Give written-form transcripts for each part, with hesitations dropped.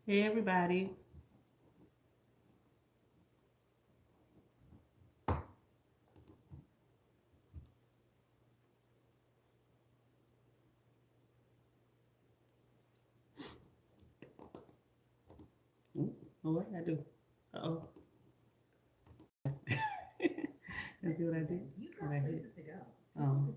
Hey everybody. Ooh, oh, what did I do? Uh-oh. Let's see what I did. What I hit. Oh.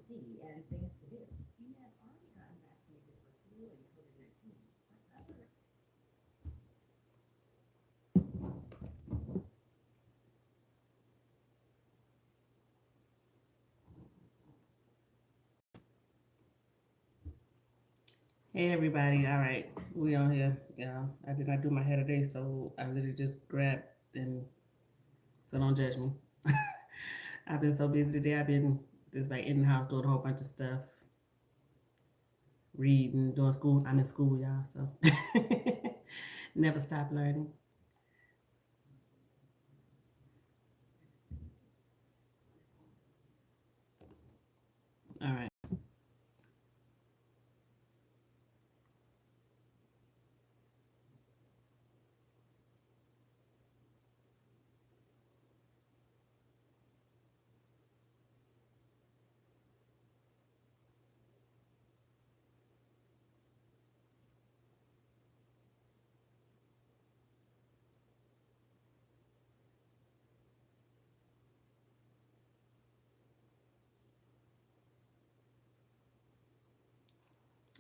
Hey everybody. All right. We on here. Yeah. I did not do my hair today, so I literally just grabbed and so don't judge me. I've been so busy today. I've been just like in the house doing a whole bunch of stuff, reading, doing school. I'm in school, y'all, so never stop learning. All right.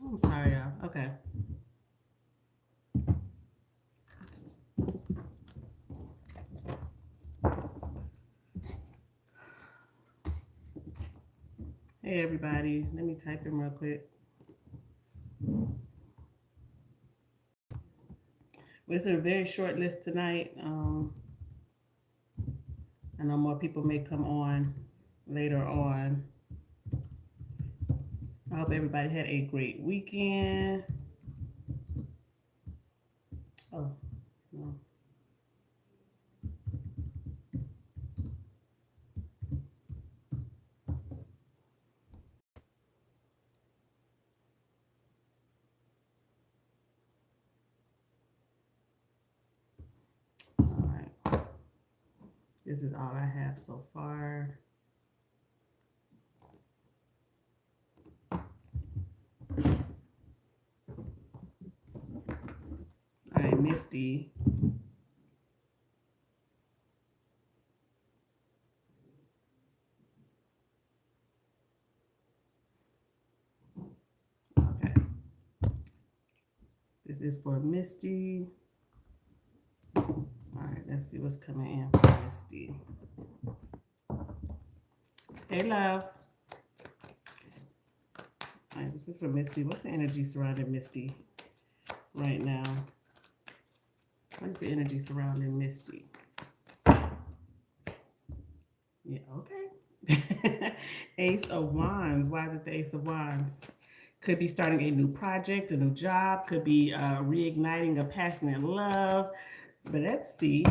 I'm sorry, y'all. Okay. Hey everybody. Let me type in real quick. It's a very short list tonight. I know more people may come on later on. I hope everybody had a great weekend. Oh, no. All right. This is all I have so far. All right, Misty. Okay. This is for Misty. All right, let's see what's coming in for Misty. Hey, love. All right, this is for Misty. What's the energy surrounding Misty right now? What is the energy surrounding Misty? Yeah, okay. Ace of Wands. Why is it the Ace of Wands? Could be starting a new project, a new job. Could be reigniting a passionate love. But let's see.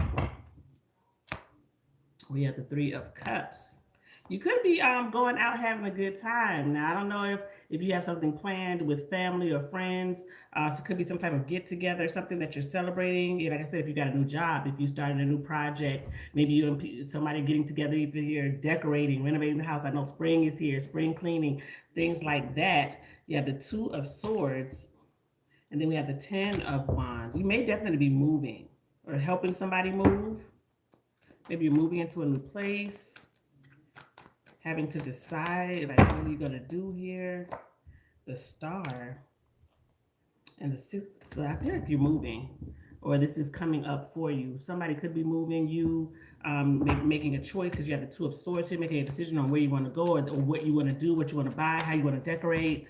We have the Three of Cups. You could be going out having a good time. Now, I don't know if you have something planned with family or friends. So it could be some type of get together, something that you're celebrating. Like I said, if you got a new job, if you started a new project, maybe you and somebody getting together, even you're decorating, renovating the house. I know spring is here, spring cleaning, things like that. You have the Two of Swords, and then we have the Ten of Wands. You may definitely be moving or helping somebody move. Maybe you're moving into a new place, having to decide like what are you gonna do here. The Star and the six. So I feel like you're moving, or this is coming up for you. Somebody could be moving. You making a choice because you have the Two of Swords here, making a decision on where you want to go or what you want to do, what you want to buy, how you want to decorate.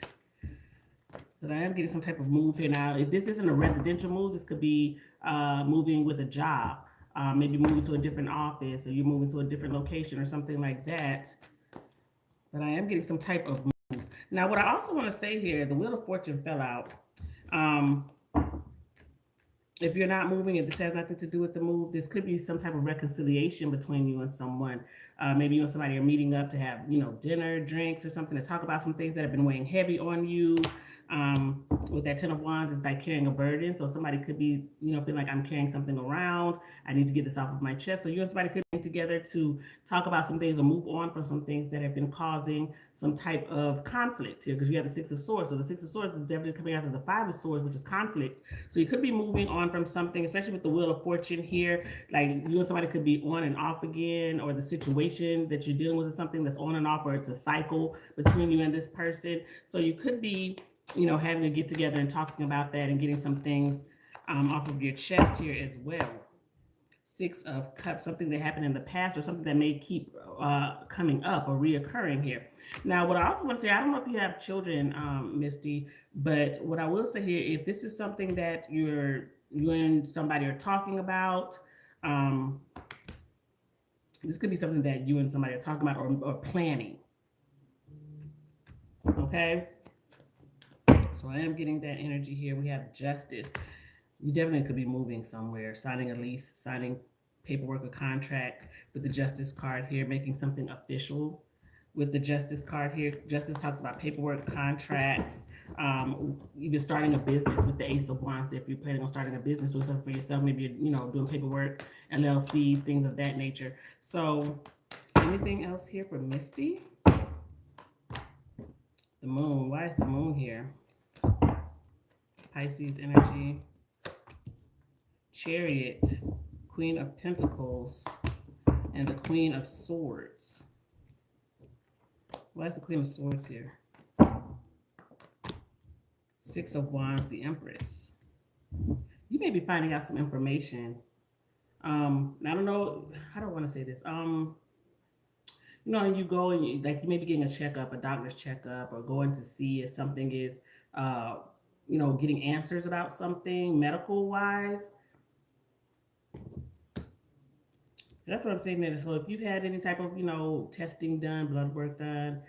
But I am getting some type of move here now. If this isn't a residential move, this could be moving with a job. Maybe moving to a different office, or you're moving to a different location, or something like that. But I am getting some type of move. Now, what I also want to say here, the Wheel of Fortune fell out. Um, if you're not moving, if this has nothing to do with the move, this could be some type of reconciliation between you and someone. Maybe you and somebody are meeting up to have, dinner, drinks, or something to talk about some things that have been weighing heavy on you. with that 10 of Wands, it's like carrying a burden. So somebody could be, feeling like I'm carrying something around. I need to get this off of my chest. So you and somebody could be together to talk about some things or move on from some things that have been causing some type of conflict here, because you have the Six of Swords. So the Six of Swords is definitely coming after the Five of Swords, which is conflict. So you could be moving on from something, especially with the Wheel of Fortune here. Like you and somebody could be on and off again, or the situation that you're dealing with is something that's on and off, or it's a cycle between you and this person. So you could be, having to get together and talking about that and getting some things off of your chest here as well. Six of Cups, something that happened in the past or something that may keep coming up or reoccurring here. Now, what I also want to say, I don't know if you have children, Misty, but what I will say here, if this is something that you and somebody are talking about, um, this could be something that you and somebody are talking about or planning. Okay? So I am getting that energy here. We have Justice. You definitely could be moving somewhere, signing a lease, signing paperwork or contract with the Justice card here, making something official with the Justice card here. Justice talks about paperwork, contracts, even starting a business with the Ace of Wands. If you're planning on starting a business, doing something for yourself, maybe you're doing paperwork, LLCs, things of that nature. So anything else here for Misty? The Moon. Why is the Moon here? Pisces energy. Chariot, Queen of Pentacles, and the Queen of Swords. Why is the Queen of Swords here? Six of Wands, the Empress. You may be finding out some information. I don't know. I don't want to say this. You go and you may be getting a checkup, a doctor's checkup, or going to see if something is, getting answers about something medical wise. That's what I'm saying there. So if you've had any type of, testing done, blood work done,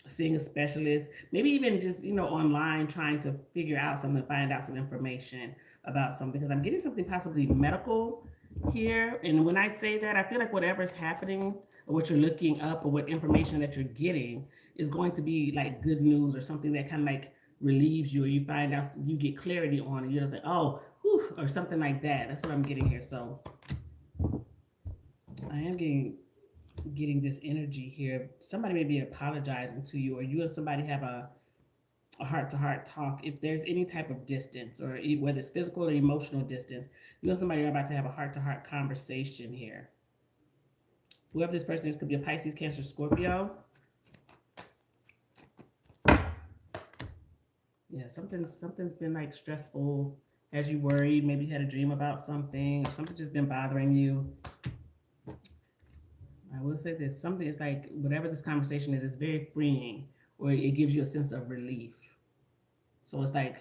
seeing a specialist, maybe even just, online trying to figure out something, find out some information about something, because I'm getting something possibly medical here. And when I say that, I feel like whatever's happening or what you're looking up or what information that you're getting is going to be like good news or something that kind of like relieves you, or you find out, you get clarity on it. You're just like, oh, whew, or something like that. That's what I'm getting here. So I am getting this energy here. Somebody may be apologizing to you, or you and somebody have a heart-to-heart talk. If there's any type of distance, or whether it's physical or emotional distance, you and somebody are about to have a heart-to-heart conversation here. Whoever this person is could be a Pisces, Cancer, Scorpio. Yeah, something's been like stressful. As you worried, maybe you had a dream about something, or something just been bothering you. I will say this, something is like, whatever this conversation is, it's very freeing, or it gives you a sense of relief. So it's like,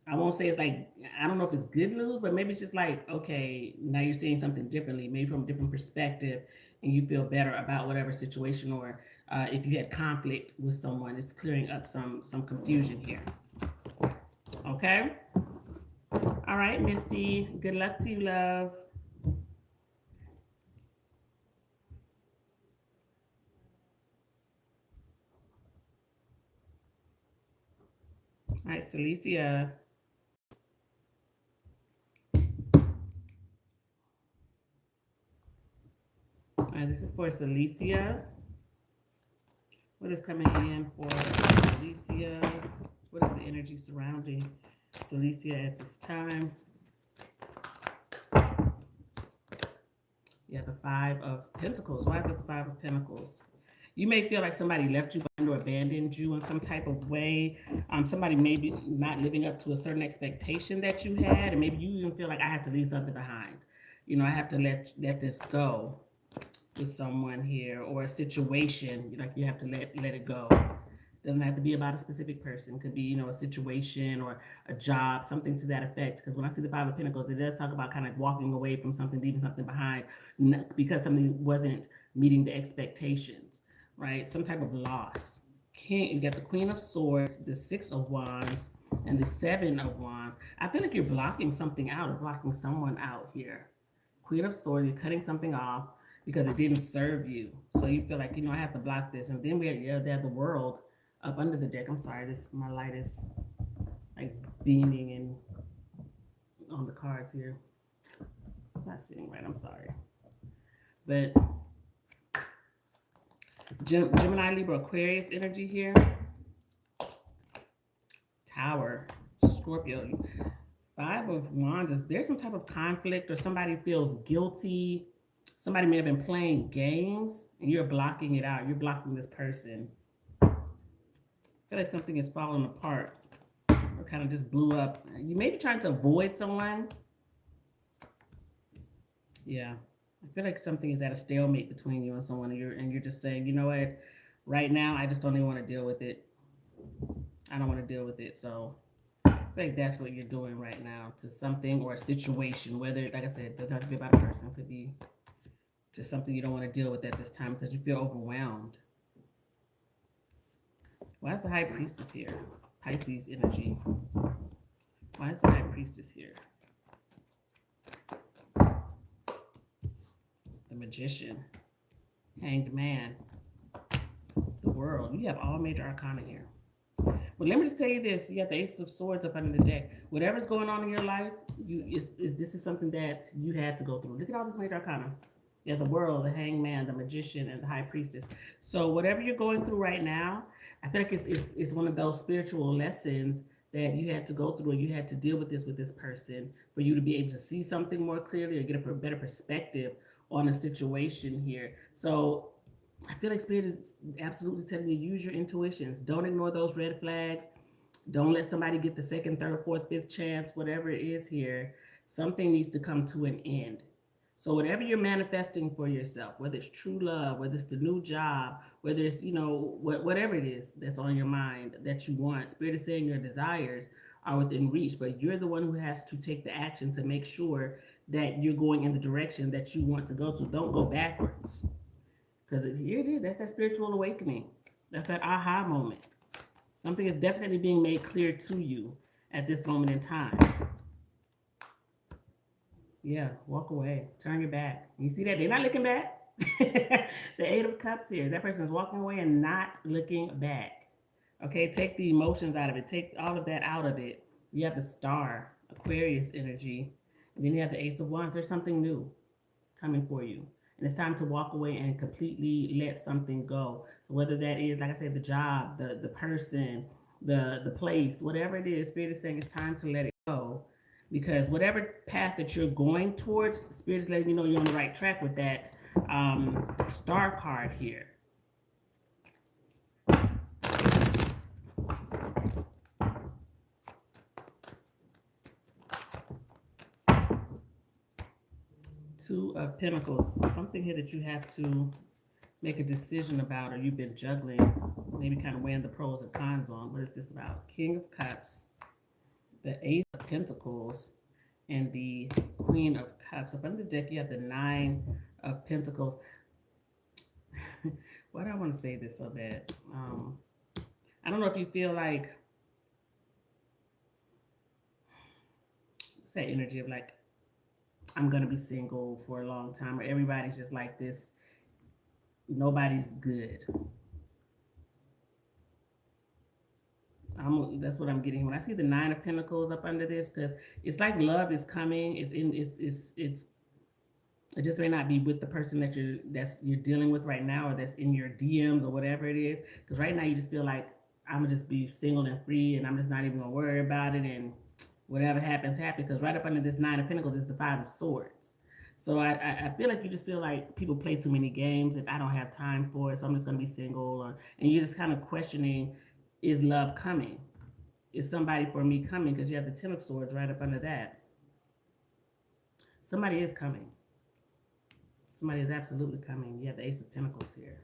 I won't say it's like, I don't know if it's good news, but maybe it's just like, okay, now you're seeing something differently, maybe from a different perspective, and you feel better about whatever situation, or if you had conflict with someone, it's clearing up some confusion here. Okay? All right, Misty, good luck to you, love. All right, Celicia. All right, this is for Celicia. What is coming in for Celicia? What is the energy surrounding Celicia at this time? Yeah, the Five of Pentacles. Why is it the Five of Pentacles? You may feel like somebody left you behind or abandoned you in some type of way. Somebody may be not living up to a certain expectation that you had, and maybe you even feel like I have to leave something behind. I have to let this go with someone here, or a situation, like you have to let it go. Doesn't have to be about a specific person. It could be, a situation or a job, something to that effect. Because when I see the Five of Pentacles, it does talk about kind of walking away from something, leaving something behind, because something wasn't meeting the expectations, right? Some type of loss. You got the Queen of Swords, the Six of Wands, and the Seven of Wands. I feel like you're blocking something out, or blocking someone out here. Queen of Swords, you're cutting something off because it didn't serve you. So you feel like, I have to block this. And then we have the World up under the deck. I'm sorry, my light is beaming and on the cards here. It's not sitting right. I'm sorry. But Gemini, Libra, Aquarius energy here. Tower, Scorpio. Five of Wands is there's some type of conflict or somebody feels guilty. Somebody may have been playing games and you're blocking it out. You're blocking this person. I feel like something is falling apart or kind of just blew up. You may be trying to avoid someone. Yeah. I feel like something is at a stalemate between you and someone, and you're just saying, you know what, right now I just don't even want to deal with it. I don't want to deal with it. So I think that's what you're doing right now to something or a situation. Whether, like I said, it doesn't have to be about a person. It could be just something you don't want to deal with at this time because you feel overwhelmed. Why is the High Priestess here? Pisces energy. Why is the High Priestess here? The Magician. Hanged Man. The World. You have all major arcana here. Well, let me just tell you this: you got the Ace of Swords up under the deck. Whatever's going on in your life, this is something that you had to go through. Look at all this major arcana. You have the World, the Hanged Man, the Magician, and the High Priestess. So whatever you're going through right now, I feel like it's one of those spiritual lessons that you had to go through, and you had to deal with this person for you to be able to see something more clearly or get a better perspective on a situation here. So I feel like Spirit is absolutely telling you use your intuitions. Don't ignore those red flags. Don't let somebody get the second, third, fourth, fifth chance, whatever it is here. Something needs to come to an end. So whatever you're manifesting for yourself, whether it's true love, whether it's the new job, whether it's, whatever it is that's on your mind that you want, Spirit is saying your desires are within reach, but you're the one who has to take the action to make sure that you're going in the direction that you want to go to. Don't go backwards. Because here it is. That's that spiritual awakening. That's that aha moment. Something is definitely being made clear to you at this moment in time. Yeah, walk away. Turn your back. You see that? They're not looking back. The Eight of Cups here. That person is walking away and not looking back. Okay, take the emotions out of it. Take all of that out of it. You have the Star, Aquarius energy. And then you have the Ace of Wands. There's something new coming for you. And it's time to walk away and completely let something go. So whether that is, like I said, the job, the person, the place, whatever it is, Spirit is saying it's time to let it go. Because whatever path that you're going towards, Spirit is letting you know you're on the right track with that Star card here. Two of Pentacles, something here that you have to make a decision about, or you've been juggling, maybe kind of weighing the pros and cons on. What is this about? King of Cups, the Ace of Pentacles, and the Queen of Cups. Up under the deck, you have the Nine of Pentacles. Why do I want to say this so bad? I don't know if you feel like it's that energy of like, I'm going to be single for a long time, or everybody's just like this. Nobody's good. That's what I'm getting when I see the Nine of Pentacles up under this, because it's like love is coming. It just may not be with the person that you're dealing with right now, or that's in your DMs or whatever it is. Because right now you just feel like I'm gonna just be single and free, and I'm just not even gonna worry about it, and whatever happens, happens. Because right up under this Nine of Pentacles is the Five of Swords. So I feel like you just feel like people play too many games, and I don't have time for it, so I'm just gonna be single, and you're just kind of questioning, is love coming? Is somebody for me coming? Because you have the Ten of Swords right up under that. Somebody is coming. Somebody is absolutely coming. You have the Ace of Pentacles here.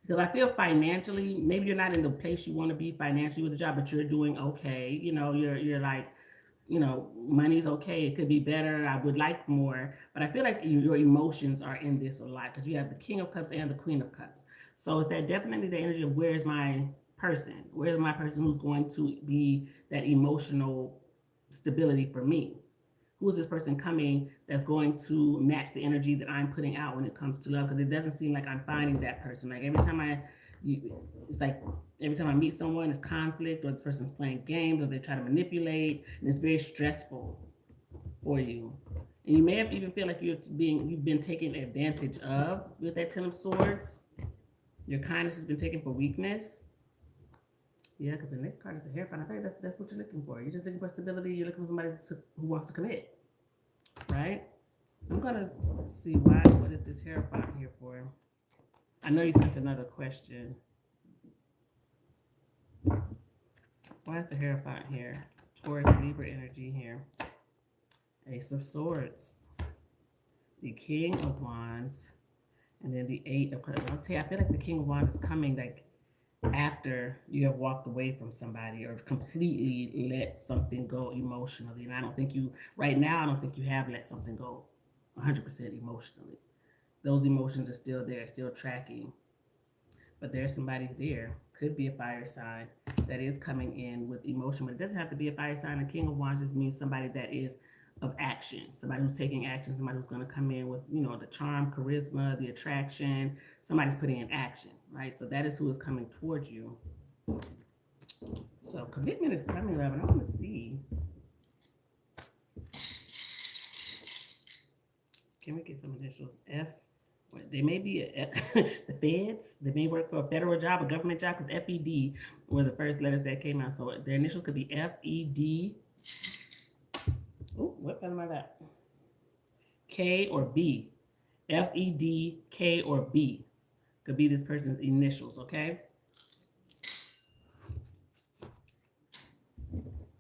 Because I feel financially, maybe you're not in the place you want to be financially with the job, but you're doing okay. You're like, money's okay. It could be better. I would like more. But I feel like your emotions are in this a lot, because you have the King of Cups and the Queen of Cups. So it's that definitely the energy of where's my person? Where's my person who's going to be that emotional stability for me? Who is this person coming that's going to match the energy that I'm putting out when it comes to love? Because it doesn't seem like I'm finding that person. Like every time I It's like every time I meet someone, it's conflict, or this person's playing games, or they're trying to manipulate, and it's very stressful for you. And you may have even feel like you've been taken advantage of with that Ten of Swords. Your kindness has been taken for weakness. Yeah, because the next card is the Hierophant. I think that's what you're looking for. You're just looking for stability. You're looking for somebody who wants to commit, right? I'm gonna see what is this Hierophant here for. I know you sent another question. Why is the Hierophant here? Taurus, Libra energy here. Ace of Swords, the King of Wands, and then the Eight of Cups. I'll tell you, I feel like the King of Wands is coming like after you have walked away from somebody or completely let something go emotionally. And I don't think you, right now, I don't think you have let something go 100% emotionally. Those emotions are still there, still tracking. But there's somebody there, could be a fire sign, that is coming in with emotion. But it doesn't have to be a fire sign. The King of Wands just means somebody that is of action, somebody who's taking action, somebody who's going to come in with, the charm, charisma, the attraction. Somebody's putting in action, right? So that is who is coming towards you. So commitment is coming, love, and I want to see. Can we get some initials? F. They may be the feds. They may work for a federal job, a government job, because FED were the first letters that came out. So their initials could be FED. Oh, what am I got? K or B. FED, K, or B. Could be this person's initials, okay?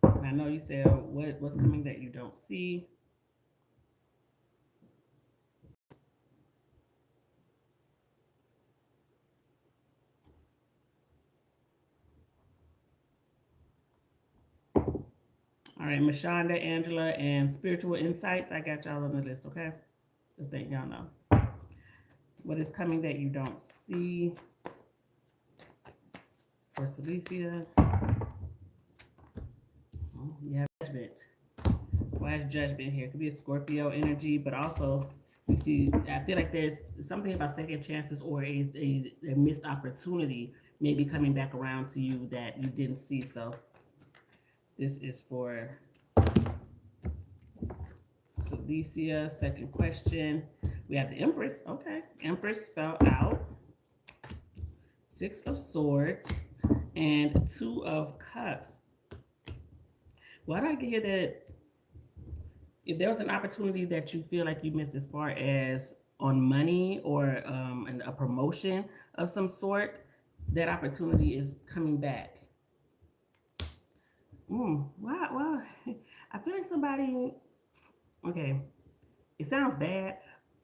I know you said what's coming that you don't see. All right, Mashonda, Angela, and Spiritual Insights. I got y'all on the list, okay? Just letting y'all know. What is coming that you don't see? For Celicia. You have Judgment. Why is Judgment here? It could be a Scorpio energy, but also you see, I feel like there's something about second chances or a missed opportunity maybe coming back around to you that you didn't see. So this is for Celicia. Second question. We have the Empress. Okay. Empress fell out. Six of Swords and Two of Cups. Why do I get that if there was an opportunity that you feel like you missed as far as on money or a promotion of some sort, that opportunity is coming back? Wow. I feel like somebody, okay, it sounds bad,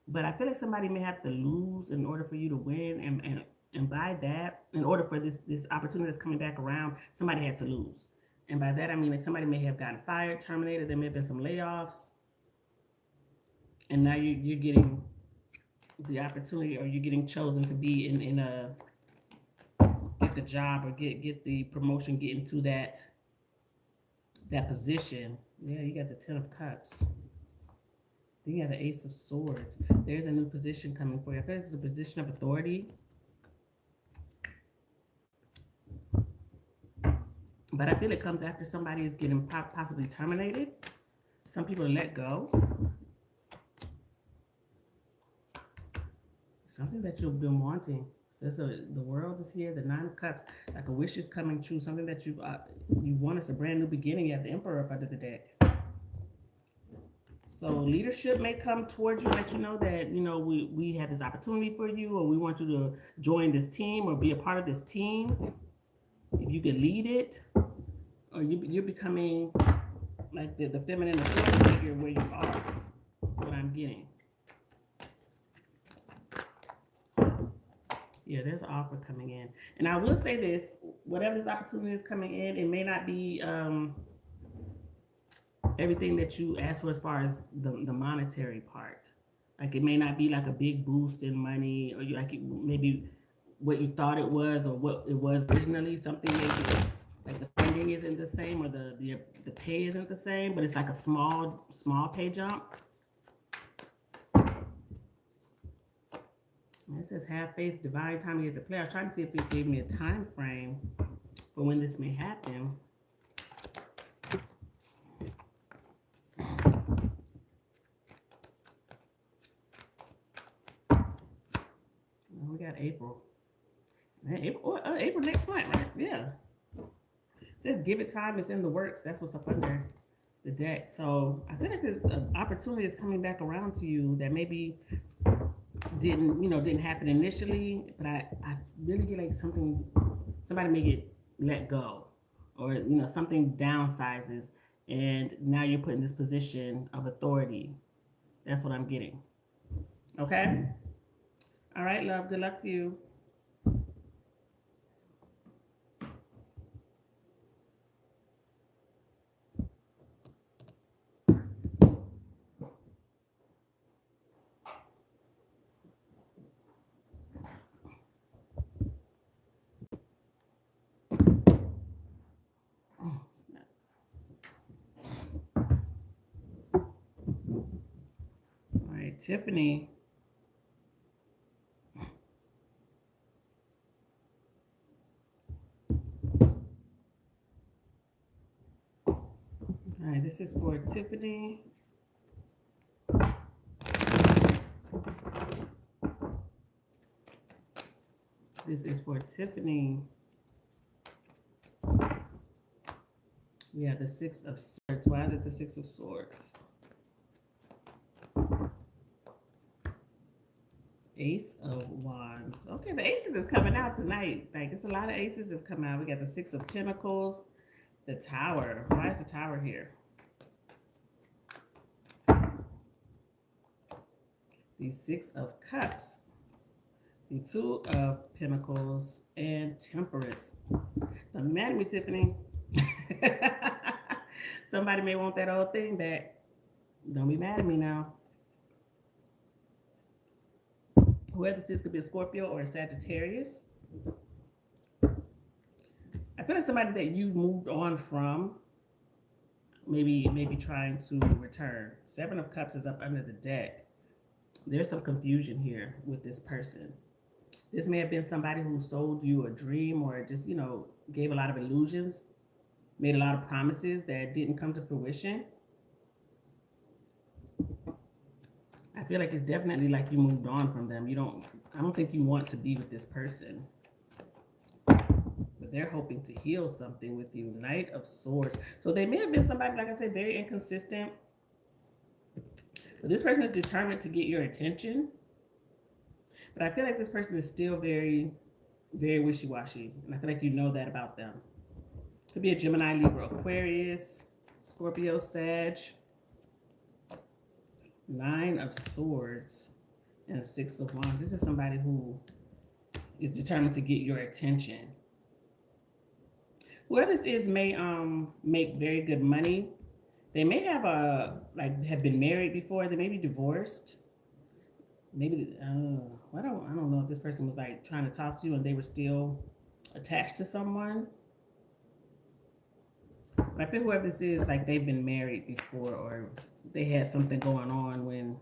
but I feel like somebody may have to lose in order for you to win. And by that, in order for this opportunity that's coming back around, somebody had to lose. And by that, I mean like somebody may have gotten fired, terminated, there may have been some layoffs. And now you're getting the opportunity, or you're getting chosen to be in a get the job or get the promotion, get into that position. Yeah, you got the Ten of Cups. Then you have the Ace of Swords. There's a new position coming for you. I think this is a position of authority. But I feel it comes after somebody is getting possibly terminated. Some people are let go. Something that you've been wanting. So the world is here. The Nine of Cups, like a wish is coming true. Something that you want is a brand new beginning. You have the Emperor up under the deck. So leadership may come towards you, let you know that we have this opportunity for you, or we want you to join this team or be a part of this team. If you could lead it, or you're becoming like the feminine authority figure where you are. That's what I'm getting. Yeah, there's an offer coming in. And I will say this, whatever this opportunity is coming in, it may not be everything that you ask for as far as the monetary part. Like it may not be like a big boost in money, or you like maybe what you thought it was or what it was originally. Something maybe like the funding isn't the same, or the pay isn't the same, but it's like a small pay jump. It says have faith, divine timing is a player. I was trying to see if it gave me a time frame for when this may happen. Well, we got April. April next month, right? Yeah. It says give it time. It's in the works. That's what's up under the deck. So I feel like an opportunity is coming back around to you that maybe didn't happen initially, but I really get like somebody may get let go, or something downsizes, and now you're put in this position of authority. That's what I'm getting. Okay. All right, love. Good luck to you. Oh, snap. All right, Tiffany. All right, this is for Tiffany. This is for Tiffany. We have the Six of Swords. Why is it the Six of Swords? Ace of Wands. Okay, the aces is coming out tonight. Like, it's a lot of aces have come out. We got the Six of Pentacles, the Tower. Why is the Tower here? The Six of Cups, the Two of Pentacles, and Temperance. Don't mad at me, Tiffany. Somebody may want that old thing back. Don't be mad at me now. Whoever this is could be a Scorpio or a Sagittarius. I feel like somebody that you moved on from, maybe trying to return. Seven of Cups is up under the deck. There's some confusion here with this person. This may have been somebody who sold you a dream, or just, gave a lot of illusions, made a lot of promises that didn't come to fruition. I feel like it's definitely like you moved on from them. I don't think you want to be with this person. But they're hoping to heal something with you. Knight of Swords. So they may have been somebody, like I said, very inconsistent. But this person is determined to get your attention. But I feel like this person is still very, very wishy-washy. And I feel like you know that about them. Could be a Gemini, Libra, Aquarius, Scorpio, Sag. Nine of Swords and Six of Wands. This is somebody who is determined to get your attention. Whoever this is may make very good money. They may have have been married before. They may be divorced. Maybe I don't know if this person was like trying to talk to you and they were still attached to someone. But I feel whoever this is, like, they've been married before, or they had something going on when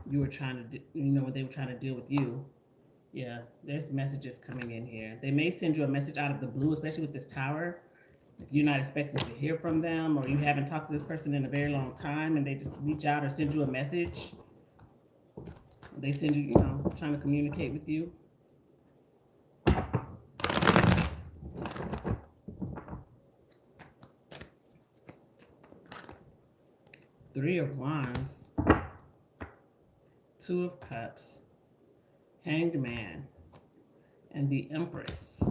you were trying to, when they were trying to deal with you. Yeah, there's messages coming in here. They may send you a message out of the blue, especially with this Tower. You're not expecting to hear from them, or you haven't talked to this person in a very long time, and they just reach out or send you a message. They send you, trying to communicate with you. Three of Wands, Two of Cups, Hanged Man, and the Empress.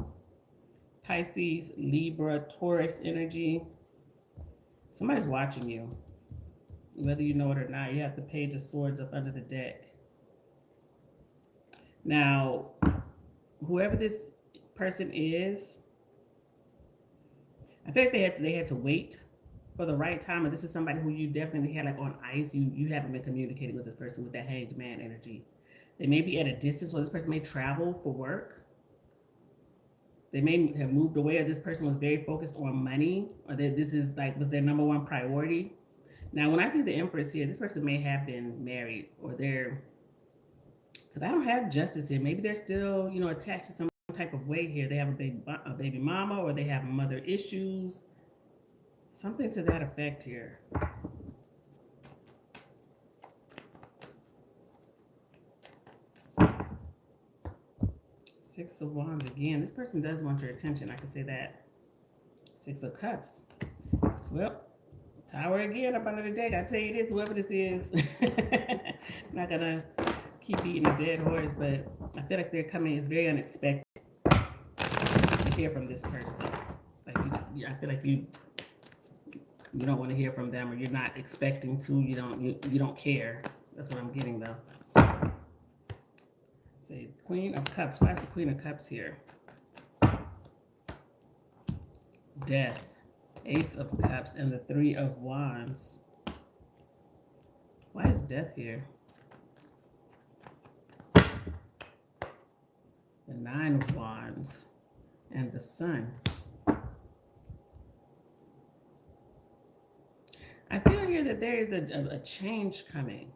Pisces, Libra, Taurus energy. Somebody's watching you. Whether you know it or not, you have the Page of Swords up under the deck. Now, whoever this person is, I feel like they had to wait for the right time, and this is somebody who you definitely had like on ice. You haven't been communicating with this person with that Hanged Man energy. They may be at a distance, or this person may travel for work. They may have moved away, or this person was very focused on money, or that this is like was their number one priority. Now, when I see the Empress here, this person may have been married, or they're Because I don't have justice here. Maybe they're still, attached to some type of way here. They have a baby mama, or they have mother issues. Something to that effect here. Six of Wands again. This person does want your attention. I can say that. Six of Cups. Well, Tower again up under the deck. I tell you this, whoever this is, I'm not gonna keep beating a dead horse, but I feel like they're coming. It's very unexpected to hear from this person. Like I feel like you don't want to hear from them, or you're not expecting to. You don't care. That's what I'm getting though. Say Queen of Cups. Why is the Queen of Cups here? Death. Ace of Cups and the Three of Wands. Why is Death here? The Nine of Wands and the Sun. I feel here that there is a change coming.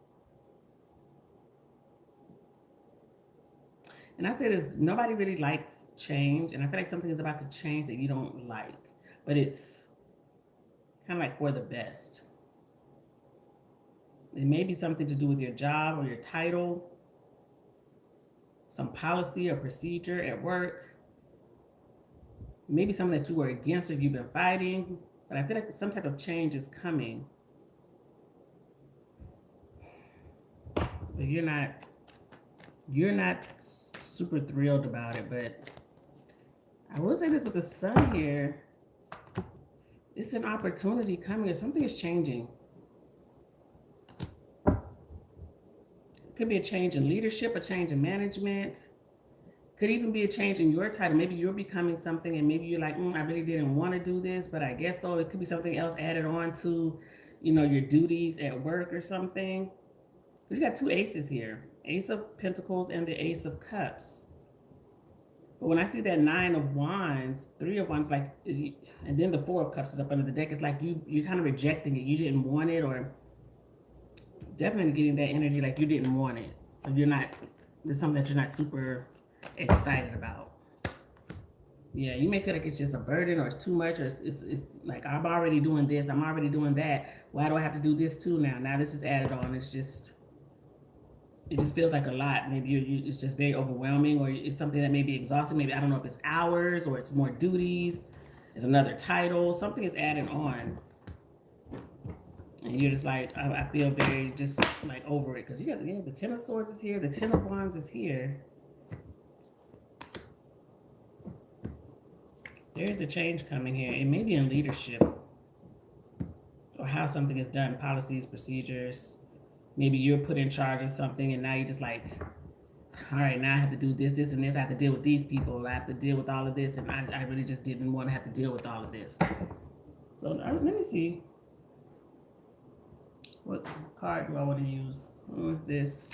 And I say this, nobody really likes change, and I feel like something is about to change that you don't like, but it's kind of like for the best. It may be something to do with your job or your title, some policy or procedure at work, maybe something that you were against or you've been fighting, but I feel like some type of change is coming. But you're not super thrilled about it, but I will say this with the Sun here, it's an opportunity coming, or something is changing. It could be a change in leadership, a change in management. Could even be a change in your title. Maybe you're becoming something, and maybe you're like, I really didn't want to do this, but I guess so. It could be something else added on to, your duties at work or something. We got two aces here. Ace of Pentacles and the Ace of Cups. But when I see that Nine of Wands, Three of Wands, like, and then the Four of Cups is up under the deck, it's like you're kind of rejecting it. You didn't want it, or definitely getting that energy like you didn't want it. Or there's something that you're not super excited about. Yeah, you may feel like it's just a burden, or it's too much, or it's like, I'm already doing this, I'm already doing that. Why do I have to do this too now? Now this is added on. It just feels like a lot. Maybe it's just very overwhelming, or it's something that may be exhausting. Maybe, I don't know if it's hours or it's more duties. It's another title. Something is added on. And you're just like, I feel very just like over it. Because you got the Ten of Swords is here. The Ten of Wands is here. There is a change coming here. It may be in leadership, or how something is done, policies, procedures. Maybe you're put in charge of something, and now you're just like, all right, now I have to do this, this, and this. I have to deal with these people. I have to deal with all of this, and I really just didn't want to have to deal with all of this. So let me see. What card do I want to use? This.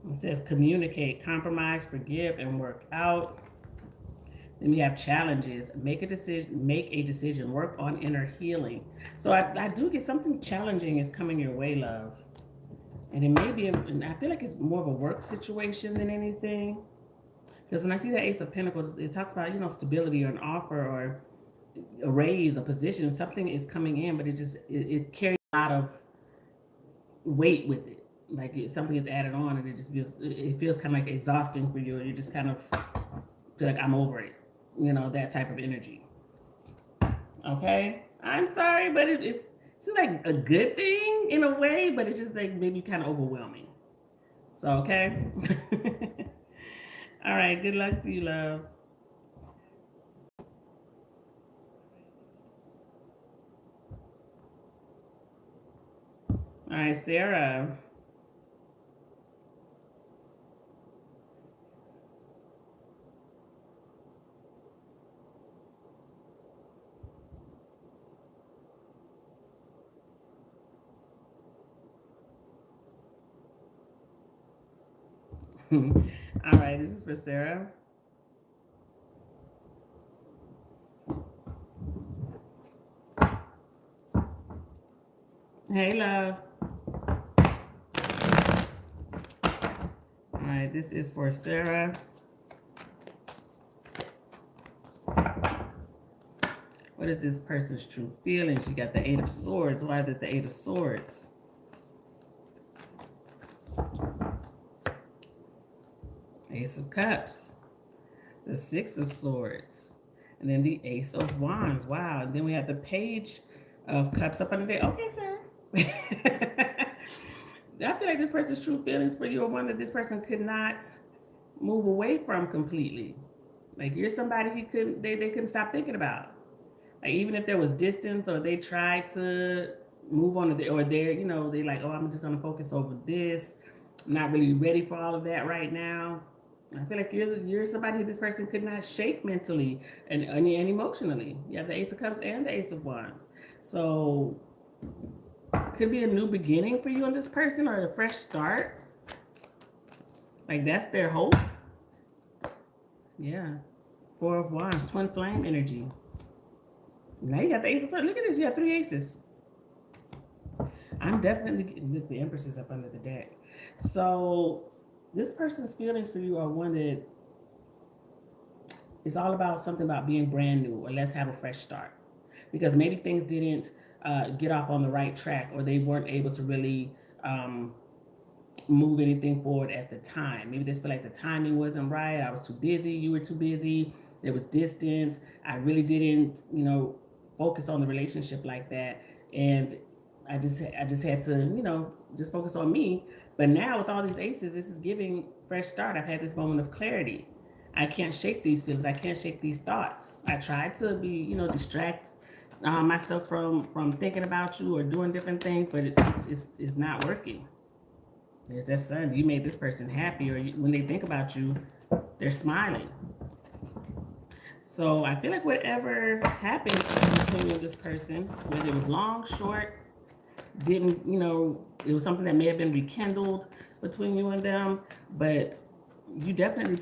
It says communicate, compromise, forgive, and work out. Then we have challenges. Make a decision, work on inner healing. So I do get something challenging is coming your way, love. And it may be, I feel like it's more of a work situation than anything. Because when I see that Ace of Pentacles, it talks about, stability, or an offer, or a raise, a position. Something is coming in, but it carries a lot of weight with it. Like something is added on, and it feels kind of like exhausting for you. You just kind of feel like, I'm over it. That type of energy. Okay? I'm sorry, but it's like a good thing in a way, but it's just like maybe kind of overwhelming. So, okay? All right, good luck to you, love. All right, Sarah. All right, this is for Sarah. Hey, love. All right, this is for Sarah. What is this person's true feelings? You got the Eight of Swords. Why is it the Eight of Swords? Ace of Cups. The Six of Swords. And then the Ace of Wands. Wow. And then we have the Page of Cups up under there. Okay, sir. I feel like this person's true feelings for you are one that this person could not move away from completely. Like you're somebody they couldn't stop thinking about. Like even if there was distance or they tried to move on to the, or they're, you know, they like, oh, I'm just gonna focus over this. I'm not really ready for all of that right now. I feel like you're somebody who this person could not shake mentally and emotionally. You have the Ace of Cups and the Ace of Wands. So could be a new beginning for you and this person or a fresh start. Like that's their hope. Yeah. Four of Wands, twin flame energy. Now you got the Ace of Swords. Look at this. You have three aces. I'm definitely getting the Empresses up under the deck. So this person's feelings for you are one that is all about something about being brand new or let's have a fresh start. Because maybe things didn't get off on the right track or they weren't able to really move anything forward at the time. Maybe they feel like the timing wasn't right. I was too busy. You were too busy. There was distance. I really didn't, you know, focus on the relationship like that. And I just had to, you know, just focus on me. But now with all these aces, this is giving fresh start. I've had this moment of clarity. I can't shake these feelings. I can't shake these thoughts. I tried to be, you know, distract myself from thinking about you or doing different things, but it's not working. There's that sun. You made this person happy, or when they think about you, they're smiling. So I feel like whatever happened between you and this person, whether it was long, short, didn't, you know, it was something that may have been rekindled between you and them, but you definitely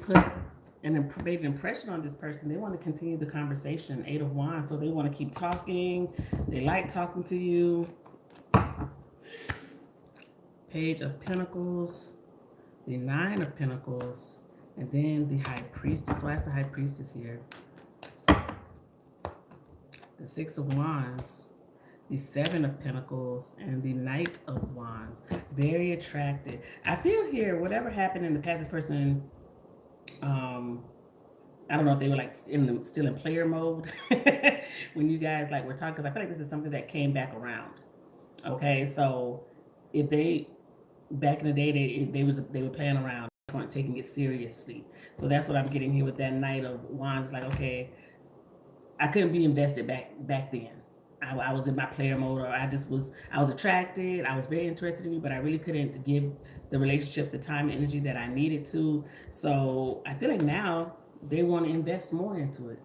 made an impression on this person. They want to continue the conversation. Eight of Wands, so they want to keep talking. They like talking to you. Page of Pentacles, the Nine of Pentacles, and then the High Priestess. Why is the High Priestess here? The Six of Wands, the Seven of Pentacles, and the Knight of Wands. Very attracted. I feel here, whatever happened in the past, this person, I don't know if they were like still in player mode when you guys like were talking, because I feel like this is something that came back around. Okay, so if they back in the day they were playing around, weren't taking it seriously. So that's what I'm getting here with that Knight of Wands. Like, okay, I couldn't be invested back then. I was in my player mode, or I was attracted. I was very interested in you, but I really couldn't give the relationship the time and energy that I needed to. So I feel like now they want to invest more into it.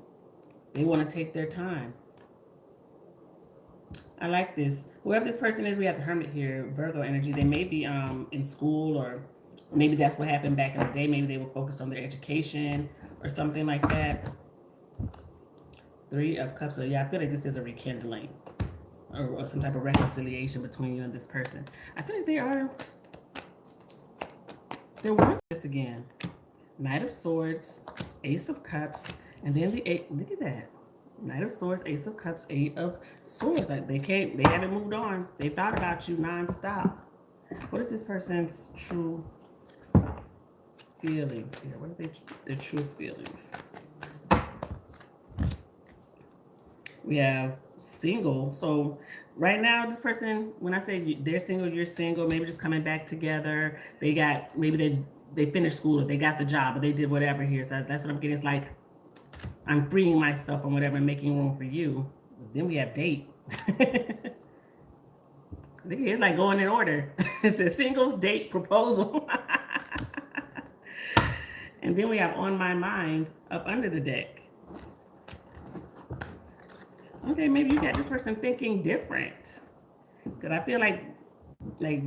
They want to take their time. I like this. Whoever this person is, we have the Hermit here, Virgo energy. They may be in school, or maybe that's what happened back in the day. Maybe they were focused on their education or something like that. Three of Cups. So yeah, I feel like this is a rekindling or some type of reconciliation between you and this person. I feel like they're wanting this again. Knight of Swords, Ace of Cups, and then the Eight. Look at that. Knight of Swords, Ace of Cups, Eight of Swords. Like they haven't moved on. They thought about you nonstop. What is this person's true feelings here? What are their truest feelings? We have single. So right now, this person, when I say they're single, you're single, maybe just coming back together. Maybe they finished school, or they got the job, or they did whatever here. So that's what I'm getting. It's like I'm freeing myself from whatever and making room for you. But then we have date. It's like going in order. It's a single, date, proposal. And then we have on my mind up under the deck. Okay, maybe you got this person thinking different. Because I feel like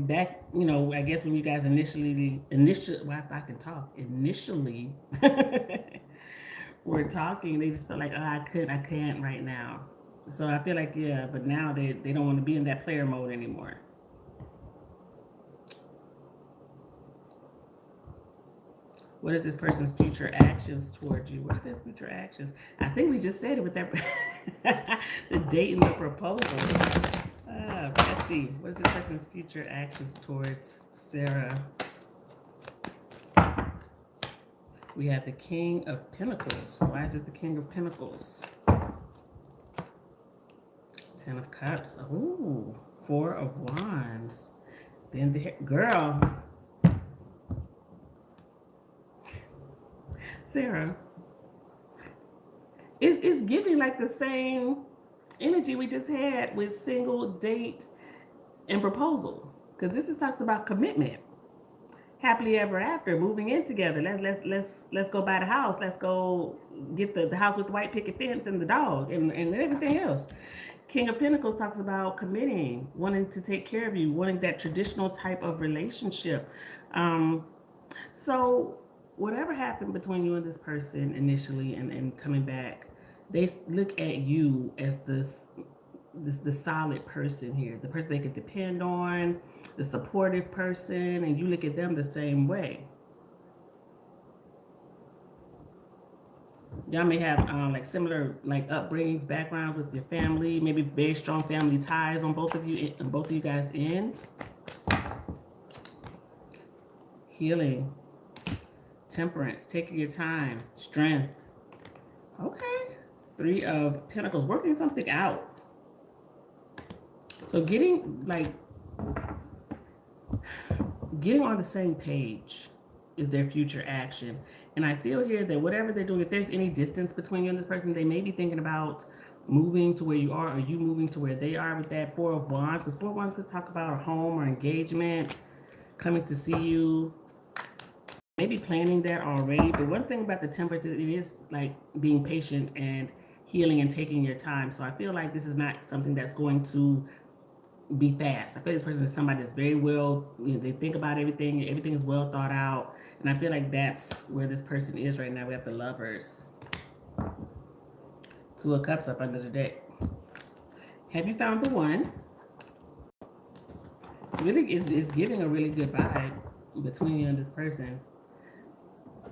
back, you know, I guess when you guys initially, well, if I can talk, initially were talking, they just felt like, oh, I can't right now. So I feel like, yeah, but now they don't want to be in that player mode anymore. What is this person's future actions towards you? What is their future actions? I think we just said it with that the date and the proposal. Let's see. What is this person's future actions towards Sarah? We have the King of Pentacles. Why is it the King of Pentacles? Ten of Cups. Ooh, Four of Wands. Then the girl, Sarah, is giving like the same energy we just had with single, date, and proposal. Because this is talks about commitment. Happily ever after, moving in together. Let's go buy the house. Let's go get the house with the white picket fence and the dog and everything else. King of Pentacles talks about committing, wanting to take care of you, wanting that traditional type of relationship. So whatever happened between you and this person initially and coming back, they look at you as the solid person here, the person they could depend on, the supportive person, and you look at them the same way. Y'all may have like similar like upbringings, backgrounds with your family, maybe very strong family ties on both of you guys' ends. Healing, temperance, taking your time, strength. Okay. Three of Pentacles, working something out. So getting on the same page is their future action. And I feel here that whatever they're doing, if there's any distance between you and this person, they may be thinking about moving to where you are or you moving to where they are with that Four of Wands. Because Four of Wands could talk about a home or engagement, coming to see you, maybe planning that already. But one thing about the Temperance is it is like being patient and healing and taking your time. So I feel like this is not something that's going to be fast. I feel this person is somebody that's very well, they think about everything. Everything is well thought out. And I feel like that's where this person is right now. We have the Lovers. Two of Cups up under the deck. Have you found the one? It's really, it's giving a really good vibe between you and this person.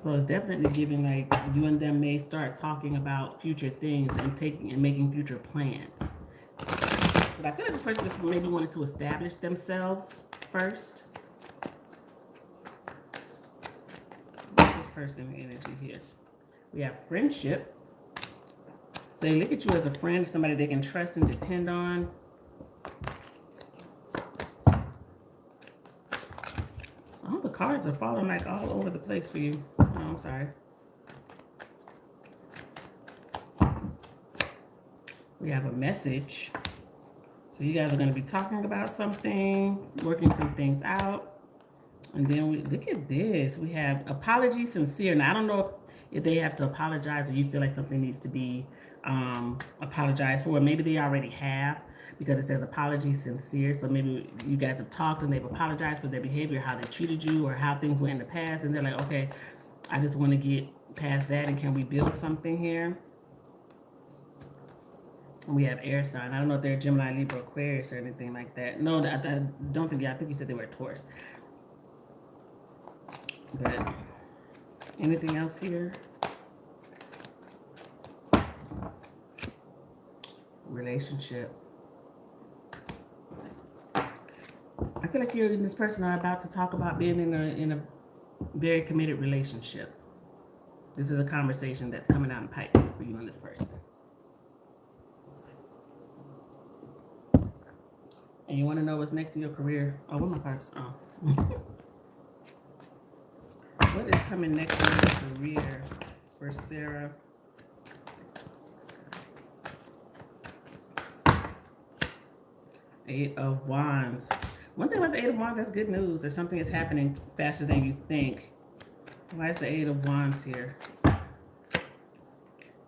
So it's definitely giving like you and them may start talking about future things and making future plans. But I feel like this person just maybe wanted to establish themselves first. What's this person energy here? We have friendship. So they look at you as a friend, somebody they can trust and depend on. All the cards are falling like all over the place for you. Oh, I'm sorry. We have a message. So you guys are going to be talking about something, working some things out. And then we look at this. We have apology, sincere. Now, I don't know if they have to apologize or you feel like something needs to be apologized for. Maybe they already have because it says apology, sincere. So maybe you guys have talked and they've apologized for their behavior, how they treated you or how things went in the past. And they're like, okay, I just want to get past that. And can we build something here? We have air sign. I don't know if they're Gemini, Libra, Aquarius, or anything like that. No, I don't think. I think you said they were Taurus. But anything else here? Relationship. I feel like you and this person are about to talk about being in a very committed relationship. This is a conversation that's coming out in pipe for you and this person. And you want to know what's next in your career? Oh, what my cards? Oh. What is coming next in your career for Sarah? Eight of Wands. One thing about the Eight of Wands, that's good news. Or something is happening faster than you think. Why is the Eight of Wands here?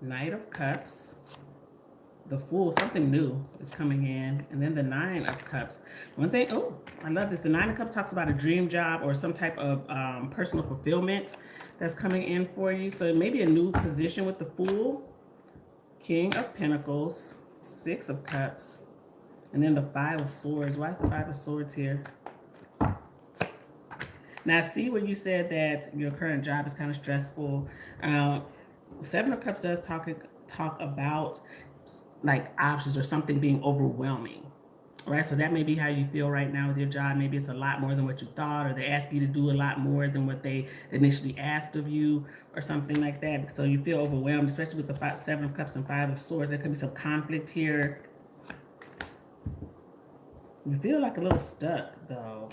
Knight of Cups. The Fool, something new is coming in. And then the Nine of Cups. One thing, oh, I love this. The Nine of Cups talks about a dream job or some type of personal fulfillment that's coming in for you. So maybe a new position with the Fool. King of Pentacles. Six of Cups. And then the Five of Swords. Why is the Five of Swords here? Now, see where you said that your current job is kind of stressful. Uh, Seven of Cups does talk about like options or something being overwhelming. Right, so that may be how you feel right now with your job. Maybe it's a lot more than what you thought, or they ask you to do a lot more than what they initially asked of you, or something like that. So you feel overwhelmed, especially with the Seven of Cups and Five of Swords. There could be some conflict here. You feel like a little stuck, though.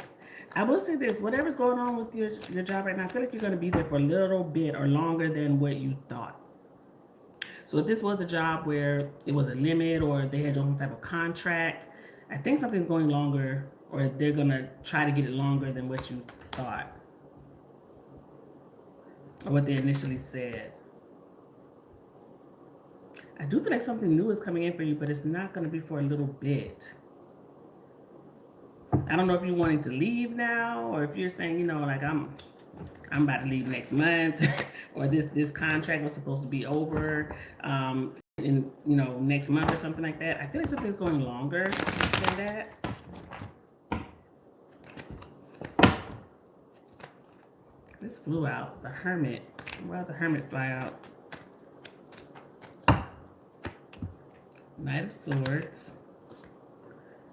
I will say this: whatever's going on with your job right now, I feel like you're going to be there for a little bit or longer than what you thought. So if this was a job where it was a limit or they had some type of contract, I think something's going longer, or they're gonna try to get it longer than what you thought or what they initially said. I do feel like something new is coming in for you, but it's not gonna be for a little bit. I don't know if you're wanting to leave now, or if you're saying, like I'm about to leave next month, or this contract was supposed to be over in next month or something like that. I feel like something's going longer than that. This flew out. The Hermit. Why did the Hermit fly out? Knight of Swords.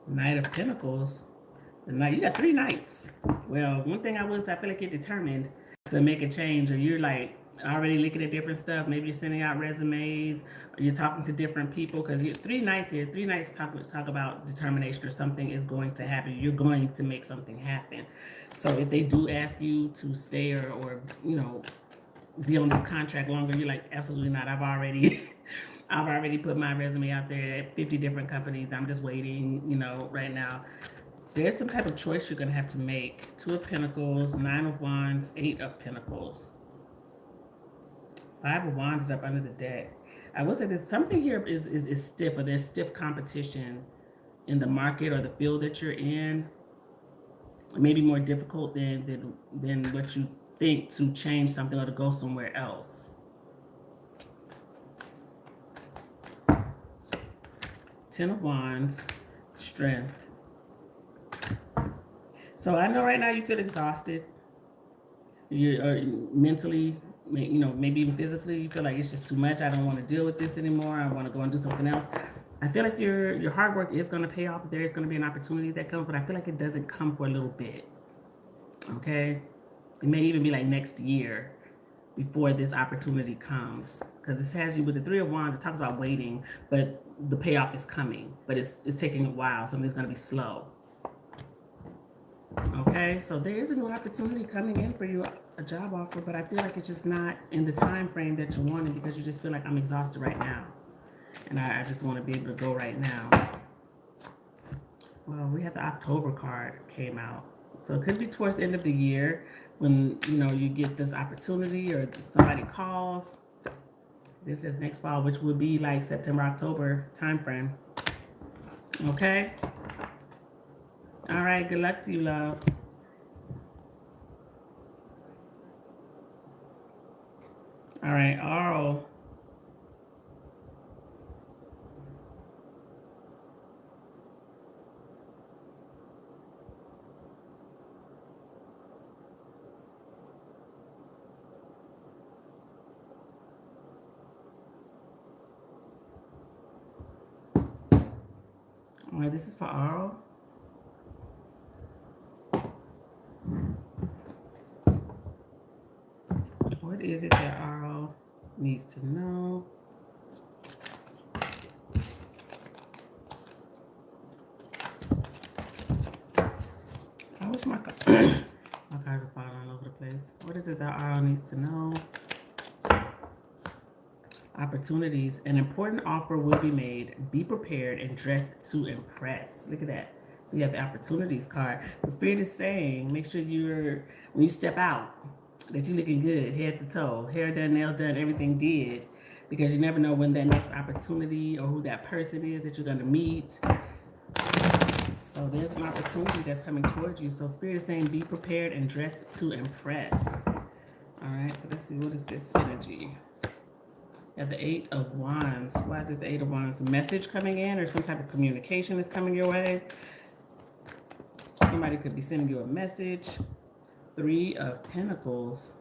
Knight of Pentacles. The Knight. You got 3 knights. Well, one thing I would say, I feel like you're determined to make a change, or you're like already looking at different stuff. Maybe you're sending out resumes, or you're talking to different people, because you're 3 knights here. 3 knights talk about determination, or something is going to happen. You're going to make something happen. So if they do ask you to stay or be on this contract longer, you're like, absolutely not. I've already put my resume out there at 50 different companies. I'm just waiting, right now. There's some type of choice you're going to have to make. 2 of Pentacles, 9 of Wands, 8 of Pentacles. 5 of Wands is up under the deck. I will say this, something here is stiff, or there's stiff competition in the market or the field that you're in. Maybe more difficult than what you think to change something or to go somewhere else. 10 of Wands, Strength. So I know right now you feel exhausted. You're mentally, maybe even physically, you feel like it's just too much. I don't want to deal with this anymore. I want to go and do something else. I feel like your hard work is going to pay off. There is going to be an opportunity that comes, but I feel like it doesn't come for a little bit. Okay? It may even be like next year before this opportunity comes, because this has you with the 3 of Wands. It talks about waiting, but the payoff is coming, but it's taking a while. Something's going to be slow. Okay, so there is a new opportunity coming in for you, a job offer, but I feel like it's just not in the time frame that you wanted, because you just feel like I'm exhausted right now, and I just want to be able to go right now. Well, we have the October card came out, so it could be towards the end of the year when you get this opportunity, or somebody calls. This is next fall, which would be like September, October time frame. Okay. All right, good luck to you, love. All right, Arl. All right, this is for Arl. What is it that Arl needs to know? I wish my cards are falling all over the place. What is it that Arl needs to know? Opportunities. An important offer will be made. Be prepared and dress to impress. Look at that. So you have the opportunities card. The Spirit is saying, make sure when you step out, that you're looking good, head to toe, hair done, nails done, everything did, because you never know when that next opportunity or who that person is that you're going to meet. So there's an opportunity that's coming towards you. So Spirit is saying, be prepared and dress to impress. All right, so let's see, what is this energy? Yeah, the 8 of Wands. Why is it the 8 of Wands? A message coming in, or some type of communication is coming your way. Somebody could be sending you a message. Three of Pentacles,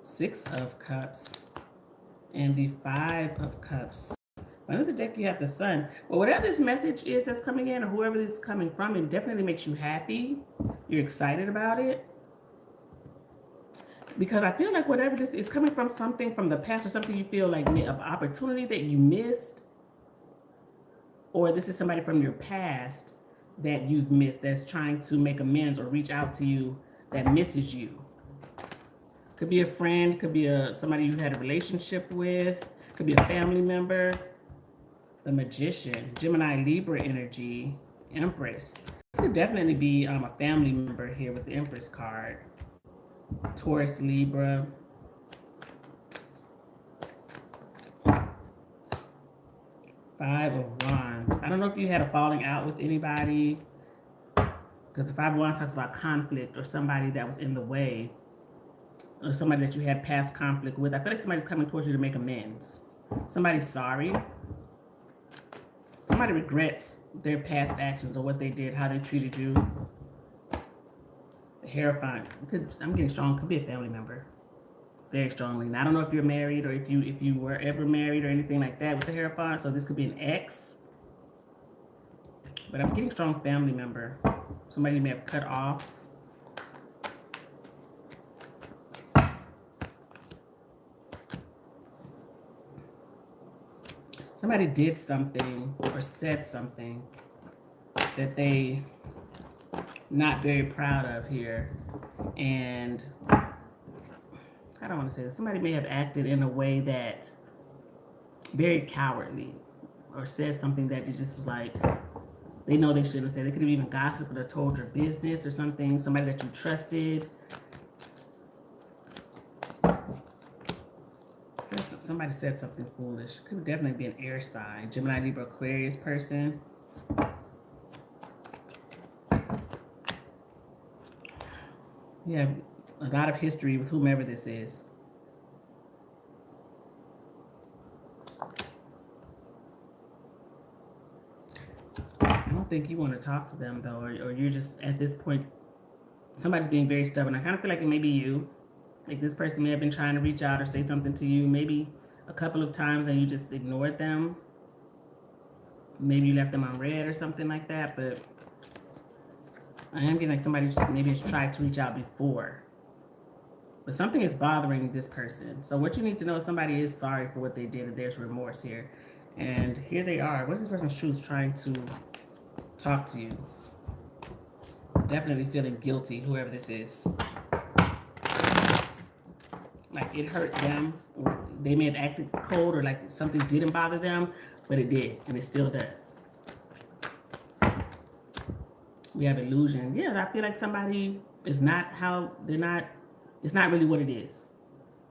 Six of Cups, and the Five of Cups. Under the deck, you have the Sun. Well, whatever this message is that's coming in, or whoever this is coming from, it definitely makes you happy. You're excited about it. Because I feel like whatever this is coming from, something from the past, or something you feel like an opportunity that you missed, or this is somebody from your past that you've missed that's trying to make amends or reach out to you that misses you. Could be a friend, could be somebody you had a relationship with, could be a family member. The Magician, Gemini, Libra energy, Empress. This could definitely be a family member here with the Empress card. Taurus, Libra. Five of Wands. I don't know if you had a falling out with anybody, because the Five of Wands talks about conflict or somebody that was in the way, or somebody that you had past conflict with. I feel like somebody's coming towards you to make amends. Somebody's sorry. Somebody regrets their past actions or what they did, how they treated you. The Hierophant. I'm getting strong. Could be a family member. Very strongly. And I don't know if you're married or if you were ever married or anything like that with the Hierophant. So this could be an ex. But I'm getting strong family member. Somebody you may have cut off. Somebody did something or said something that they not very proud of here. And I don't want to say this. Somebody may have acted in a way that very cowardly, or said something that it just was like, they know they shouldn't have said. They could have even gossiped or told your business or something. Somebody that you trusted. Somebody said something foolish. Could definitely be an air sign. Gemini, Libra, Aquarius person. You have a lot of history with whomever this is. I don't think you want to talk to them, though, or you're just, at this point, somebody's being very stubborn. I kind of feel like it may be you. Like this person may have been trying to reach out or say something to you maybe a couple of times and you just ignored them. Maybe you left them on red or something like that, but I am getting like somebody maybe has tried to reach out before. But something is bothering this person. So what you need to know is somebody is sorry for what they did and there's remorse here. And here they are. What is this person's truth trying to talk to you? Definitely feeling guilty, whoever this is. Like it hurt them, or they may have acted cold, or like something didn't bother them, but it did, and it still does. We have illusion. Yeah, I feel like somebody is not how they're not. It's not really what it is.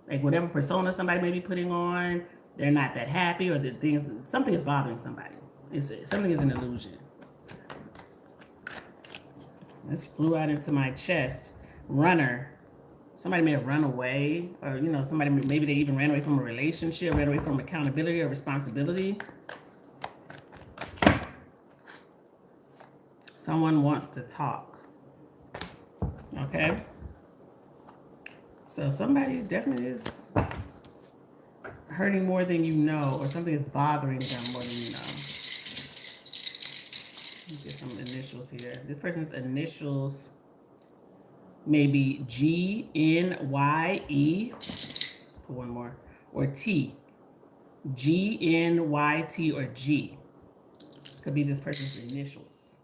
Like whatever persona somebody may be putting on, they're not that happy, or the things, something is bothering somebody. Something is an illusion. This flew out into my chest. Runner. Somebody may have run away, or somebody, maybe they even ran away from a relationship, ran away from accountability or responsibility. Someone wants to talk. Okay? So somebody definitely is hurting more than you know, or something is bothering them more than you know. Let me get some initials here. This person's initials maybe G-N-Y-E, put one more, or T. G-N-Y-T or G. Could be this person's initials.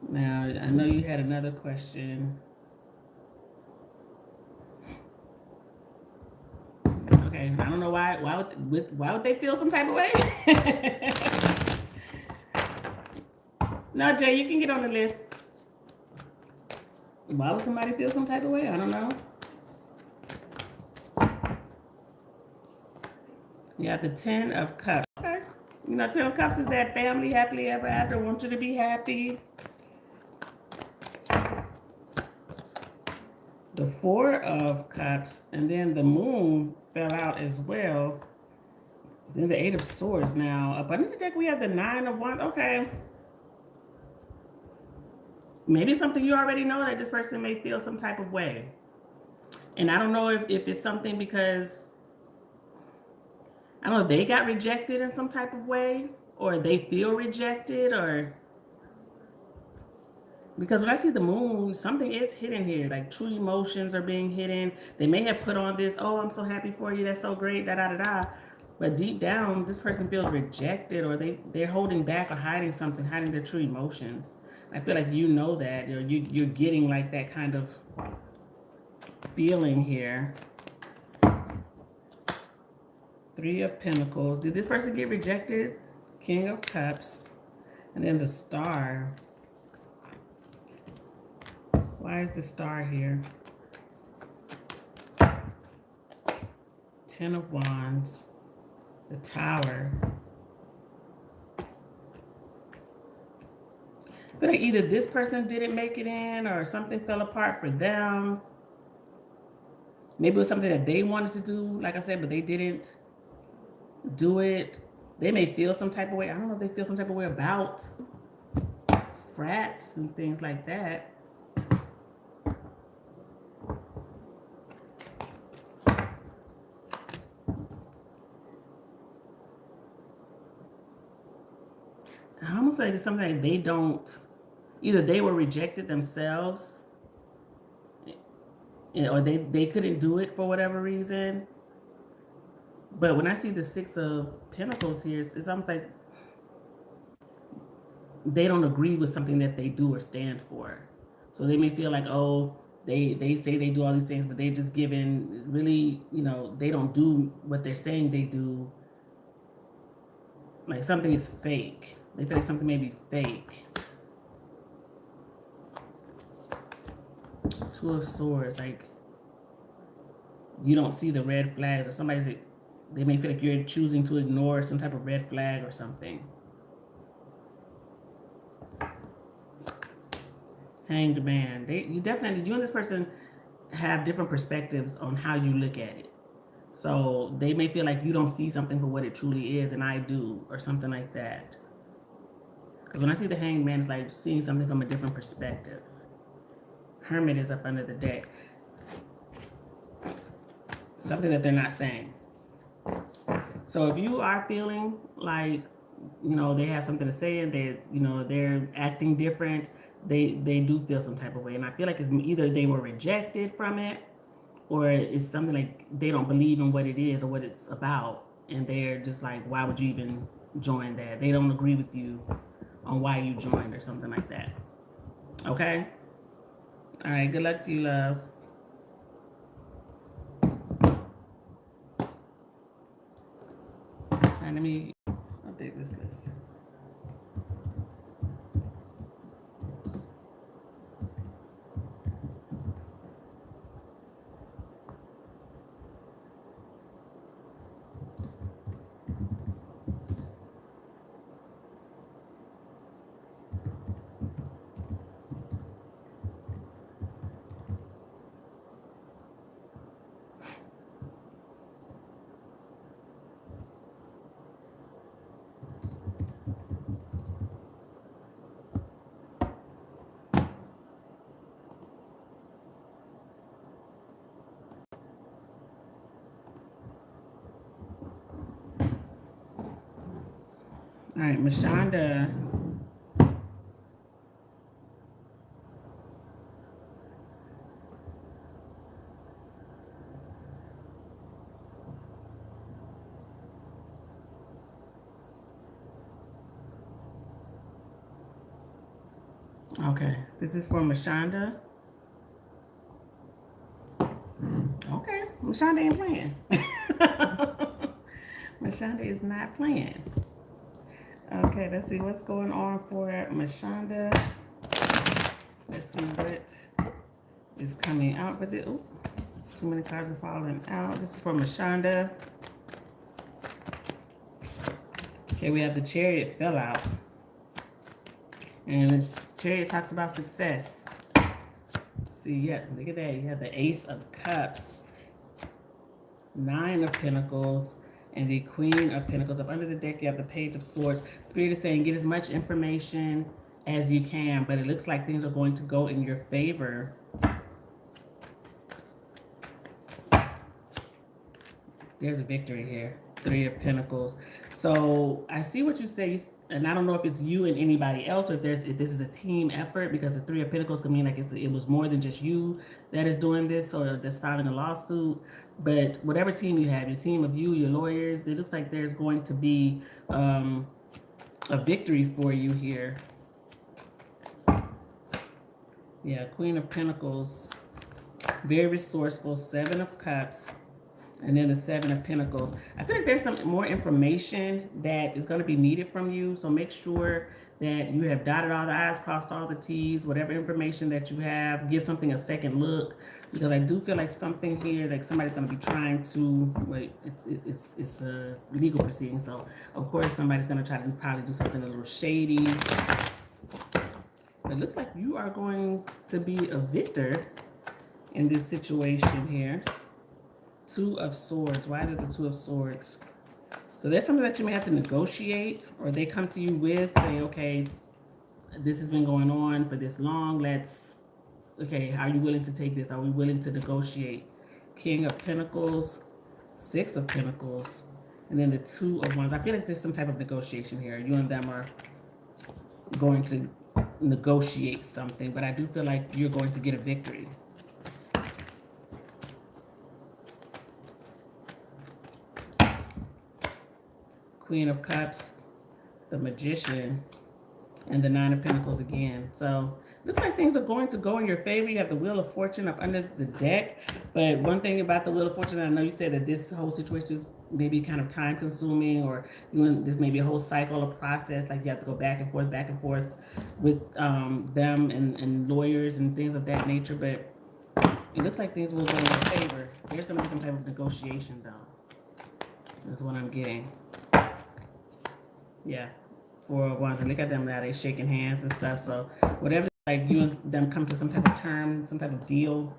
Now, I know you had another question. Okay, I don't know why would they feel some type of way? No, Jay, you can get on the list. Why would somebody feel some type of way? I don't know. You have the 10 of Cups. Okay. 10 of Cups is that family, happily ever after. I want you to be happy. The 4 of Cups, and then the Moon fell out as well. Then the 8 of Swords now. Up under the deck, we have the 9 of Wands. Okay. maybe something you already know that this person may feel some type of way. And I don't know if it's something because, I don't know, they got rejected in some type of way, or they feel rejected, or because when I see the moon, something is hidden here. Like true emotions are being hidden. They may have put on this, oh, I'm so happy for you, that's so great, da da da da. But deep down, this person feels rejected, or they're holding back or hiding something, hiding their true emotions. I feel like you know that, or you're getting like that kind of feeling here. Three of Pentacles. Did this person get rejected? King of Cups. And then the Star. Why is the Star here? Ten of Wands. The Tower. I feel like either this person didn't make it in, or something fell apart for them. Maybe it was something that they wanted to do, like I said, but they didn't do it. They may feel some type of way. I don't know if they feel some type of way about frats and things like that. I almost feel like it's something that they don't, either they were rejected themselves, or they couldn't do it for whatever reason. But when I see the Six of Pentacles here, it's almost like they don't agree with something that they do or stand for. So they may feel like, oh, they say they do all these things, but they're just giving, really, they don't do what they're saying they do. Like something is fake. They feel like something may be fake. Two of Swords, like you don't see the red flags, or they may feel like you're choosing to ignore some type of red flag or something. Hanged Man. You and this person have different perspectives on how you look at it. So they may feel like you don't see something for what it truly is, and I do, or something like that. Because when I see the Hanged Man, it's like seeing something from a different perspective. Hermit is up under the deck. Something that they're not saying. So if you are feeling like, they have something to say, and they're acting different, they do feel some type of way. And I feel like it's either they were rejected from it, or it's something like they don't believe in what it is or what it's about, and they're just like, why would you even join that? They don't agree with you on why you joined, or something like that. Okay? All right, good luck to you, love. All right, let me update this list. All right, Mashonda. Okay, this is for Mashonda. Okay, Mashonda ain't playing. Mashonda is not playing. Okay, let's see what's going on for Mashonda. Let's see what is coming out for this. Ooh, too many cards are falling out. This is for Mashonda. Okay, we have the Chariot fell out. And the Chariot talks about success. See, yeah, look at that. You have the Ace of Cups, Nine of Pentacles, and the Queen of Pentacles. Up under the deck, you have the Page of Swords. Spirit is saying get as much information as you can, but it looks like things are going to go in your favor. There's a victory here. 3 of Pentacles. So I see what you say, and I don't know if it's you and anybody else, or if this is a team effort, because the 3 of Pentacles can mean like it was more than just you that is doing this or that's filing a lawsuit. But whatever team you have, your team of you, your lawyers, it looks like there's going to be a victory for you here. Yeah, Queen of Pentacles, very resourceful, 7 of Cups. And then the 7 of Pentacles. I feel like there's some more information that is going to be needed from you. So make sure that you have dotted all the I's, crossed all the T's, whatever information that you have, give something a second look. Because I do feel like something here, like somebody's going to be trying to, wait, it's a legal proceeding. So of course somebody's going to try to probably do something a little shady. It looks like you are going to be a victor in this situation here. 2 of Swords. Why is it the 2 of Swords? So there's something that you may have to negotiate, or they come to you with, say, okay, this has been going on for this long. Okay, are you willing to take this? Are we willing to negotiate? King of Pentacles, 6 of Pentacles, and then the 2 of Wands. I feel like there's some type of negotiation here. You and them are going to negotiate something, but I do feel like you're going to get a victory. Queen of Cups, the Magician, and the 9 of Pentacles again. So looks like things are going to go in your favor. You have the Wheel of Fortune up under the deck. But one thing about the Wheel of Fortune, I know you said that this whole situation is maybe kind of time consuming, or this may be a whole cycle or process. Like you have to go back and forth with them and lawyers and things of that nature. But it looks like things will go in your favor. There's going to be some type of negotiation, though. That's what I'm getting. Yeah, 4 of Wands. And look at them now, they shaking hands and stuff. So whatever, like you and them come to some type of term, some type of deal,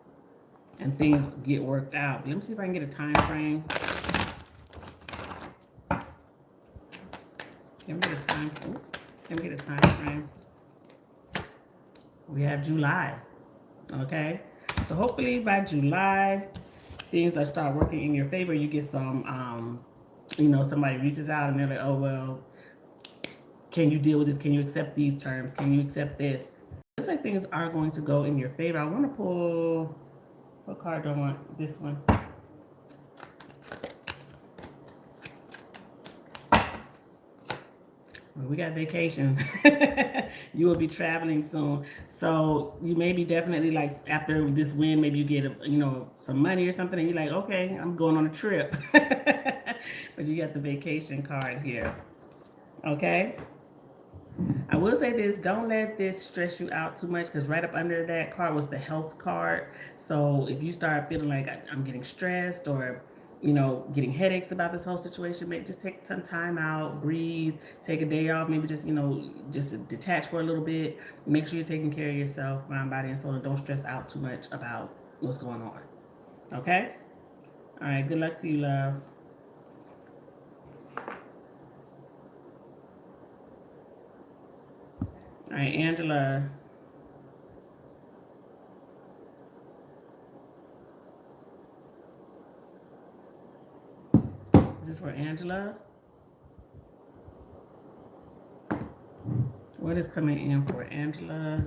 and things get worked out. Let me see if I can get a time frame. Can we get a time? Can we get a time frame? We have July. Okay, so hopefully by July, things are start working in your favor. You get some, somebody reaches out and they're like, oh well. Can you deal with this? Can you accept these terms? Can you accept this? Looks like things are going to go in your favor. I want to pull, what card do I want? This one. We got vacation. You will be traveling soon. So you may be definitely like after this win, maybe you get some money or something and you're like, okay, I'm going on a trip. But you got the vacation card here. Okay. I will say this, don't let this stress you out too much, because right up under that card was the health card. So if you start feeling like I'm getting stressed or, getting headaches about this whole situation, maybe just take some time out, breathe, take a day off, maybe just, just detach for a little bit. Make sure you're taking care of yourself, mind, body, and soul, and don't stress out too much about what's going on. Okay? All right, good luck to you, love. All right, Angela. Is this for Angela? What is coming in for Angela?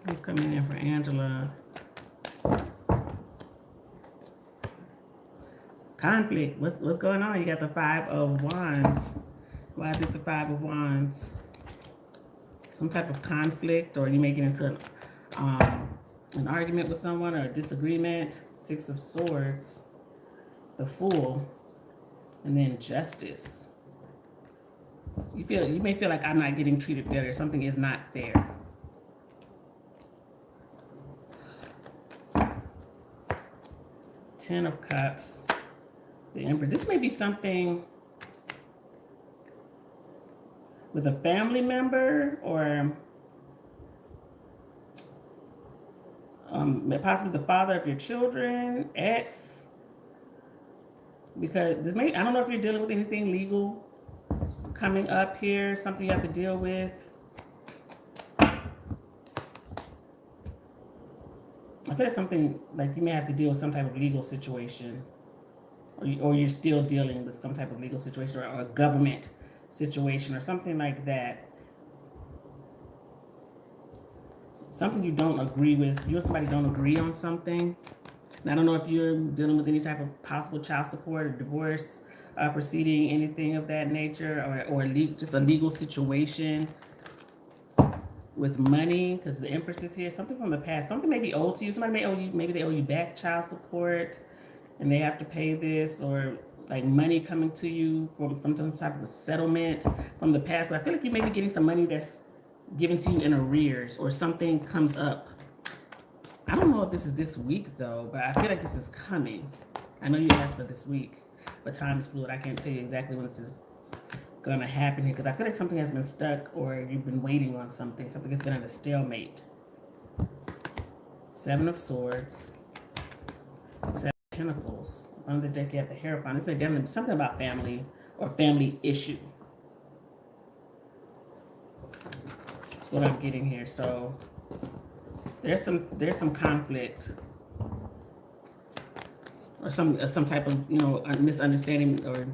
What's coming in for Angela? Conflict. What's going on? You got the 5 of Wands. Why is it the 5 of Wands? Some type of conflict, or you may get into an argument with someone or a disagreement. 6 of Swords, the Fool, and then Justice. You may feel like I'm not getting treated fair, or something is not fair. Ten of Cups, the Emperor. This may be something with a family member, or Possibly the father of your children, ex, because this may, I don't know if you're dealing with anything legal coming up here, something you have to deal with. I feel like something like you may have to deal with some type of legal situation, or you're still dealing with some type of legal situation or a government situation or something like that. Something you don't agree with, you and somebody don't agree on something. And I don't know if you're dealing with any type of possible child support or divorce proceeding, anything of that nature, or just a legal situation with money, because the Empress is here. Something from the past, something may be owed to you. Somebody may owe you, maybe they owe you back child support and they have to pay this, or like money coming to you from some type of a settlement from the past. But I feel like you may be getting some money that's given to you in arrears, or something comes up. I don't know if this is this week though, but I feel like this is coming. I know you asked for this week, but time is fluid. I can't tell you exactly when this is gonna happen here, because I feel like something has been stuck, or you've been waiting on something. Something has been at a stalemate. 7 of Swords, 7 of Pentacles. On the deck, you have the Hierophant. It's been definitely something about family or family issue. That's what I'm getting here. So there's some conflict, or some type of misunderstanding, or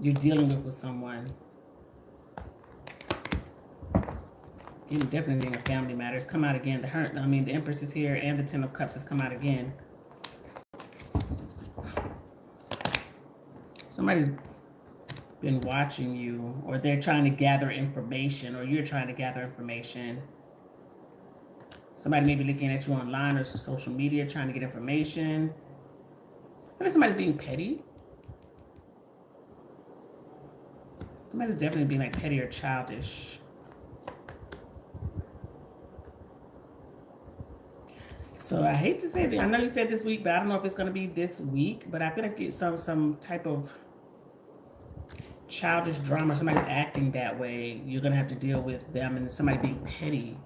you're dealing with someone. You definitely think a family matters. Come out again. The Empress is here, and the 10 of Cups has come out again. Somebody's been watching you, or they're trying to gather information, or you're trying to gather information. Somebody may be looking at you online or social media, trying to get information. I think somebody's being petty. Somebody's definitely being like petty or childish. So I hate to say it. I know you said this week, but I don't know if it's going to be this week. But I feel like it's some type of childish drama. Somebody's acting that way. You're going to have to deal with them, and somebody being petty.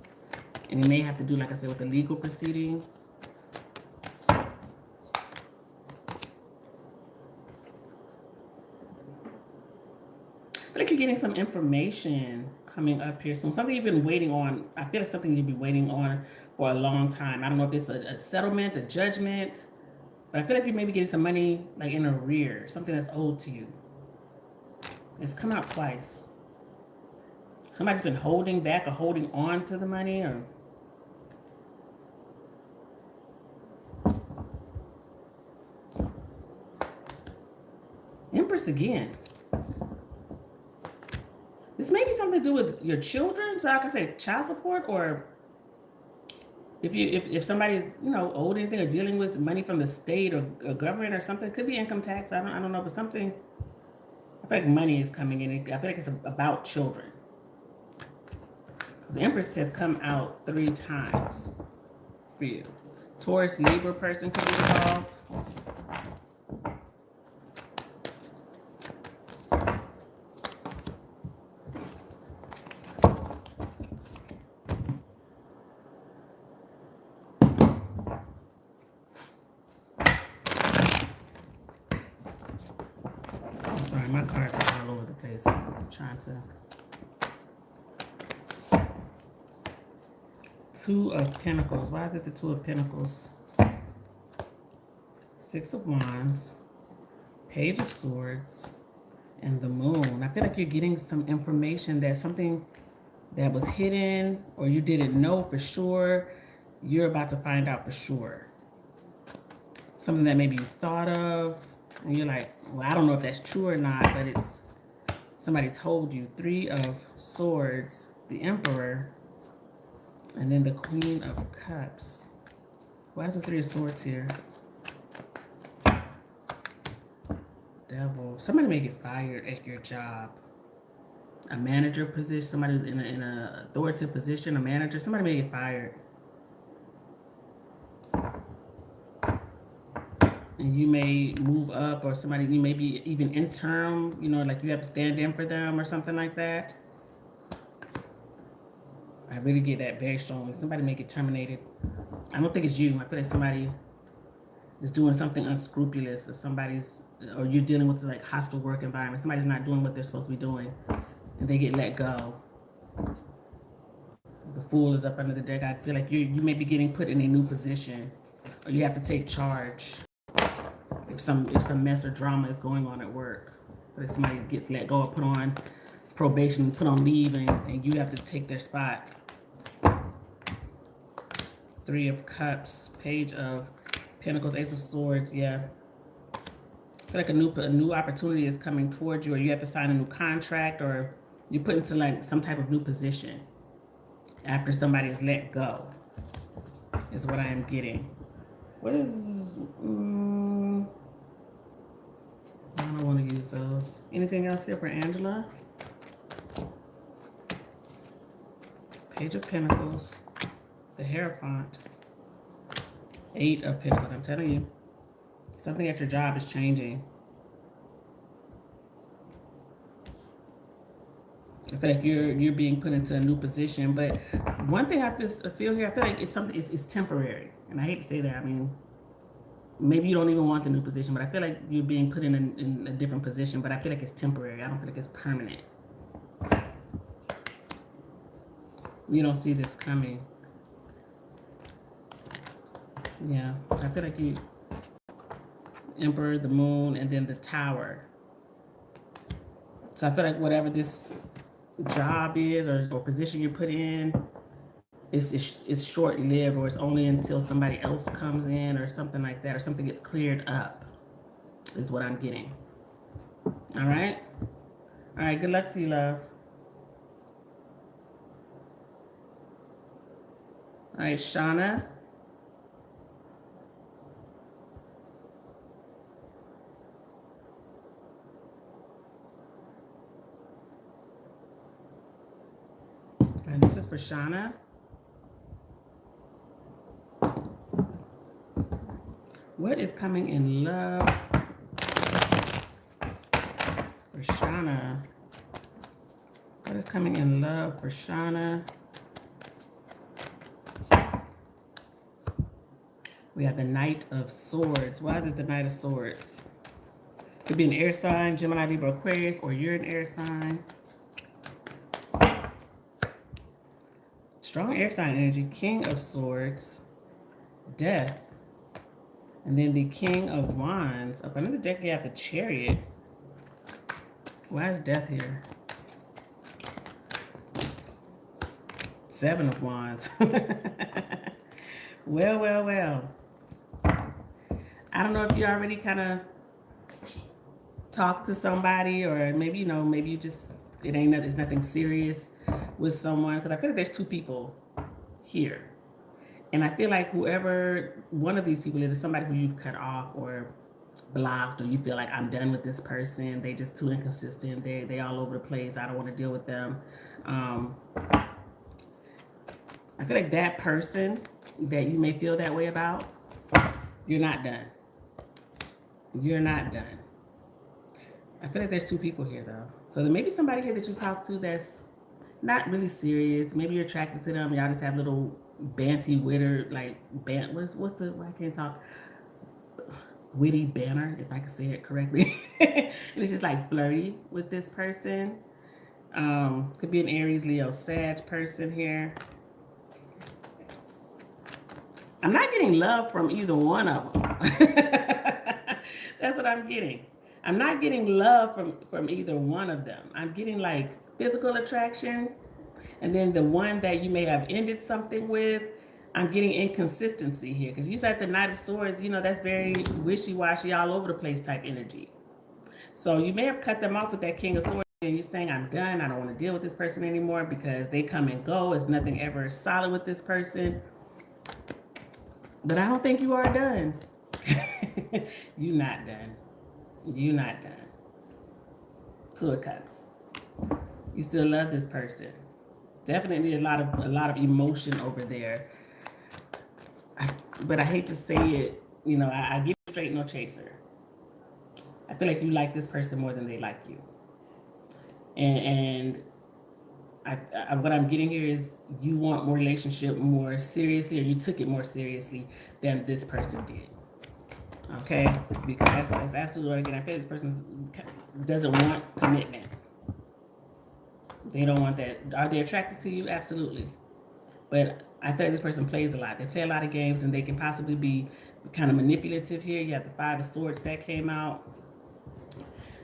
And you may have to do, like I said, with a legal proceeding. I feel like you're getting some information coming up here soon. Something you've been waiting on. I feel like something you've been waiting on for a long time. I don't know if it's a settlement, a judgment, but I feel like you may be getting some money like in arrears, something that's owed to you. It's come out twice. Somebody's been holding back or holding on to the money, or Empress again. This may be something to do with your children. So like I said, child support, or if somebody's owed anything or dealing with money from the state or government or something. It could be income tax. I don't know, but something. I feel like money is coming in. I feel like it's about children. The Empress has come out 3 times for you. Taurus, Libra person could be involved. I'm sorry, my cards are all over the place. I'm trying to. 2 of Pentacles. Why is it the 2 of Pentacles? 6 of Wands, Page of Swords, and the Moon. I feel like you're getting some information that something that was hidden or you didn't know for sure, you're about to find out for sure. Something that maybe you thought of, and you're like, well, I don't know if that's true or not, but it's somebody told you. 3 of Swords, the Emperor, and then the Queen of Cups. Why is the 3 of Swords here? Devil. Somebody may get fired at your job. A manager position, somebody in an authoritative position, a manager, somebody may get fired. And you may move up, or somebody, you may be even interim, like you have to stand in for them or something like that. I really get that very strongly. Somebody may get terminated. I don't think it's you. I feel like somebody is doing something unscrupulous, or you're dealing with like hostile work environment. Somebody's not doing what they're supposed to be doing, and they get let go. The Fool is up under the deck. I feel like you may be getting put in a new position, or you have to take charge if some mess or drama is going on at work. Like somebody gets let go or put on probation, put on leave, and you have to take their spot. Three of Cups, Page of Pentacles, Ace of Swords. Yeah, I feel like a new opportunity is coming towards you, or you have to sign a new contract, or you put into like some type of new position after somebody is let go. Is what I am getting. What is? I don't want to use those. Anything else here for Angela? Page of Pentacles, the Hierophant, Eight of Pentacles. I'm telling you, something at your job is changing. I feel like you're being put into a new position, but one thing I feel here, I feel like it's temporary, and I hate to say that. I mean, maybe you don't even want the new position, but I feel like you're being put in a different position, but I feel like it's temporary. I don't feel like it's permanent. You don't see this coming. Yeah, I feel like you, Emperor, the Moon, and then the Tower. So I feel like whatever this job is or position you're put in is short-lived, or it's only until somebody else comes in or something like that, or something gets cleared up, is what I'm getting. All right? All right, good luck to you, love. All right, Shauna. And this is for Shauna. What is coming in love for Shauna? What is coming in love for Shauna? We have the Knight of Swords. Why is it the Knight of Swords? Could be an air sign, Gemini, Libra, Aquarius, or you're an air sign. Strong air sign energy. King of Swords, Death, and then the King of Wands. Up under the deck, you have the Chariot. Why is Death here? Seven of Wands. Well. I don't know if you already kind of talked to somebody, or maybe, maybe you just, it's nothing serious with someone. Because I feel like there's two people here. And I feel like whoever one of these people is somebody who you've cut off or blocked, or you feel like, I'm done with this person. They just too inconsistent. They all over the place. I don't want to deal with them. I feel like that person that you may feel that way about, you're not done. You're not done. I feel like there's two people here, though. So there may be somebody here that you talk to that's not really serious. Maybe you're attracted to them. Y'all just have little banty, witter, like, I can't talk. Witty banner, if I can say it correctly. And it's just like flirty with this person. Could be an Aries, Leo, Sag person here. I'm not getting love from either one of them. That's what I'm getting. I'm not getting love from either one of them. I'm getting like physical attraction. And then the one that you may have ended something with, I'm getting inconsistency here. Because you said the Knight of Swords, that's very wishy-washy, all over the place type energy. So you may have cut them off with that King of Swords. And you're saying, I'm done. I don't want to deal with this person anymore because they come and go. It's nothing ever solid with this person. But I don't think you are done. You're not done. You're not done. Two of Cups. You still love this person. Definitely a lot of emotion over there. But I hate to say it, I give you straight, no chaser. I feel like you like this person more than they like you. And what I'm getting here is you want more relationship more seriously, or you took it more seriously than this person did. Okay, because that's absolutely what I get. I feel this person doesn't want commitment. They don't want that. Are they attracted to you? Absolutely. But I feel like this person plays a lot. They play a lot of games, and they can possibly be kind of manipulative here. You have the Five of Swords that came out.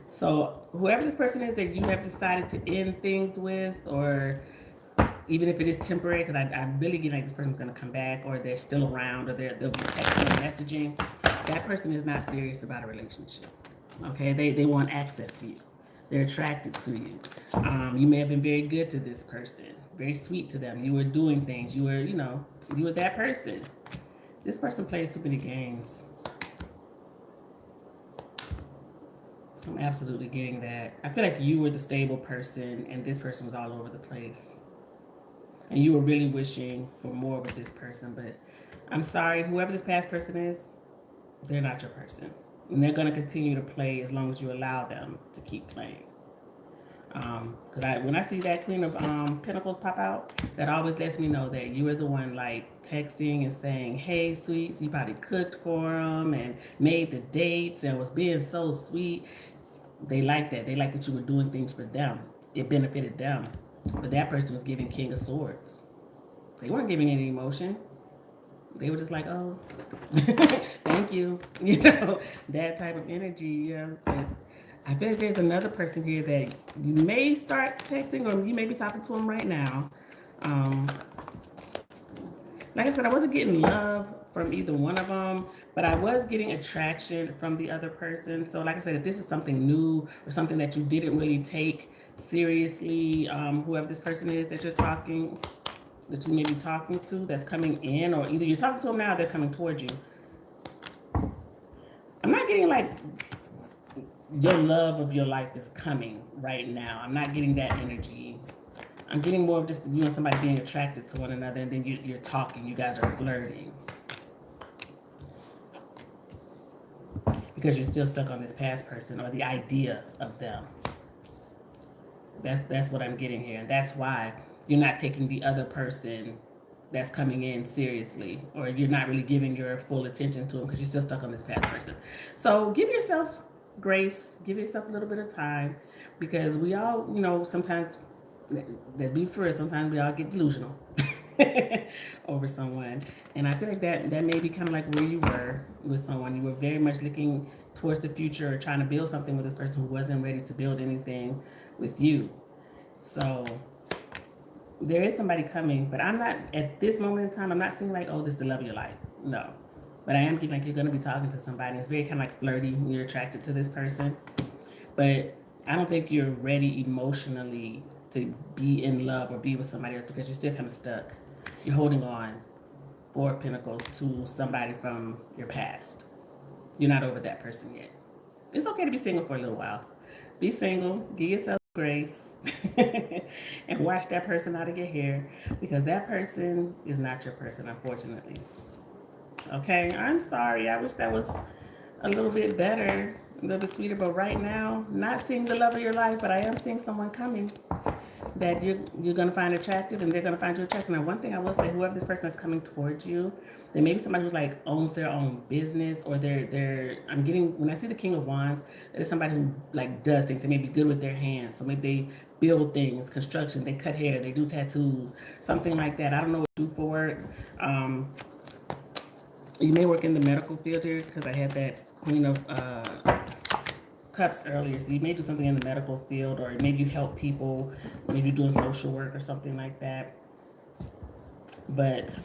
So whoever this person is that you have decided to end things with, or even if it is temporary, because I really get like this person's going to come back, or they're still around, or they'll be texting or messaging, that person is not serious about a relationship. Okay, they want access to you. They're attracted to you. You may have been very good to this person, very sweet to them. You were doing things. You were that person. This person plays too many games. I'm absolutely getting that. I feel like you were the stable person, and this person was all over the place. And you were really wishing for more with this person, but I'm sorry, whoever this past person is, they're not your person. And they're going to continue to play as long as you allow them to keep playing. Because when I see that Queen of Pentacles pop out, that always lets me know that you were the one like texting and saying, "Hey, sweet." So you probably cooked for them and made the dates and was being so sweet. They like that. They like that you were doing things for them. It benefited them. But that person was giving King of Swords. They weren't giving any emotion. They were just like, "Oh, thank you." That type of energy. But I bet there's another person here that you may start texting, or you may be talking to them right now. Like I said, I wasn't getting love from either one of them, but I was getting attraction from the other person. So like I said, if this is something new or something that you didn't really take seriously, whoever this person is that you may be talking to, that's coming in, or either you're talking to them now, or they're coming towards you. I'm not getting like your love of your life is coming right now. I'm not getting that energy. I'm getting more of just you and somebody being attracted to one another, and then you're talking. You guys are flirting because you're still stuck on this past person or the idea of them. That's what I'm getting here, and that's why you're not taking the other person that's coming in seriously, or you're not really giving your full attention to them because you're still stuck on this past person. So give yourself grace, give yourself a little bit of time, because we all, sometimes, let's be for it, sometimes we all get delusional over someone. And I feel like that may be kind of like where you were with someone. You were very much looking towards the future, or trying to build something with this person who wasn't ready to build anything with you. So there is somebody coming, but I'm not, at this moment in time, I'm not seeing like, oh, this is the love of your life. No. But I am getting like you're going to be talking to somebody. It's very kind of like flirty when you're attracted to this person. But I don't think you're ready emotionally to be in love or be with somebody else, because you're still kind of stuck. You're holding on, Four of Pentacles, to somebody from your past. You're not over that person yet. It's okay to be single for a little while. Be single, give yourself grace, and wash that person out of your hair, because that person is not your person, unfortunately. Okay, I'm sorry. I wish that was a little bit better, a little bit sweeter, but right now, not seeing the love of your life, but I am seeing someone coming that you're going to find attractive, and they're going to find you attractive. Now, one thing I will say, whoever this person is coming towards you, they may be somebody who's like owns their own business, or I'm getting, when I see the King of Wands, there's somebody who like does things. They may be good with their hands, so maybe they build things, construction, they cut hair, they do tattoos, something like that. I don't know what to do for work. You may work in the medical field here, because I had that Queen of Cups earlier. So you may do something in the medical field, or maybe you help people, maybe doing social work or something like that. But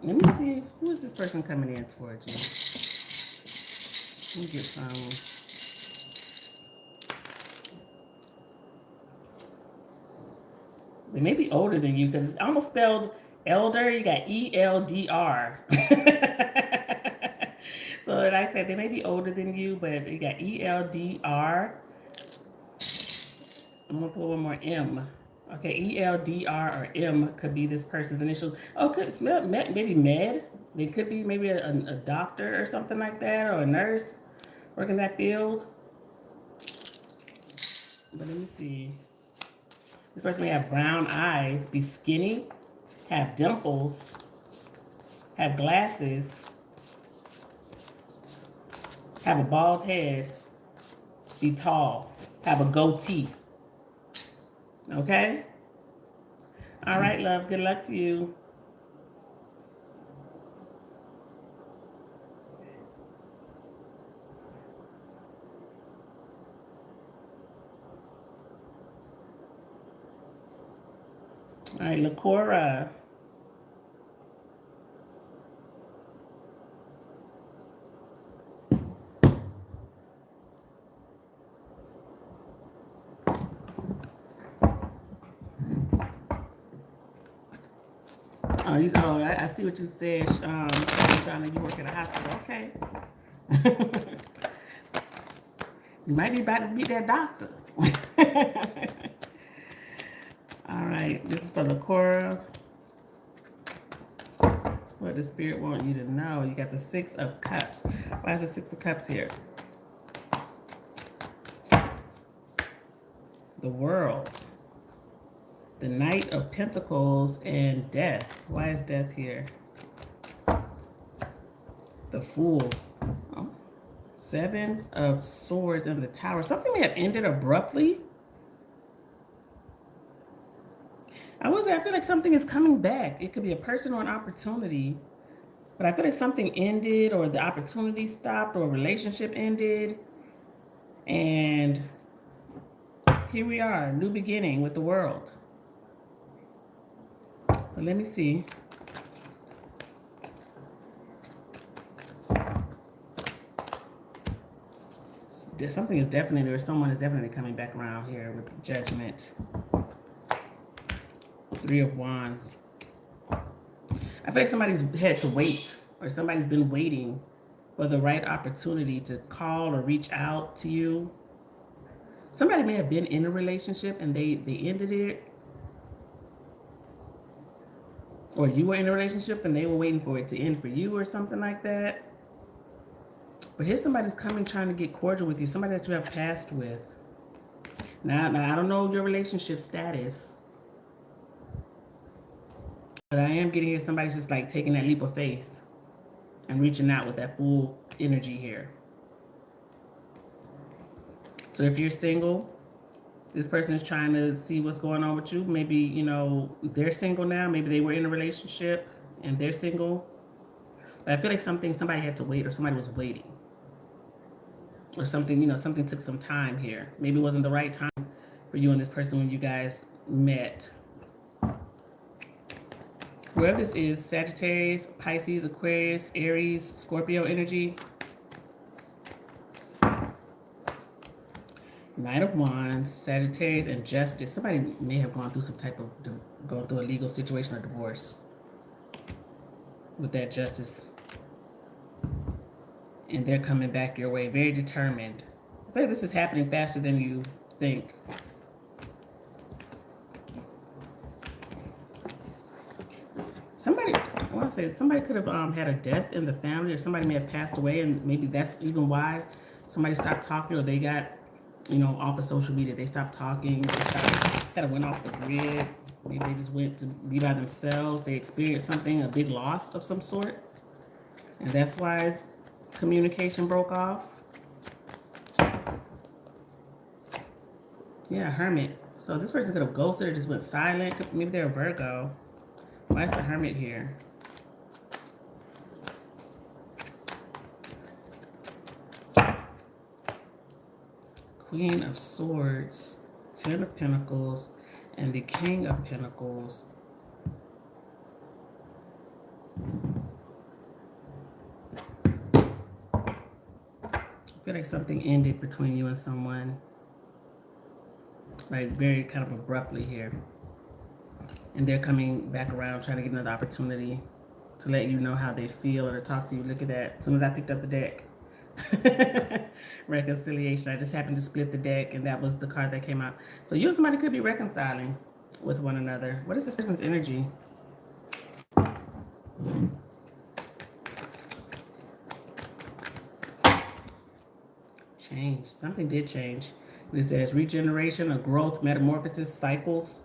let me see, who is this person coming in towards you? Let me get some. They may be older than you, because it's almost spelled elder. You got ELDR. So like I said, they may be older than you, but you got ELDR. I'm gonna put one more M. Okay, ELDR or M could be this person's initials. Oh, could smell maybe med. They could be maybe a doctor or something like that, or a nurse working that field. But let me see. This person may have brown eyes, be skinny, have dimples, have glasses, have a bald head, be tall, have a goatee. Okay? All right, love. Good luck to you. All right, Lakora. Oh, I see what you said. Shauna, you work at a hospital. Okay. You might be about to meet that doctor. All right, this is for Lakora. What the spirit want you to know. You got the 6 of Cups. Why is the 6 of Cups here? The World. The Knight of Pentacles and Death. Why is Death here? The Fool. Oh. 7 of Swords and the Tower. Something may have ended abruptly. I feel like something is coming back. It could be a person or an opportunity. But I feel like something ended, or the opportunity stopped, or a relationship ended. And here we are, new beginning with the World. But let me see. Something is definitely, or someone is definitely coming back around here with the Judgment. 3 of Wands. I feel like somebody's had to wait, or somebody's been waiting for the right opportunity to call or reach out to you. Somebody may have been in a relationship and they ended it. Or you were in a relationship and they were waiting for it to end for you, or something like that. But here's somebody's coming trying to get cordial with you. Somebody that you have passed with. Now I don't know your relationship status. But I am getting here somebody's just like taking that leap of faith and reaching out with that full energy here. So if you're single, this person is trying to see what's going on with you. Maybe, you know, they're single now. Maybe they were in a relationship and they're single. But I feel like somebody had to wait, or somebody was waiting. Or something, you know, something took some time here. Maybe it wasn't the right time for you and this person when you guys met. Whoever this is, Sagittarius, Pisces, Aquarius, Aries, Scorpio energy. Knight of Wands, Sagittarius, and Justice. Somebody may have gone through some type of, going through a legal situation or divorce with that Justice. And they're coming back your way, very determined. I feel like this is happening faster than you think. Somebody could have had a death in the family, or somebody may have passed away, and maybe that's even why somebody stopped talking, or they got, you know, off of social media. They stopped talking, they kind of went off the grid. Maybe they just went to be by themselves. They experienced something, a big loss of some sort. And that's why communication broke off. Yeah, Hermit. So this person could have ghosted or just went silent. Maybe they're a Virgo. Why is the Hermit here? Queen of Swords, 10 of Pentacles, and the King of Pentacles. I feel like something ended between you and someone. Like very kind of abruptly here. And they're coming back around trying to get another opportunity to let you know how they feel or to talk to you. Look at that. As soon as I picked up the deck. Reconciliation. I just happened to split the deck and that was the card that came out. So you and somebody could be reconciling with one another. What is this person's energy? Change. Something did change. It says regeneration or growth, metamorphosis, cycles.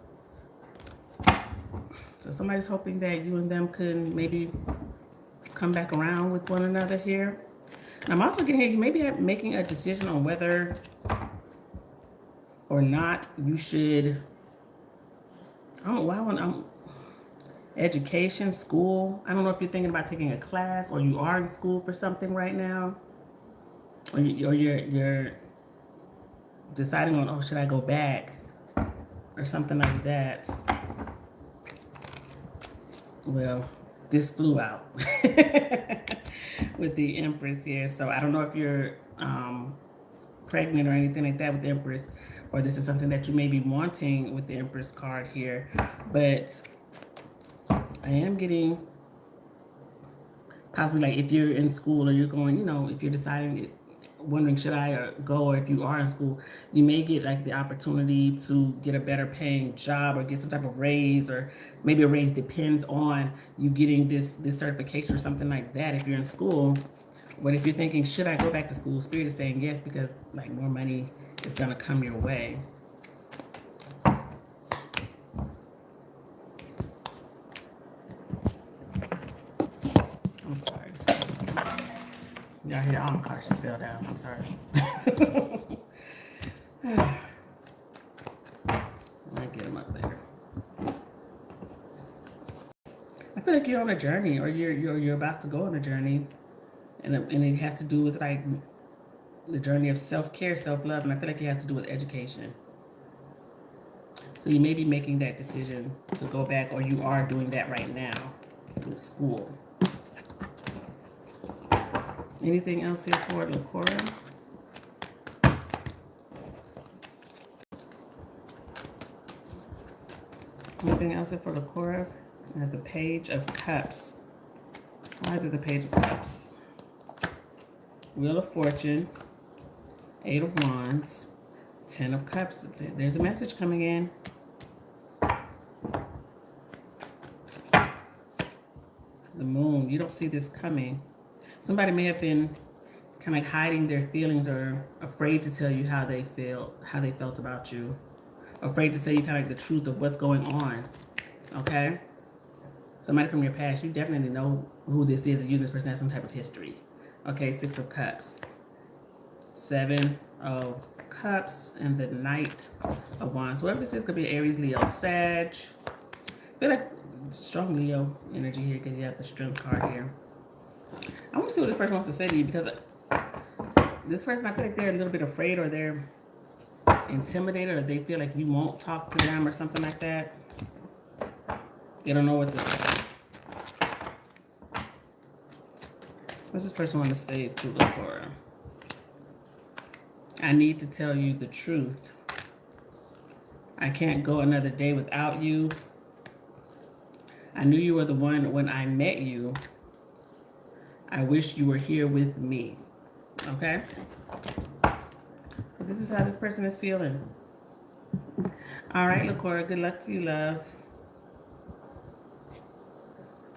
So somebody's hoping that you and them could maybe come back around with one another here. And I'm also getting here, you may be making a decision on whether or not you should, I don't know why I'm education, school. I don't know if you're thinking about taking a class or you are in school for something right now. Or you're deciding on, oh, should I go back? Or something like that. Well, this flew out with the Empress here. So I don't know if you're pregnant or anything like that with the Empress, or this is something that you may be wanting with the Empress card here. But I am getting possibly like if you're in school or you're going, you know, if you're deciding, wondering should I go, or if you are in school, you may get like the opportunity to get a better paying job or get some type of raise, or maybe a raise depends on you getting this certification or something like that if you're in school. But if you're thinking, should I go back to school, Spirit is saying yes, because like more money is gonna come your way. I'm sorry. Y'all hear all my cards just fell down. I'm sorry. I'll get them up later. I feel like you're on a journey, or you're about to go on a journey, and it has to do with like the journey of self-care, self-love, and I feel like it has to do with education. So you may be making that decision to go back, or you are doing that right now with school. Anything else here for Lakora? Anything else here for Lakora? At the Page of Cups. Why is it the Page of Cups? Wheel of Fortune, 8 of Wands, 10 of Cups. There's a message coming in. The Moon. You don't see this coming. Somebody may have been kind of like hiding their feelings, or afraid to tell you how they felt about you. Afraid to tell you kind of like the truth of what's going on. Okay? Somebody from your past, you definitely know who this is, and you and this person has some type of history. Okay, 6 of Cups. 7 of Cups, and the Knight of Wands. Whoever this is could be Aries, Leo, Sag. I feel like strong Leo energy here because you have the Strength card here. I want to see what this person wants to say to you, because this person, I feel like they're a little bit afraid, or they're intimidated, or they feel like you won't talk to them or something like that. They don't know what to say. What's this person want to say to Lakora? I need to tell you the truth. I can't go another day without you. I knew you were the one when I met you. I wish you were here with me. Okay? So this is how this person is feeling. All right, Lakora, good luck to you, love.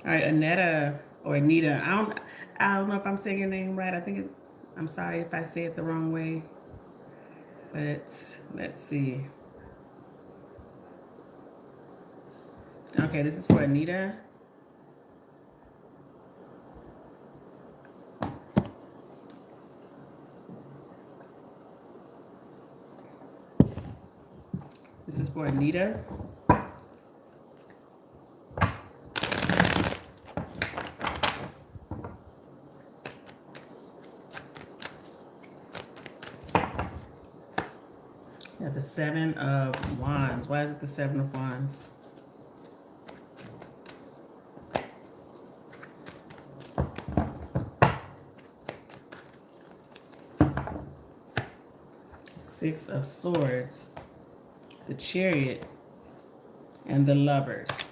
All right, Aneta, or Anita. I don't know if I'm saying your name right. I'm sorry if I say it the wrong way. But let's see. Okay, this is for Anita. This is for Anita. Yeah, the 7 of Wands. Why is it the 7 of Wands? Six of Swords, the Chariot, and the Lovers.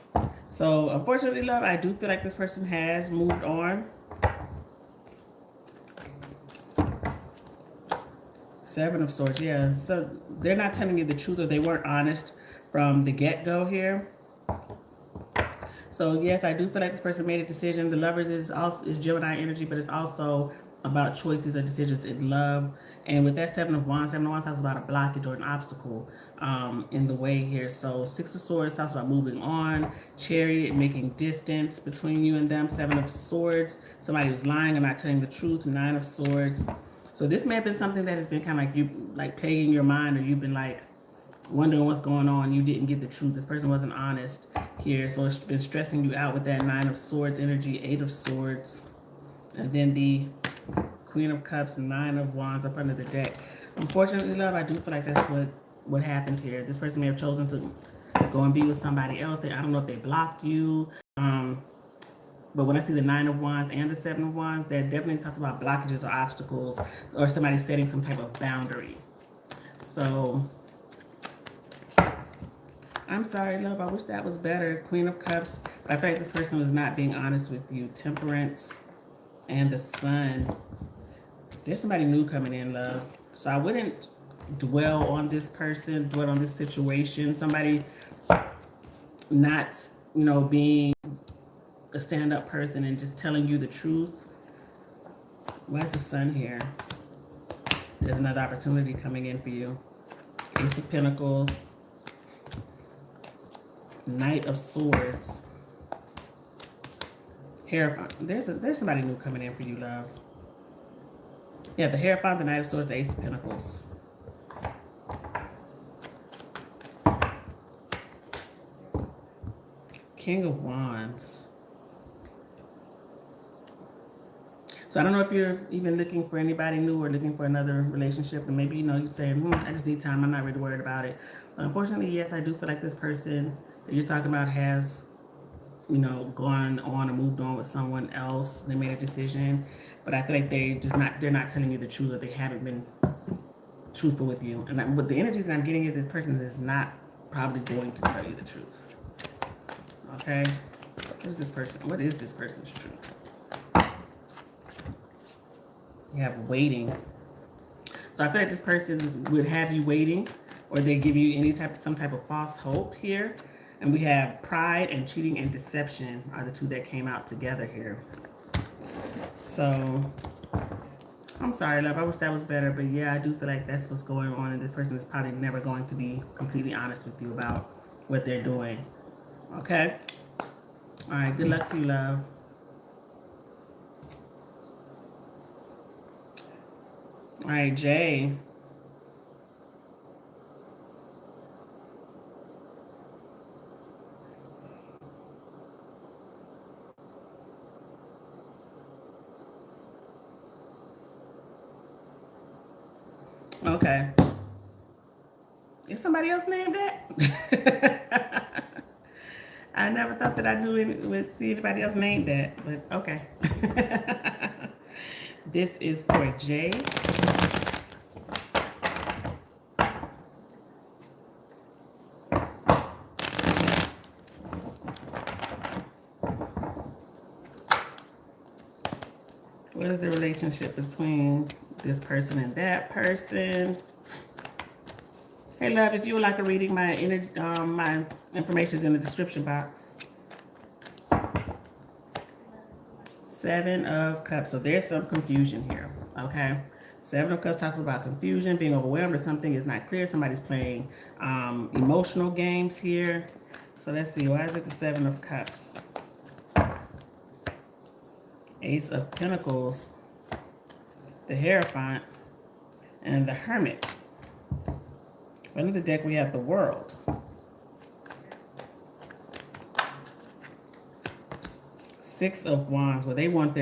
So, unfortunately, love, I do feel like this person has moved on. 7 of Swords, yeah. So, they're not telling you the truth, or they weren't honest from the get-go here. So, yes, I do feel like this person made a decision. The Lovers is Gemini energy, but it's also about choices or decisions in love. And with that Seven of Wands talks about a blockage or an obstacle in the way here. So Six of Swords talks about moving on. Chariot, making distance between you and them. Seven of Swords, somebody who's lying or not telling the truth. Nine of Swords. So this may have been something that has been kind of like you, like plaguing your mind, or you've been like wondering what's going on. You didn't get the truth. This person wasn't honest here. So it's been stressing you out with that Nine of Swords energy. Eight of Swords. And then the Queen of Cups, Nine of Wands up under the deck. Unfortunately, love, I do feel like that's what happened here. This person may have chosen to go and be with somebody else. I don't know if they blocked you. But when I see the Nine of Wands and the Seven of Wands, that definitely talks about blockages or obstacles, or somebody setting some type of boundary. So I'm sorry, love. I wish that was better. Queen of Cups. But I feel like this person was not being honest with you. Temperance and the Sun. There's somebody new coming in, love. So I wouldn't dwell on this person, dwell on this situation. Somebody not, being a stand-up person and just telling you the truth. Why is the Sun here? There's another opportunity coming in for you. Ace of Pentacles. Knight of Swords. Hierophant. There's somebody new coming in for you, love. Yeah, the Hierophant, the Knight of Swords, the Ace of Pentacles. King of Wands. So I don't know if you're even looking for anybody new or looking for another relationship. And maybe, you say, I just need time. I'm not really worried about it. But unfortunately, yes, I do feel like this person that you're talking about has, gone on or moved on with someone else. They made a decision. But I feel like they're not telling you the truth, or they haven't been truthful with you. And with the energy that I'm getting is this person is not probably going to tell you the truth. Okay? Who's this person? What is this person's truth? You have waiting. So I feel like this person would have you waiting, or they give you some type of false hope here. And we have pride and cheating and deception are the two that came out together here. So I'm sorry, love. I wish that was better. But yeah, I do feel like that's what's going on. And this person is probably never going to be completely honest with you about what they're doing. Okay? All right. Good luck to you, love. All right, Jay. Okay. Is somebody else named that? I never thought that I would see anybody else named that, but okay. This is for Jay. What is the relationship between this person and that person? Hey, love, if you would like a reading, my information is in the description box. Seven of Cups. So there's some confusion here, okay? Seven of Cups talks about confusion, being overwhelmed, or something is not clear. Somebody's playing emotional games here. So let's see. Why is it the Seven of Cups? Ace of Pentacles, the Hierophant, and the Hermit. Under the deck, we have the World. Six of Wands. Well, they want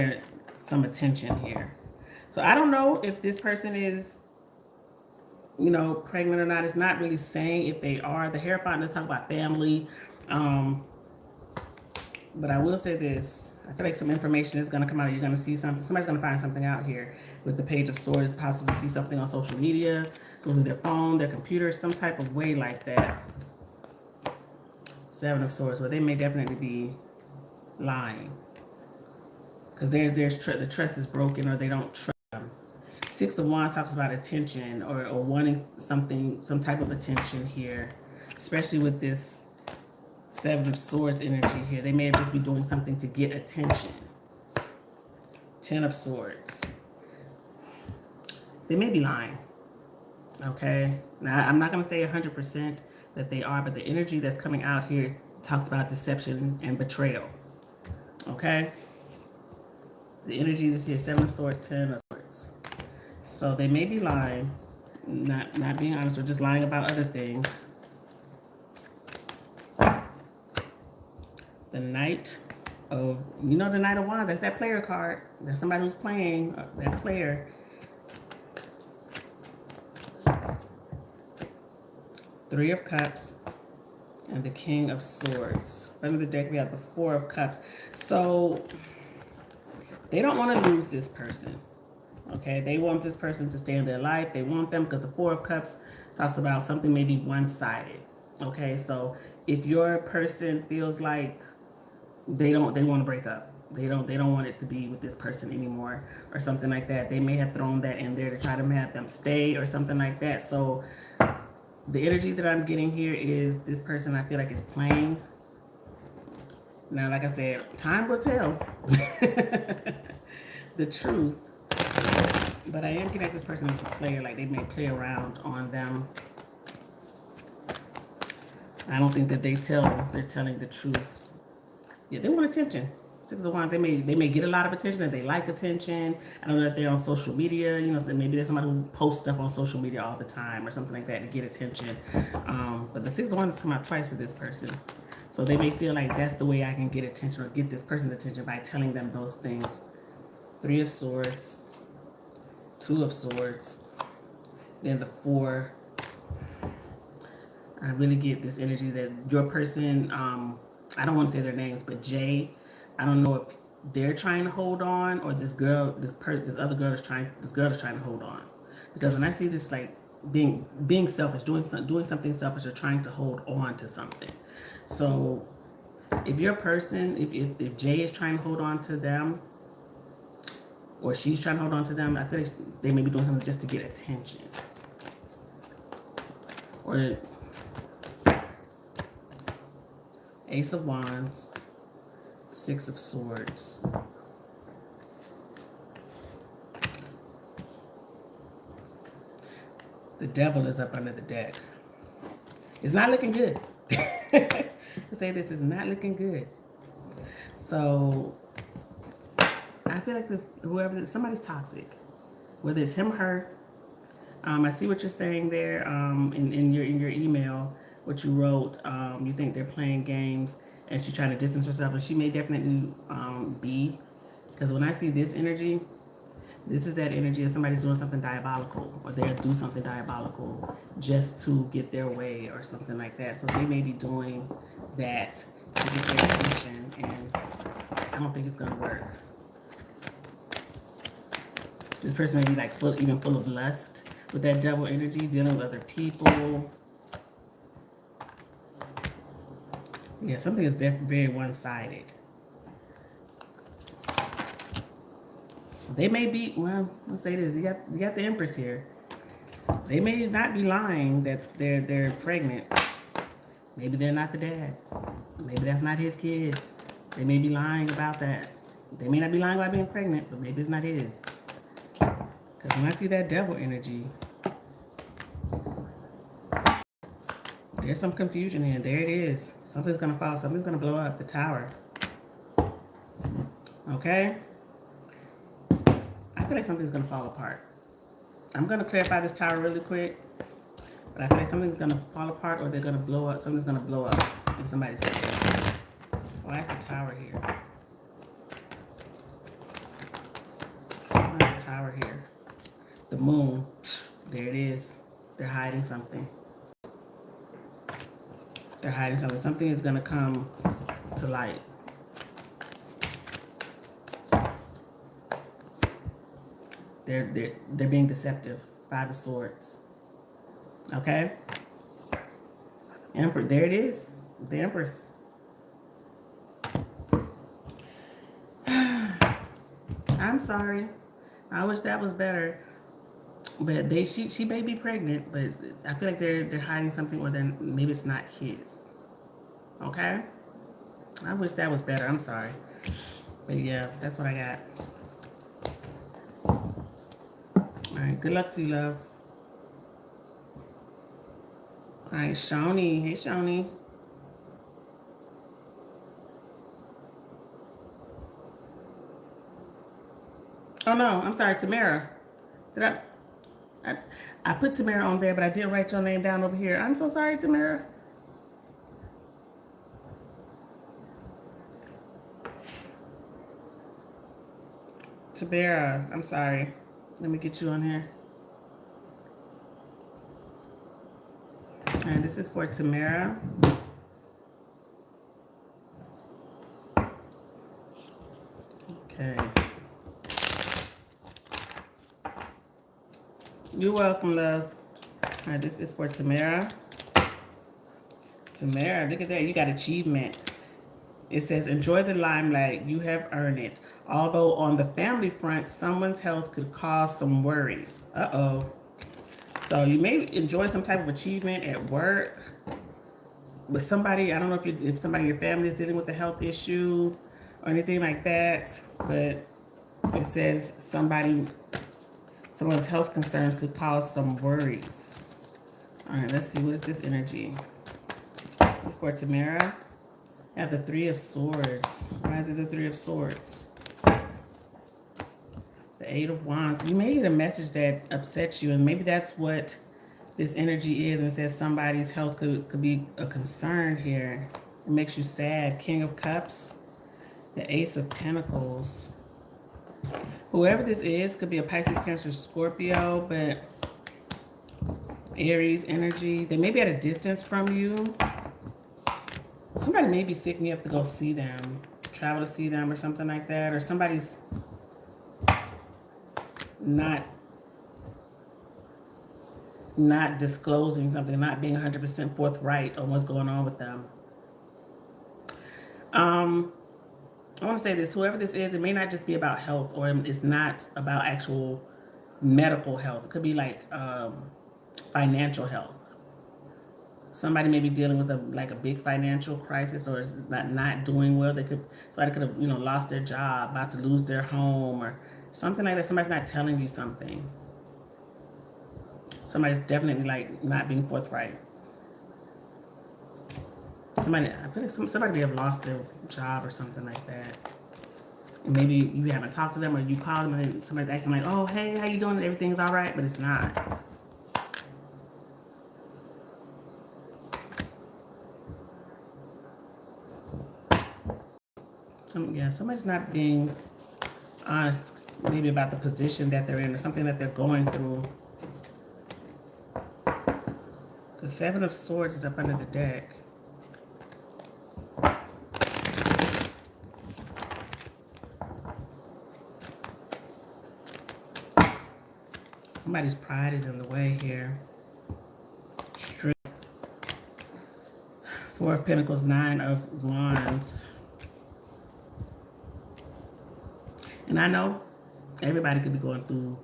some attention here. So I don't know if this person is, pregnant or not. It's not really saying if they are. The Hierophant, let's talk about family. But I will say this. I feel like some information is going to come out. You're going to see something. Somebody's going to find something out here with the Page of Swords, possibly see something on social media, go to their phone, their computer, some type of way like that. Seven of Swords, where they may definitely be lying. Because the trust is broken, or they don't trust them. Six of Wands talks about attention, or wanting something, some type of attention here, especially with this Seven of Swords energy here. They may just be doing something to get attention. Ten of Swords. They may be lying. Okay. Now, I'm not going to say 100% that they are, but the energy that's coming out here talks about deception and betrayal. Okay. The energy this here, 7 of Swords, 10 of Swords. So they may be lying, not being honest, or just lying about other things. The Knight of, the Knight of Wands, that's that player card. That's somebody who's playing, that player. Three of Cups and the King of Swords. Under the deck, we have the Four of Cups. So they don't want to lose this person. Okay, they want this person to stay in their life. They want them because the Four of Cups talks about something maybe one-sided. Okay, so if your person feels like they want to break up, they don't want it to be with this person anymore or something like that, they may have thrown that in there to try to have them stay or something like that. So the energy that I'm getting here is this person, I feel like, is playing. Now, like I said, time will tell the truth. But I am getting at this person as a player, like they may play around on them. I don't think that they're telling the truth. Yeah, they want attention. Six of Wands, they may get a lot of attention, and they like attention. I don't know if they're on social media, maybe there's somebody who posts stuff on social media all the time or something like that to get attention. But the Six of Wands has come out twice for this person. So they may feel like that's the way I can get attention or get this person's attention, by telling them those things. Three of Swords, Two of Swords, then the Four. I really get this energy that your person, I don't want to say their names, but Jay, I don't know if they're trying to hold on, or this girl is trying to hold on. Because when I see this, like being selfish, doing something selfish, or trying to hold on to something. So if your person, if Jay is trying to hold on to them, or she's trying to hold on to them, I feel like they may be doing something just to get attention. Or Ace of Wands, Six of Swords. The Devil is up under the deck. It's not looking good. I say this is not looking good. So I feel like somebody's toxic, whether it's him or her. I see what you're saying there in your email, what you wrote. You think they're playing games, and she's trying to distance herself, and she may definitely be, because when I see this energy, this is that energy of somebody's doing something diabolical, or they'll do something diabolical just to get their way or something like that. So they may be doing that to get their attention, and I don't think it's going to work. This person may be like even full of lust with that Devil energy, dealing with other people. Yeah, something is very, very one-sided. They may be, well, let's say this, you got the Empress here. They may not be lying that they're pregnant. Maybe they're not the dad. Maybe that's not his kid. They may be lying about that. They may not be lying about being pregnant, but maybe it's not his. Because when I see that Devil energy, there's some confusion here. There it is. Something's going to fall. Something's going to blow up the tower. Okay? I feel like something's going to fall apart. I'm going to clarify this tower really quick. But I feel like something's going to fall apart, or they're going to blow up. Something's going to blow up in somebody's face. Why is the tower here? Why is the tower here? The Moon. There it is. They're hiding something. They're hiding something. Something is going to come to light. They're being deceptive. Five of Swords. Okay? Emperor. There it is. The Empress. I'm sorry. I wish that was better. But she may be pregnant, but I feel like they're hiding something, or then maybe it's not his. Okay? I wish that was better. I'm sorry. But yeah, that's what I got. All right, good luck to you, love. All right, Shawnee. Hey, Shawnee. Oh no, I'm sorry, Tamara. Did I, I put Tamara on there, but I did write your name down over here. I'm so sorry, Tamara. Tamara, I'm sorry. Let me get you on here. All right, this is for Tamara. Okay. You're welcome, love. All right, this is for Tamara. Tamara, look at that. You got achievement. It says, enjoy the limelight. You have earned it. Although on the family front, someone's health could cause some worry. Uh-oh. So you may enjoy some type of achievement at work with somebody. I don't know if somebody in your family is dealing with a health issue or anything like that, but it says someone's health concerns could cause some worries. All right, let's see. What is this energy? This is for Tamara. I have the Three of Swords. Why is it the Three of Swords? The Eight of Wands. You may get a message that upsets you, and maybe that's what this energy is. And it says somebody's health could be a concern here. It makes you sad. King of Cups. The Ace of Pentacles. Whoever this is could be a Pisces, Cancer, Scorpio, but Aries energy. They may be at a distance from you. Somebody may be sick and you have to go see them, travel to see them or something like that. Or somebody's not disclosing something, not being 100% forthright on what's going on with them. I want to say this, whoever this is, it may not just be about health, or it's not about actual medical health. It could be like financial health. Somebody may be dealing with a big financial crisis, or is not doing well. Somebody could have lost their job, about to lose their home, or something like that. Somebody's not telling you something. Somebody's definitely not being forthright. I feel like somebody may have lost their job or something like that. And maybe you haven't talked to them, or you call them and somebody's acting like, oh, hey, how you doing? Everything's all right, but it's not. Somebody's not being honest, maybe about the position that they're in or something that they're going through. The Seven of Swords is up under the deck. Somebody's pride is in the way here. Strength. Four of Pentacles, Nine of Wands. And I know everybody could be going through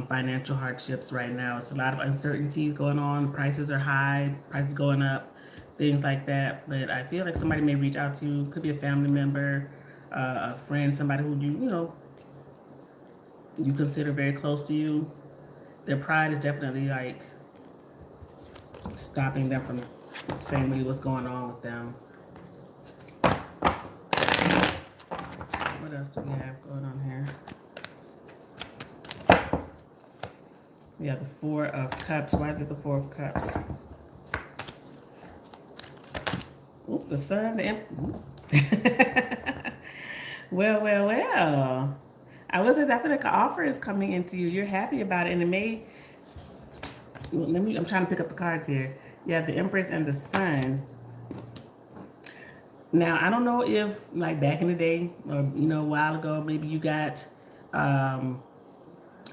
financial hardships right now. It's a lot of uncertainties going on. Prices are high, prices going up, things like that. But I feel like somebody may reach out to you. Could be a family member, a friend, somebody who you consider very close to you. Their pride is definitely stopping them from saying really what's going on with them. What else do we have going on here? We have the Four of Cups. Why is it the Four of Cups? Ooh, the Sun, the well. I feel like an offer is coming into you. You're happy about it, and it may. I'm trying to pick up the cards here. You have the Empress and the Sun. Now, I don't know if, back in the day, or, a while ago, maybe you got, I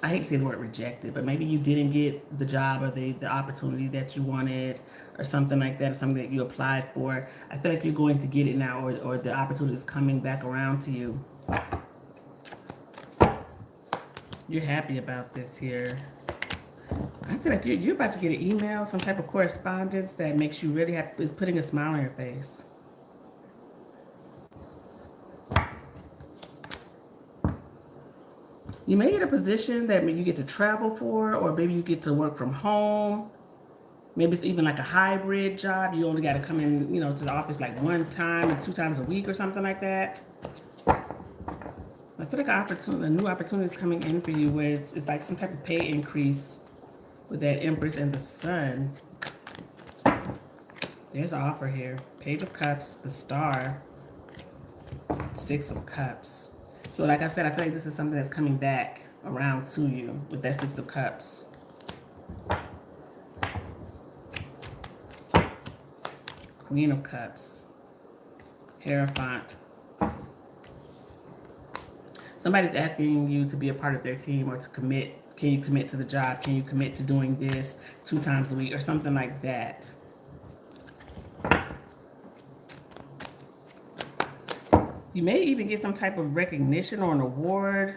hate to say the word rejected, but maybe you didn't get the job or the opportunity that you wanted or something like that, or something that you applied for. I feel like you're going to get it now, or the opportunity is coming back around to you. You're happy about this here. I feel like you're about to get an email, some type of correspondence that makes you really happy, is putting a smile on your face. You may get a position that maybe you get to travel for, or maybe you get to work from home. Maybe it's even like a hybrid job. You only got to come in, you know, to the office like 1 time and 2 times a week or something like that. I feel like a new opportunity is coming in for you where it's like some type of pay increase with that Empress and the Sun. There's an offer here. Page of Cups, the Star, 6 of Cups. So like I said, I feel like this is something that's coming back around to you with that 6 of Cups. Queen of Cups, Hierophant. Somebody's asking you to be a part of their team or to commit. Can you commit to the job? Can you commit to doing this 2 times a week or something like that? You may even get some type of recognition or an award.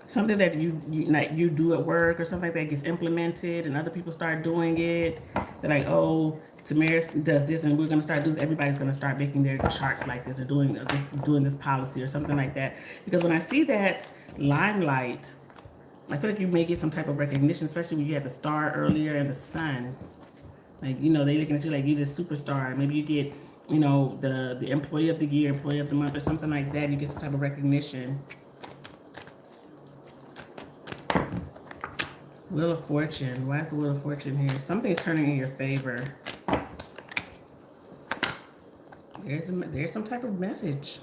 Something that you do at work or something like that gets implemented and other people start doing it. They're like, oh, Tamaris does this and we're going to start doing, everybody's going to start making their charts like this or doing this policy or something like that. Because when I see that limelight, I feel like you may get some type of recognition, especially when you had the Star earlier and the Sun. Like, you know, they're looking at you like you're this superstar. Maybe you get, you know, the employee of the year, employee of the month or something like that. You get some type of recognition. Wheel of Fortune. Why is the Wheel of Fortune here? Something's turning in your favor. There's some type of message.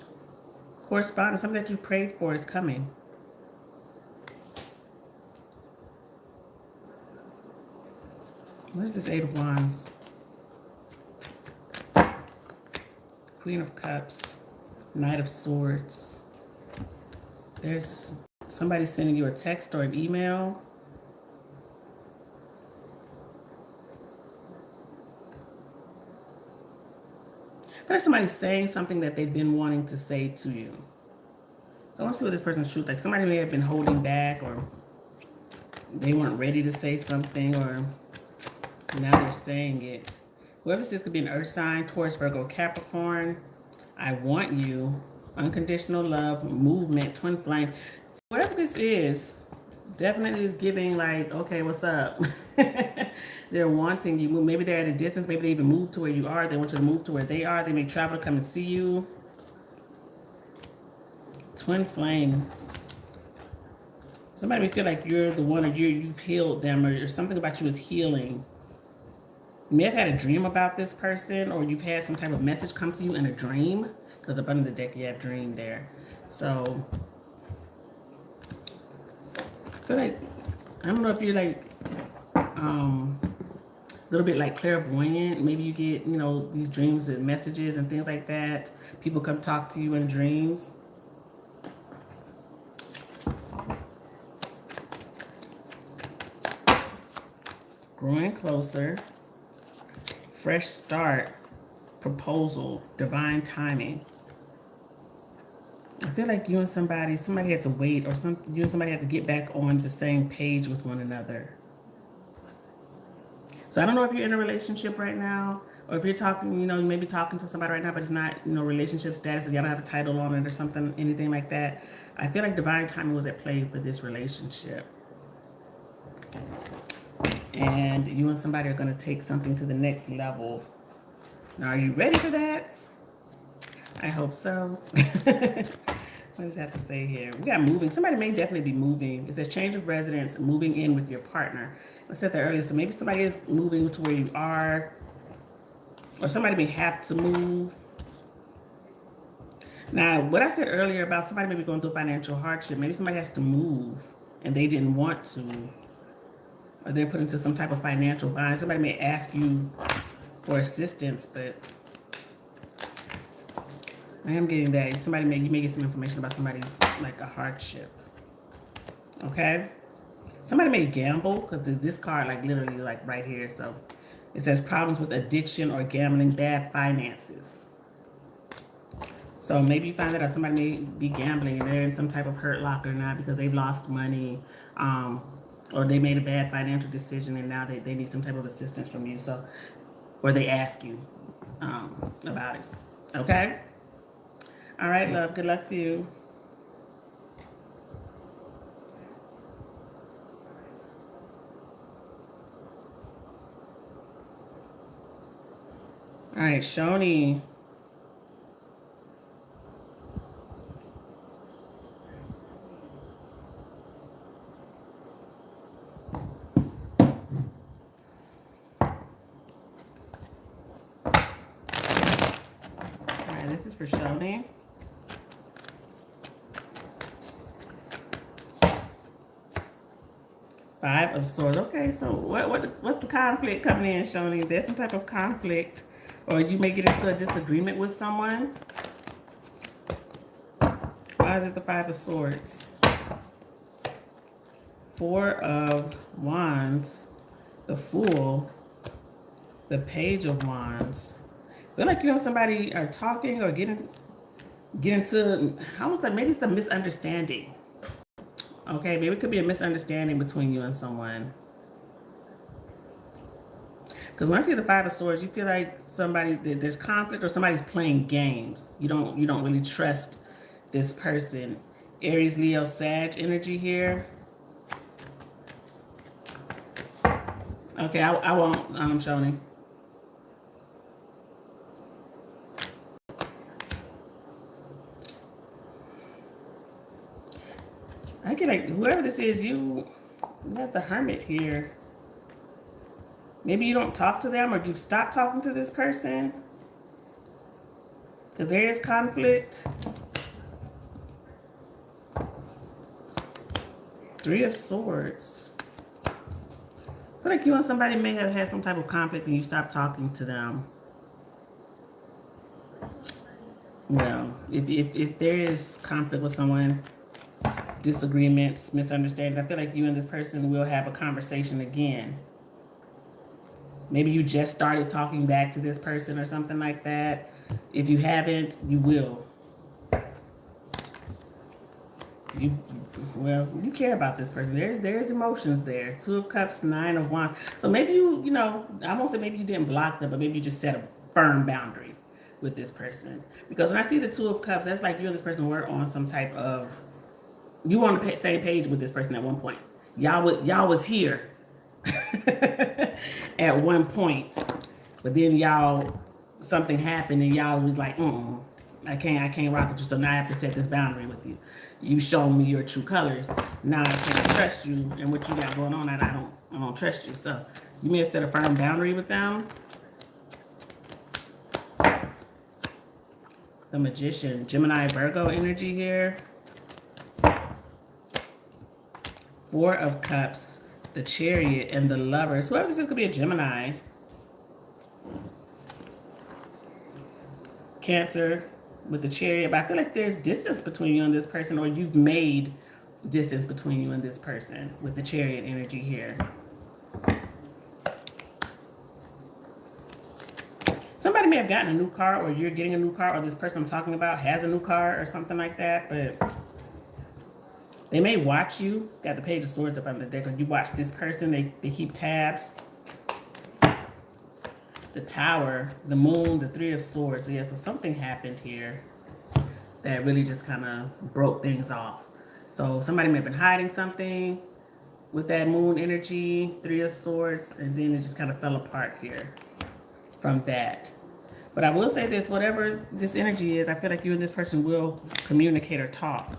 Correspondence, something that you prayed for is coming. What is this 8 of Wands? Queen of Cups. Knight of Swords. There's somebody sending you a text or an email. But somebody's saying something that they've been wanting to say to you. So I want to see what this person's truth. Like somebody may have been holding back, or they weren't ready to say something, or now they're saying it. Whoever this is could be an earth sign, Taurus, Virgo, Capricorn. I want you. Unconditional love, movement, twin flame. Whoever this is, definitely is giving like, okay, what's up? They're wanting you. Maybe they're at a distance. Maybe they even move to where you are. They want you to move to where they are. They may travel to come and see you. Twin flame. Somebody may feel like you're the one, or you've healed them, or something about you is healing. You may have had a dream about this person, or you've had some type of message come to you in a dream, because up under the deck you have dream there. So I feel like, I don't know if you're like a little bit like clairvoyant. Maybe you get, you know, these dreams and messages and things like that. People come talk to you in dreams. Growing closer. Fresh start. Proposal. Divine timing. I feel like you and somebody had to wait, or you and somebody had to get back on the same page with one another. So I don't know if you're in a relationship right now, or if you're talking, you know, you may be talking to somebody right now, but it's not, you know, relationship status, or you don't have a title on it or something, anything like that. I feel like divine timing was at play for this relationship. And you and somebody are going to take something to the next level. Now, are you ready for that? I hope so. What does that have to say here? We got moving. Somebody may definitely be moving. It says change of residence, moving in with your partner. I said that earlier. So maybe somebody is moving to where you are, or somebody may have to move. Now, what I said earlier about somebody may be going through financial hardship, maybe somebody has to move and they didn't want to, or they're put into some type of financial bind. Somebody may ask you for assistance, but I am getting that. You may get some information about somebody's like a hardship. Okay? Somebody may gamble, because this card like literally like right here. So it says problems with addiction or gambling, bad finances. So maybe you find that out somebody may be gambling and they're in some type of hurt lock or not because they've lost money, or they made a bad financial decision and now they need some type of assistance from you. So, or they ask you about it. Okay? All right, love. Good luck to you. All right, Shoni. All right, this is for Shoni. Five of Swords. Okay, so what's the conflict coming in, Shoni? There's some type of conflict, or you may get into a disagreement with someone. Why is it the Five of Swords? Four of Wands, the Fool, the Page of Wands. I feel like you and somebody are talking or get into, almost like maybe it's a misunderstanding. Okay, maybe it could be a misunderstanding between you and someone. Because when I see the Five of Swords, you feel like there's conflict or somebody's playing games. You don't really trust this person. Aries, Leo, Sag energy here. Okay, I won't, Shoni. I get like, whoever this is, you got the Hermit here. Maybe you don't talk to them or you stop talking to this person. Because there is conflict. Three of Swords. I feel like you and somebody may have had some type of conflict and you stopped talking to them. Well, if there is conflict with someone, disagreements, misunderstandings, I feel like you and this person will have a conversation again. Maybe you just started talking back to this person or something like that. If you haven't, you will. You care about this person. There's emotions there. Two of Cups, Nine of Wands. So maybe you know, I won't say maybe you didn't block them, but maybe you just set a firm boundary with this person. Because when I see the Two of Cups, that's like you and this person were on some type of, you were on the same page with this person at one point. Y'all was here at one point, but then something happened and y'all was like, I can't rock with you, so now I have to set this boundary with you. You shown me your true colors. Now I can't trust you, and what you got going on, I don't trust you. So you may have set a firm boundary with them. The Magician, Gemini, Virgo energy here. Four of Cups, the Chariot, and the Lovers. Whoever this is could be a Gemini. Cancer with the Chariot, but I feel like there's distance between you and this person, or you've made distance between you and this person with the Chariot energy here. Somebody may have gotten a new car, or you're getting a new car, or this person I'm talking about has a new car or something like that, but they may watch you. Got the Page of Swords up on the deck, or you watch this person, they keep tabs. The Tower, the Moon, the Three of Swords. Yeah, so something happened here that really just kind of broke things off. So somebody may have been hiding something with that Moon energy, Three of Swords, and then it just kind of fell apart here from that. But I will say this, whatever this energy is, I feel like you and this person will communicate or talk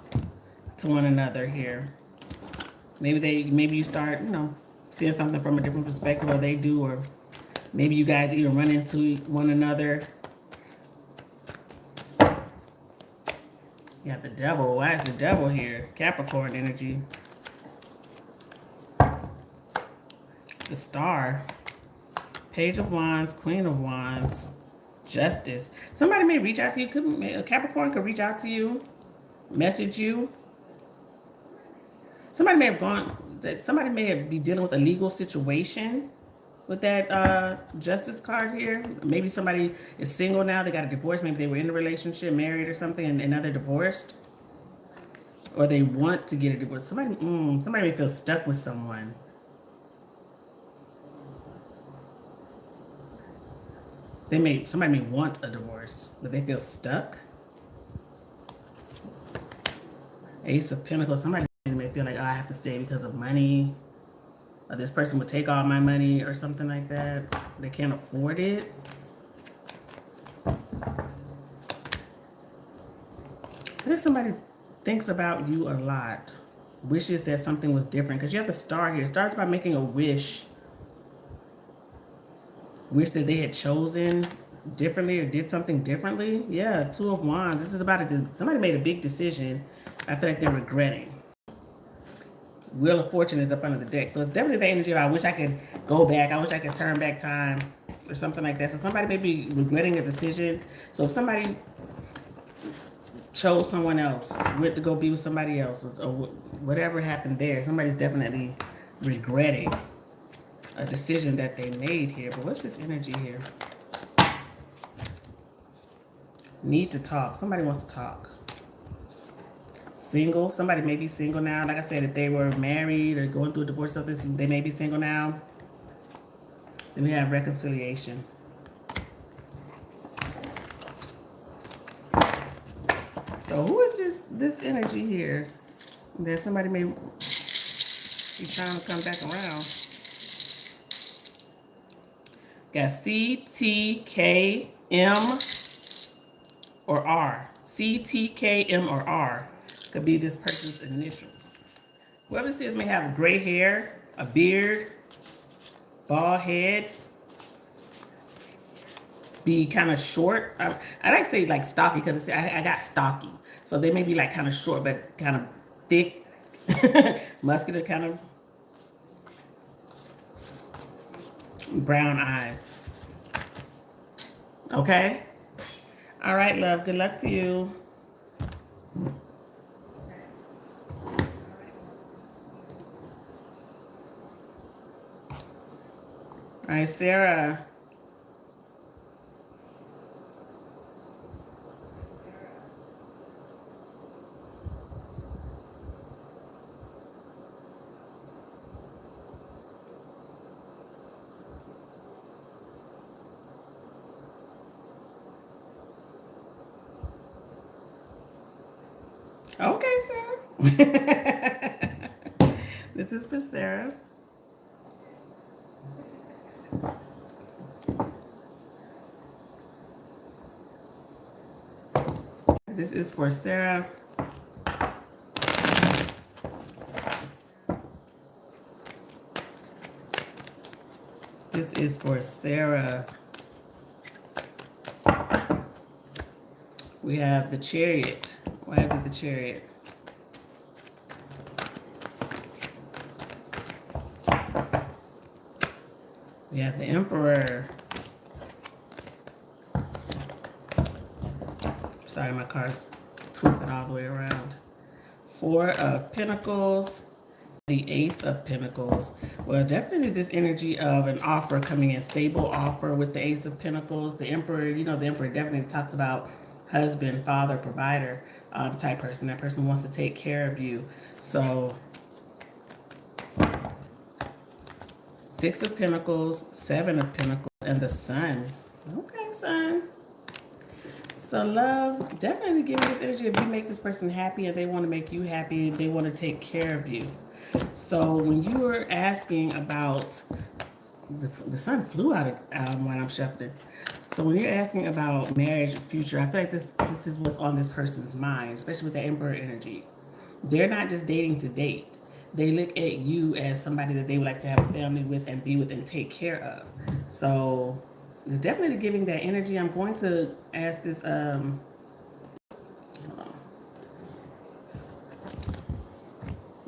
to one another here. Maybe you start, seeing something from a different perspective, or they do, or maybe you guys even run into one another. You got the Devil. Why is the Devil here? Capricorn energy. The Star. Page of Wands, Queen of Wands, Justice. Somebody may reach out to you. Capricorn could reach out to you, message you. Somebody may be dealing with a legal situation with that Justice card here. Maybe somebody is single now. They got a divorce. Maybe they were in a relationship, married or something, and now they're divorced. Or they want to get a divorce. Somebody may feel stuck with someone. Somebody may want a divorce, but they feel stuck. Ace of Pentacles. Somebody may feel like, I have to stay because of money. Or this person would take all my money or something like that. They can't afford it. If somebody thinks about you a lot, wishes that something was different, because you have the star here. It starts by making a wish that they had chosen differently or did something differently. Yeah, Two of Wands. This is about somebody made a big decision. I feel like they're regretting. Wheel of Fortune is up under the deck. So it's definitely the energy of I wish I could go back. I wish I could turn back time or something like that. So somebody may be regretting a decision. So if somebody chose someone else, went to go be with somebody else, or whatever happened there, somebody's definitely regretting a decision that they made here. But what's this energy here? Need to talk. Somebody wants to talk. Single. Somebody may be single now. Like I said, if they were married or going through a divorce, something, they may be single now. Then we have reconciliation. So who is this energy here that somebody may be trying to come back around? Got C, T, K, M, or R. C, T, K, M, or R could be this person's initials. Whoever this is may have gray hair, a beard, bald head, be kind of short. I like to say like stocky because I got stocky. So they may be like kind of short but kind of thick, muscular, kind of brown eyes. Okay? All right, love. Good luck to you. All right, Sarah. Okay, Sarah. This is for Sarah. This is for Sarah. This is for Sarah. We have the Chariot. Why is it the Chariot? We have the Emperor. Sorry, my car's twisted all the way around. Four of Pentacles. The Ace of Pentacles. Well, definitely this energy of an offer coming in, stable offer with the Ace of Pentacles. The Emperor, you know, the Emperor definitely talks about husband, father, provider type person. That person wants to take care of you. So, Six of Pentacles, Seven of Pentacles, and the Sun. Okay, Sun. So love, definitely give me this energy if you make this person happy and they want to make you happy, they want to take care of you. So when you were asking about, the sun flew out of when I'm shuffling. So when you're asking about marriage future, I feel like this is what's on this person's mind, especially with the Emperor energy. They're not just dating to date. They look at you as somebody that they would like to have a family with and be with and take care of. So it's definitely giving that energy. I'm going to ask this, hold on.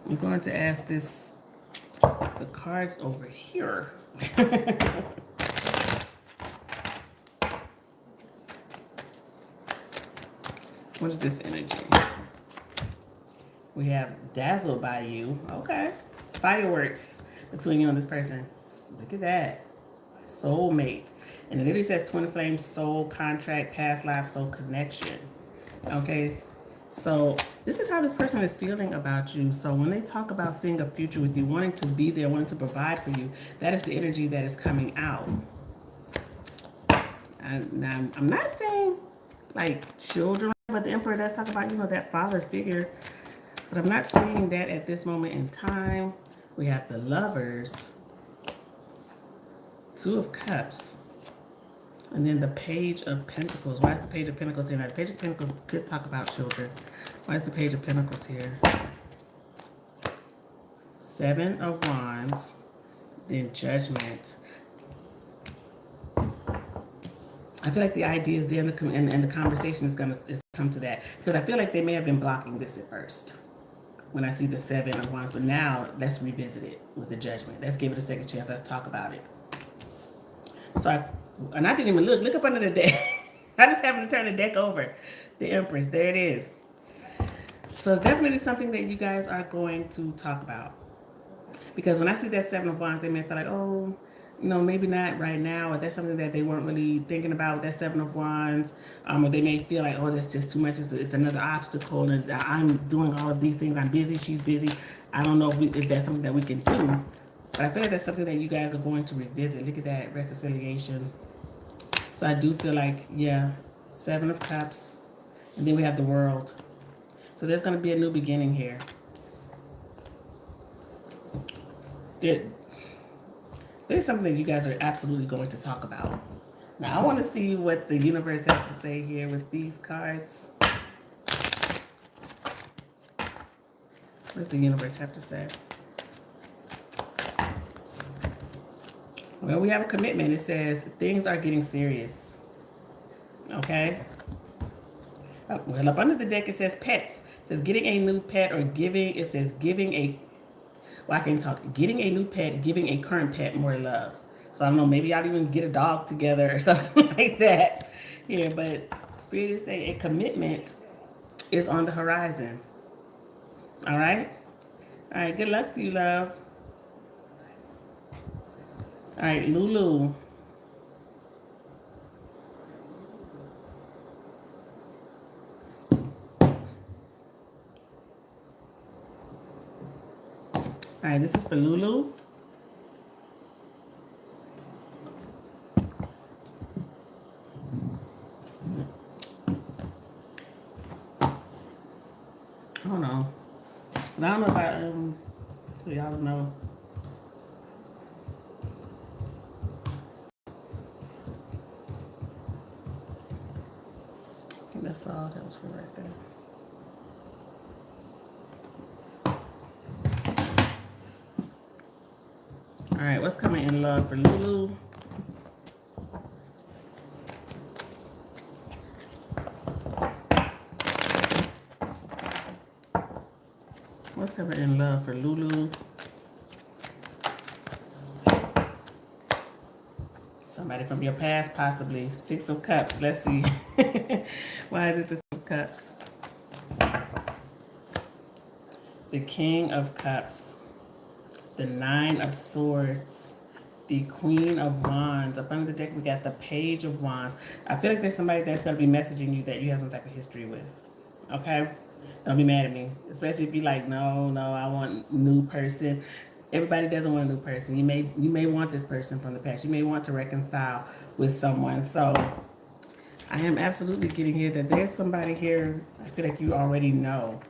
I'm going to ask this, the cards over here. What is this energy? We have dazzled by you. Okay. Fireworks between you and this person. Look at that. Soulmate. And it literally says twin flame, soul, contract, past life, soul connection. Okay. So this is how this person is feeling about you. So when they talk about seeing a future with you, wanting to be there, wanting to provide for you, that is the energy that is coming out. Now, I'm not saying like children, but the Emperor does talk about, you know, that father figure. But I'm not seeing that at this moment in time. We have the Lovers, Two of Cups, and then the Page of Pentacles. Why is the Page of Pentacles here? Now, the Page of Pentacles could talk about children. Why is the Page of Pentacles here? 7 of Wands, then Judgment. I feel like the idea is there and the conversation is going to come to that. Because I feel like they may have been blocking this at first when I see the 7 of Wands. But now, let's revisit it with the Judgment. Let's give it a second chance. Let's talk about it. So, I didn't even look. Look up under the deck. I just happened to turn the deck over. The Empress. There it is. So, it's definitely something that you guys are going to talk about. Because when I see that 7 of Wands, they may feel like, oh, you know, maybe not right now, or that's something that they weren't really thinking about with that 7 of Wands, or they may feel like, oh, that's just too much, it's another obstacle, and I'm doing all of these things, I'm busy, she's busy, I don't know if that's something that we can do, but I feel like that's something that you guys are going to revisit. Look at that reconciliation. So I do feel like, yeah, 7 of Cups, and then we have the World. So there's going to be a new beginning here. There's something that you guys are absolutely going to talk about. Now, I want to see what the universe has to say here with these cards. What does the universe have to say? Well, we have a commitment. It says things are getting serious. Okay? Well, up under the deck, it says pets. It says getting a new pet or giving. It says giving a... Well, I can talk. Getting a new pet, giving a current pet more love. So I don't know, maybe y'all even get a dog together or something like that. Yeah, but Spirit is saying a commitment is on the horizon. All right? All right, good luck to you, love. All right, Lulu. All right, this is for Lulu. I don't know. But I don't know if so y'all know. I think that's all that was for right there. All right, what's coming in love for Lulu? What's coming in love for Lulu? Somebody from your past, possibly. 6 of Cups. Let's see. Why is it the 6 of Cups? The King of Cups. The 9 of Swords. The Queen of Wands. Up under the deck, we got the Page of Wands. I feel like there's somebody that's going to be messaging you that you have some type of history with. Okay? Don't be mad at me. Especially if you're like, no, I want a new person. Everybody doesn't want a new person. You may want this person from the past. You may want to reconcile with someone. So I am absolutely getting here that there's somebody here. I feel like you already know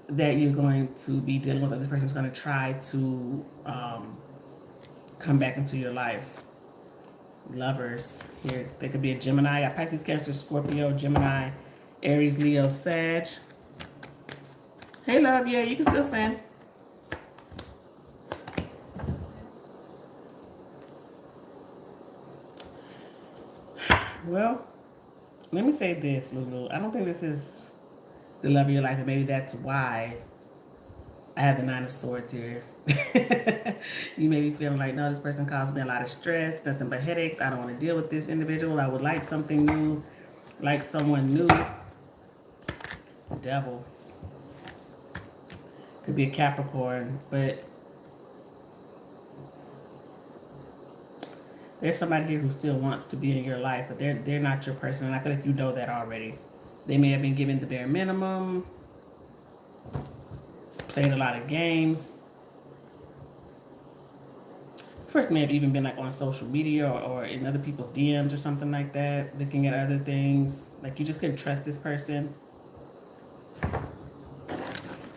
that you're going to be dealing with. That this person's going to try to come back into your life. Lovers here. They could be a Gemini, a Pisces, Cancer, Scorpio, Gemini, Aries, Leo, Sag. Hey, love. Yeah, you can still send. Well, let me say this, Lulu. I don't think this is the love of your life, and maybe that's why I have the 9 of Swords here. You may be feeling like, no, this person caused me a lot of stress, nothing but headaches. I don't want to deal with this individual. I would like something new, like someone new. The Devil. Could be a Capricorn, but there's somebody here who still wants to be in your life, but they're not your person, and I feel like you know that already. They may have been given the bare minimum, played a lot of games. This person may have even been like on social media or in other people's DMs or something like that, looking at other things. Like you just couldn't trust this person.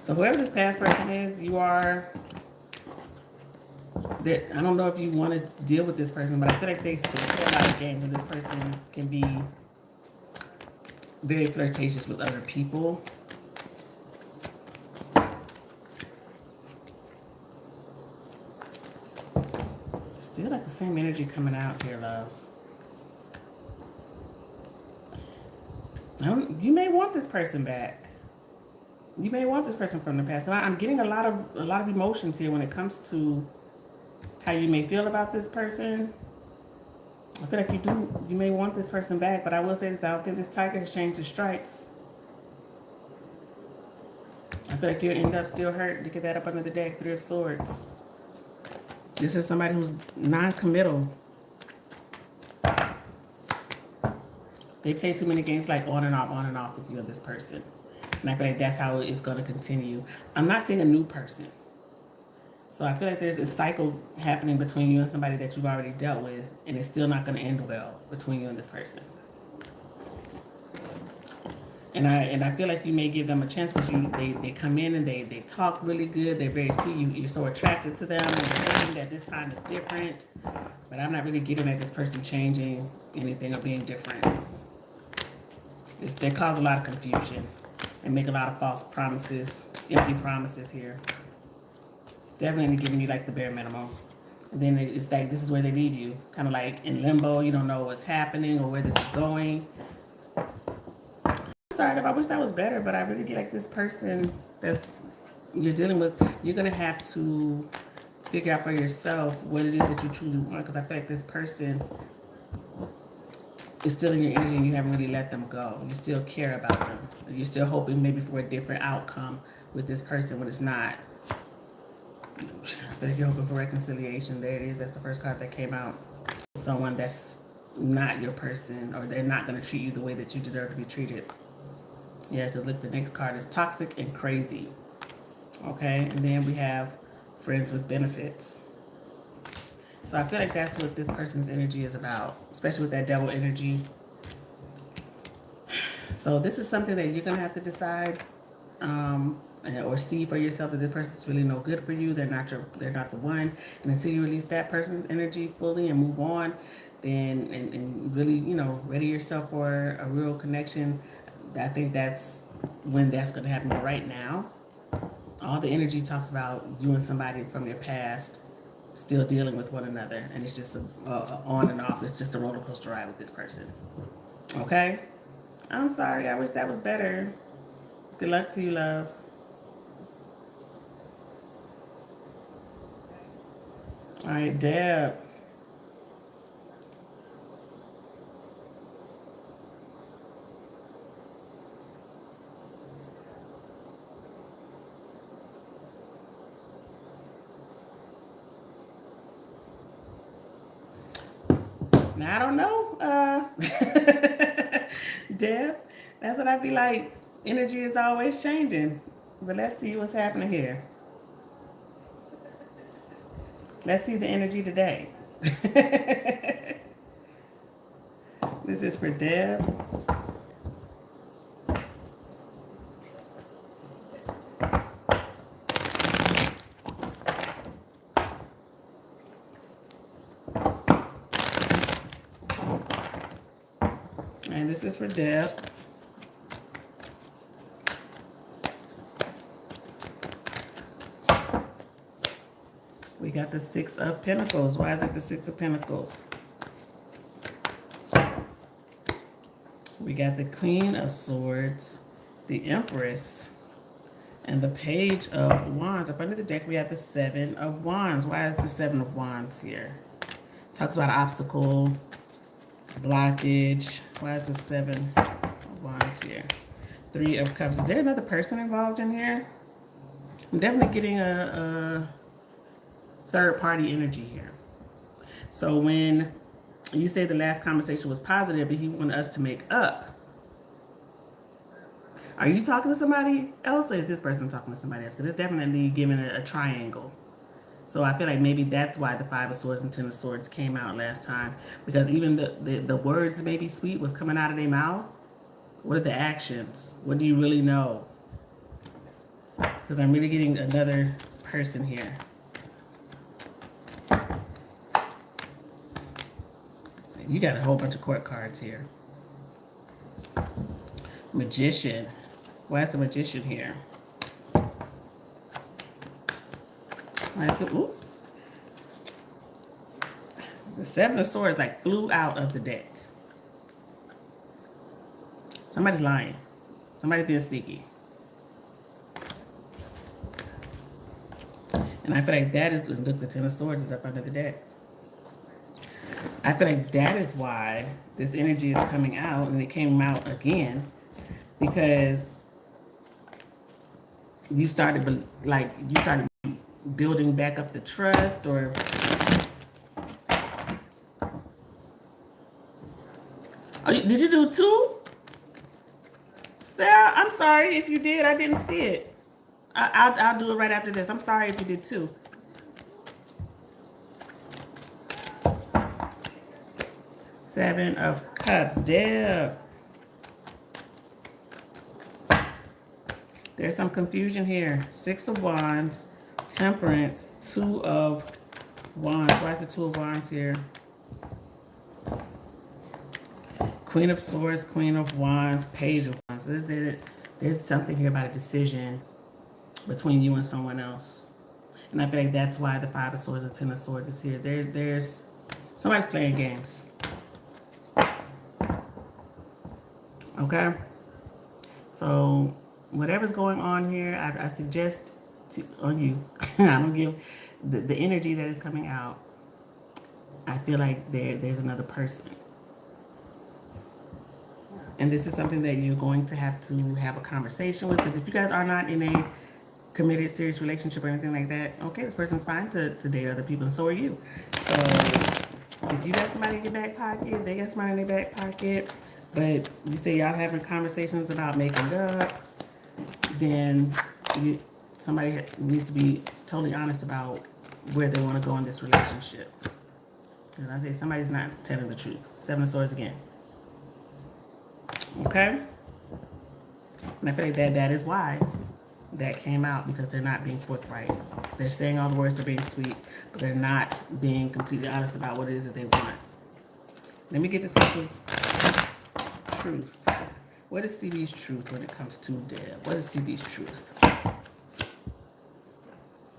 So whoever this past person is, you are... I don't know if you want to deal with this person, but I feel like they still play a lot of games, and this person can be very flirtatious with other people. Still like the same energy coming out here, love. You may want this person back. You may want this person from the past. I'm getting a lot of emotions here when it comes to how you may feel about this person. I feel like you may want this person back, but I will say this, I don't think this tiger has changed his stripes. I feel like you'll end up still hurt. Look at that up under the deck, 3 of Swords. This is somebody who's non-committal. They play too many games like on and off with you and this person. And I feel like that's how it's going to continue. I'm not seeing a new person. So I feel like there's a cycle happening between you and somebody that you've already dealt with, and it's still not going to end well between you and this person. And I feel like you may give them a chance because they come in and they talk really good. They're very sweet. You're so attracted to them, and you're thinking that this time is different. But I'm not really getting at this person changing anything or being different. They cause a lot of confusion and make a lot of false promises, empty promises here. Definitely giving you like the bare minimum. And then it's like this is where they leave you. Kind of like in limbo. You don't know what's happening or where this is going. Sorry, I wish that was better, but I really get like this person that's you're dealing with, you're going to have to figure out for yourself what it is that you truly want, because I feel like this person is still in your energy and you haven't really let them go. You still care about them. You're still hoping maybe for a different outcome with this person when it's not. I feel like you're hoping for reconciliation. There it is. That's the first card that came out. Someone that's not your person, or they're not going to treat you the way that you deserve to be treated. Yeah, because look, the next card is toxic and crazy. Okay, and then we have friends with benefits. So I feel like that's what this person's energy is about, especially with that devil energy. So this is something that you're going to have to decide or see for yourself that this person's really no good for you. They're not the one. And until you release that person's energy fully and move on, then and really, ready yourself for a real connection. I think that's when that's going to happen. But right now, all the energy talks about you and somebody from your past still dealing with one another, and it's just on and off. It's just a roller coaster ride with this person. Okay? I'm sorry. I wish that was better. Good luck to you, love. All right, Deb. Now, I don't know, Deb. That's what I'd be like. Energy is always changing. But let's see what's happening here. Let's see the energy today. This is for Deb. And this is for Deb. We got the 6 of Pentacles. Why is it the 6 of Pentacles? We got the Queen of Swords, the Empress, and the Page of Wands. Up under the deck, we have the 7 of Wands. Why is the 7 of Wands here? Talks about obstacle, blockage. Why is the 7 of Wands here? 3 of Cups. Is there another person involved in here? I'm definitely getting a third-party energy here. So when you say the last conversation was positive, but he wanted us to make up, are you talking to somebody else, or is this person talking to somebody else? Because it's definitely giving a triangle. So I feel like maybe that's why the 5 of Swords and 10 of Swords came out last time. Because even the words maybe sweet was coming out of their mouth. What are the actions? What do you really know? Because I'm really getting another person here. You got a whole bunch of court cards here. Magician. Why is the Magician here? Why is the... Ooh. The Seven of Swords like flew out of the deck. Somebody's lying. Somebody's being sneaky. And I feel like that is, look, the Ten of Swords is up under the deck. I feel like that is why this energy is coming out, and it came out again because you started building back up the trust, or oh, did you do two? Sarah, I'm sorry if you did. I didn't see it. I'll do it right after this. I'm sorry if you did two. Seven of Cups. Deb. There's some confusion here. Six of Wands. Temperance. Two of Wands. Why is the Two of Wands here? Queen of Swords. Queen of Wands. Page of Wands. There's something here about a decision between you and someone else. And I feel like that's why the Five of Swords and Ten of Swords is here. There's somebody's playing games. Okay? So whatever's going on here, I suggest on you, I don't give the energy that is coming out. I feel like there's another person. And this is something that you're going to have a conversation with, because if you guys are not in a committed, serious relationship or anything like that, okay, this person's fine to date other people, and so are you. So if you got somebody in your back pocket, they got somebody in their back pocket, but you say y'all having conversations about making up, then somebody needs to be totally honest about where they want to go in this relationship. And I say somebody's not telling the truth. Seven of Swords again. Okay? And I feel like that is why that came out, because they're not being forthright. They're saying all the words, they're being sweet, but they're not being completely honest about what it is that they want. Let me get this person's truth. What is CB's truth when it comes to Deb? What is CB's truth? I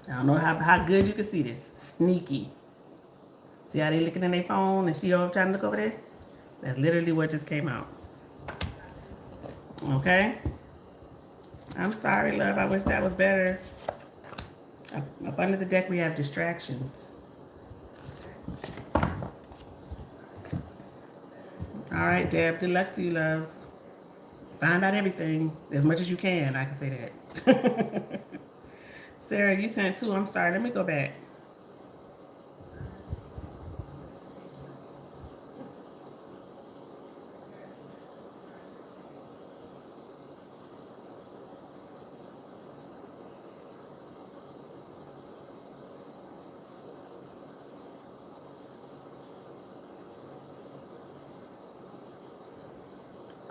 don't know how good you can see this. Sneaky. See how they looking in their phone and she over trying to look over there? That's literally what just came out. Okay? I'm sorry, love. I wish that was better. Up under the deck, we have distractions. All right, Deb. Good luck to you, love. Find out everything as much as you can. I can say that. Sarah, you sent two. I'm sorry. Let me go back.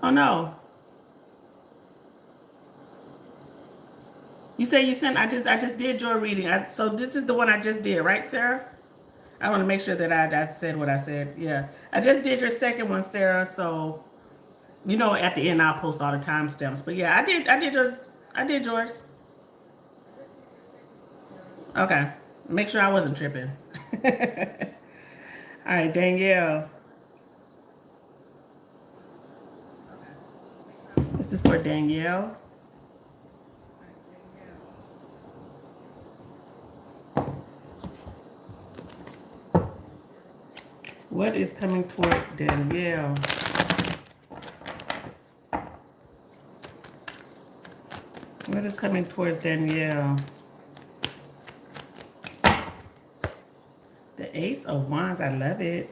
Oh, no. You say you sent, I just did your reading. So this is the one I just did, right, Sarah? I want to make sure that I said what I said. Yeah. I just did your second one, Sarah. So, you know, at the end, I'll post all the timestamps. But yeah, I did yours. I did yours. Okay. Make sure I wasn't tripping. All right, Danielle. This is for Danielle. What is coming towards Danielle? What is coming towards Danielle? The Ace of Wands, I love it.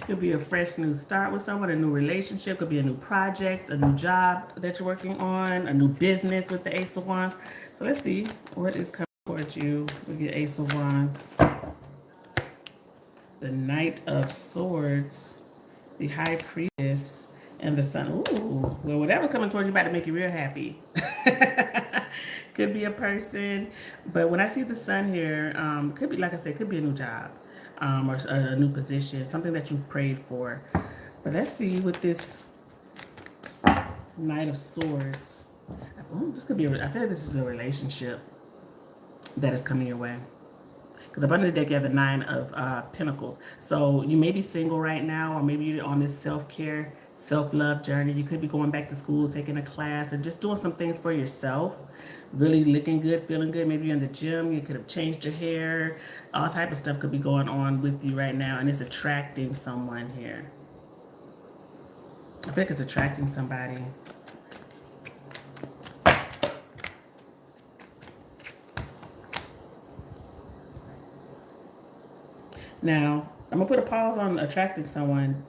Could be a fresh new start with someone, a new relationship, could be a new project, a new job that you're working on, a new business with the Ace of Wands. So let's see what is coming towards you with your Ace of Wands. The Knight of Swords, the High Priestess, and the Sun. Ooh, well, whatever coming towards you about to make you real happy. Could be a person, but when I see the Sun here, could be, like I said, could be a new job, or a new position, something that you prayed for. But let's see with this Knight of Swords. Ooh, this could be. I feel like this is a relationship that is coming your way. Because up under the deck, you have the Nine of Pentacles. So you may be single right now, or maybe you're on this self-care, self-love journey. You could be going back to school, taking a class, or just doing some things for yourself. Really looking good, feeling good. Maybe you're in the gym. You could have changed your hair. All type of stuff could be going on with you right now, and it's attracting someone here. I feel like it's attracting somebody. Now, I'm going to put a pause on attracting someone.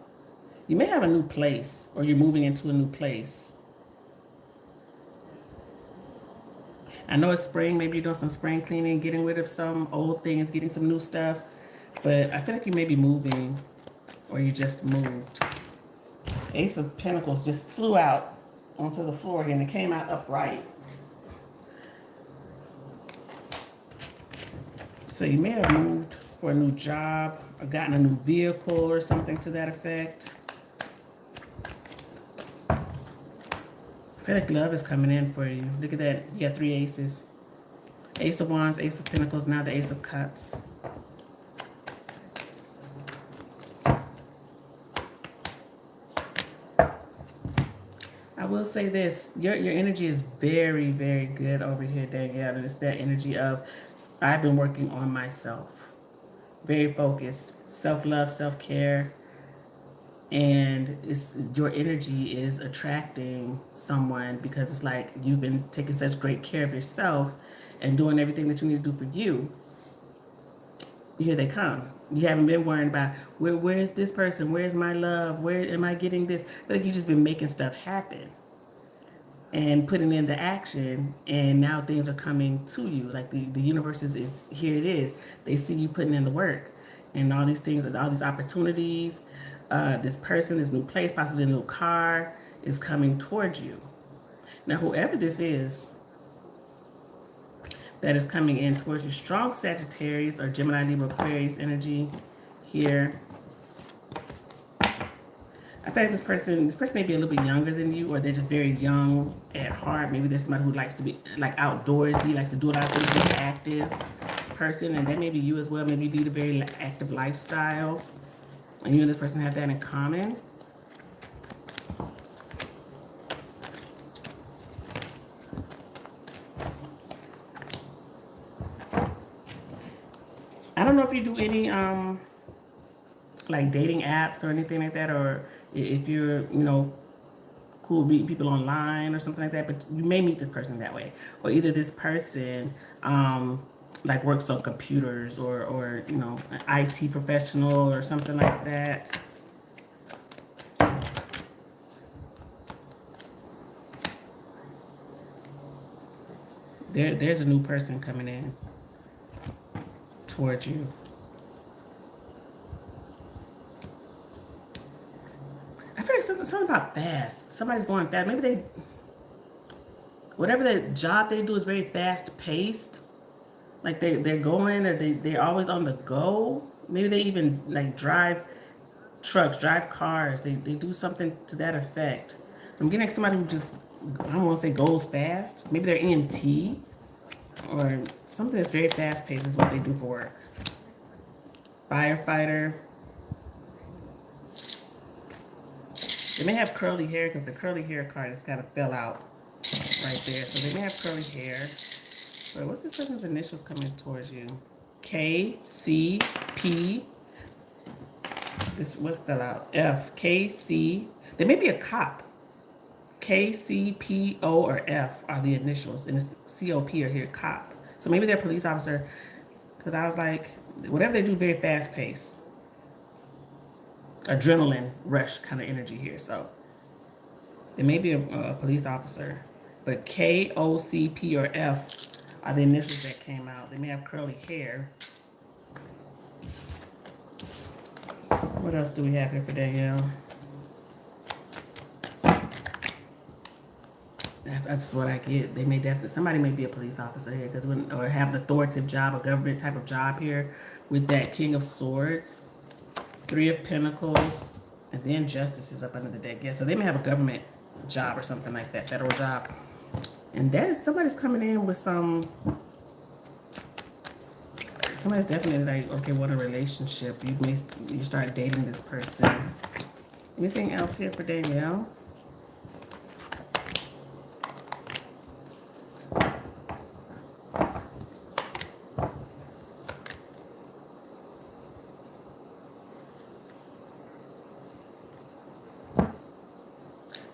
You may have a new place, or you're moving into a new place. I know it's spring. Maybe you're doing some spring cleaning, getting rid of some old things, getting some new stuff. But I feel like you may be moving, or you just moved. Ace of Pentacles just flew out onto the floor here, and it came out upright. So you may have moved for a new job, or gotten a new vehicle, or something to that effect. I feel like love is coming in for you. Look at that. You got 3 aces. Ace of Wands, Ace of Pentacles, now the Ace of Cups. I will say this. Your energy is very, very good over here, Danielle. And it's that energy of, I've been working on myself. Very focused. Self-love, self-care. And your energy is attracting someone because it's like you've been taking such great care of yourself and doing everything that you need to do for you. Here they come. You haven't been worrying about where's this person, where's my love, where am I getting this? But like you've just been making stuff happen and putting in the action, and now things are coming to you. Like the universe is here. It is. They see you putting in the work, and all these things, all these opportunities. This person, this new place, possibly a new car, is coming towards you. Now, whoever this is that is coming in towards you, strong Sagittarius or Gemini, Libra, Aquarius energy here. I feel like this person may be a little bit younger than you, or they're just very young at heart. Maybe there's somebody who likes to be like outdoorsy, likes to do a lot of things, very active person, and that may be you as well. Maybe you lead a very active lifestyle. And you and this person have that in common. I don't know if you do any like dating apps or anything like that, or if you're, cool meeting people online or something like that, but you may meet this person that way. Or either this person like works on computers, or an IT professional or something like that. There's a new person coming in towards you. I feel like something about fast. Somebody's going fast. Maybe whatever the job they do is very fast paced. Like they're going, or they're always on the go. Maybe they even like drive trucks, drive cars. They do something to that effect. I'm getting like somebody who just, I don't want to say goes fast. Maybe they're EMT or something that's very fast paced is what they do for work. Firefighter. They may have curly hair because the curly hair card just kind of fell out right there. So they may have curly hair. Wait, what's this person's initials coming towards you? K, C, P. This, what fell out? F, K, C. There may be a cop. K, C, P, O, or F are the initials. And it's C, O, P are here, cop. So maybe they're a police officer. Because I was like, whatever they do, very fast paced. Adrenaline rush kind of energy here. So there may be a police officer. But K, O, C, P, or F are the initials that came out. They may have curly hair. What else do we have here for Danielle? That's what I get. They may definitely, somebody may be a police officer here, or have an authoritative job, a government type of job here with that King of Swords, 3 of Pentacles, and then Justice is up under the deck. Yeah, so they may have a government job or something like that, federal job. And that is, somebody's coming in with some Somebody's definitely like, okay, what a relationship. You start dating this person. Anything else here for Danielle?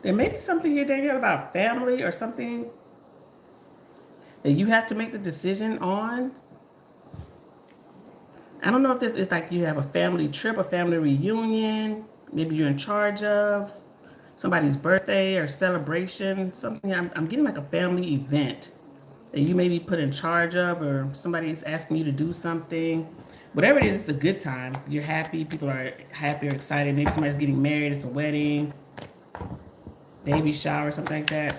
There may be something here, Danielle, about family or something that you have to make the decision on. I don't know if this is like you have a family trip, a family reunion, maybe you're in charge of somebody's birthday or celebration, something. I'm getting like a family event that you may be put in charge of, or somebody's asking you to do something. Whatever it is, it's a good time. You're happy, people are happy or excited. Maybe somebody's getting married, it's a wedding, baby shower, something like that.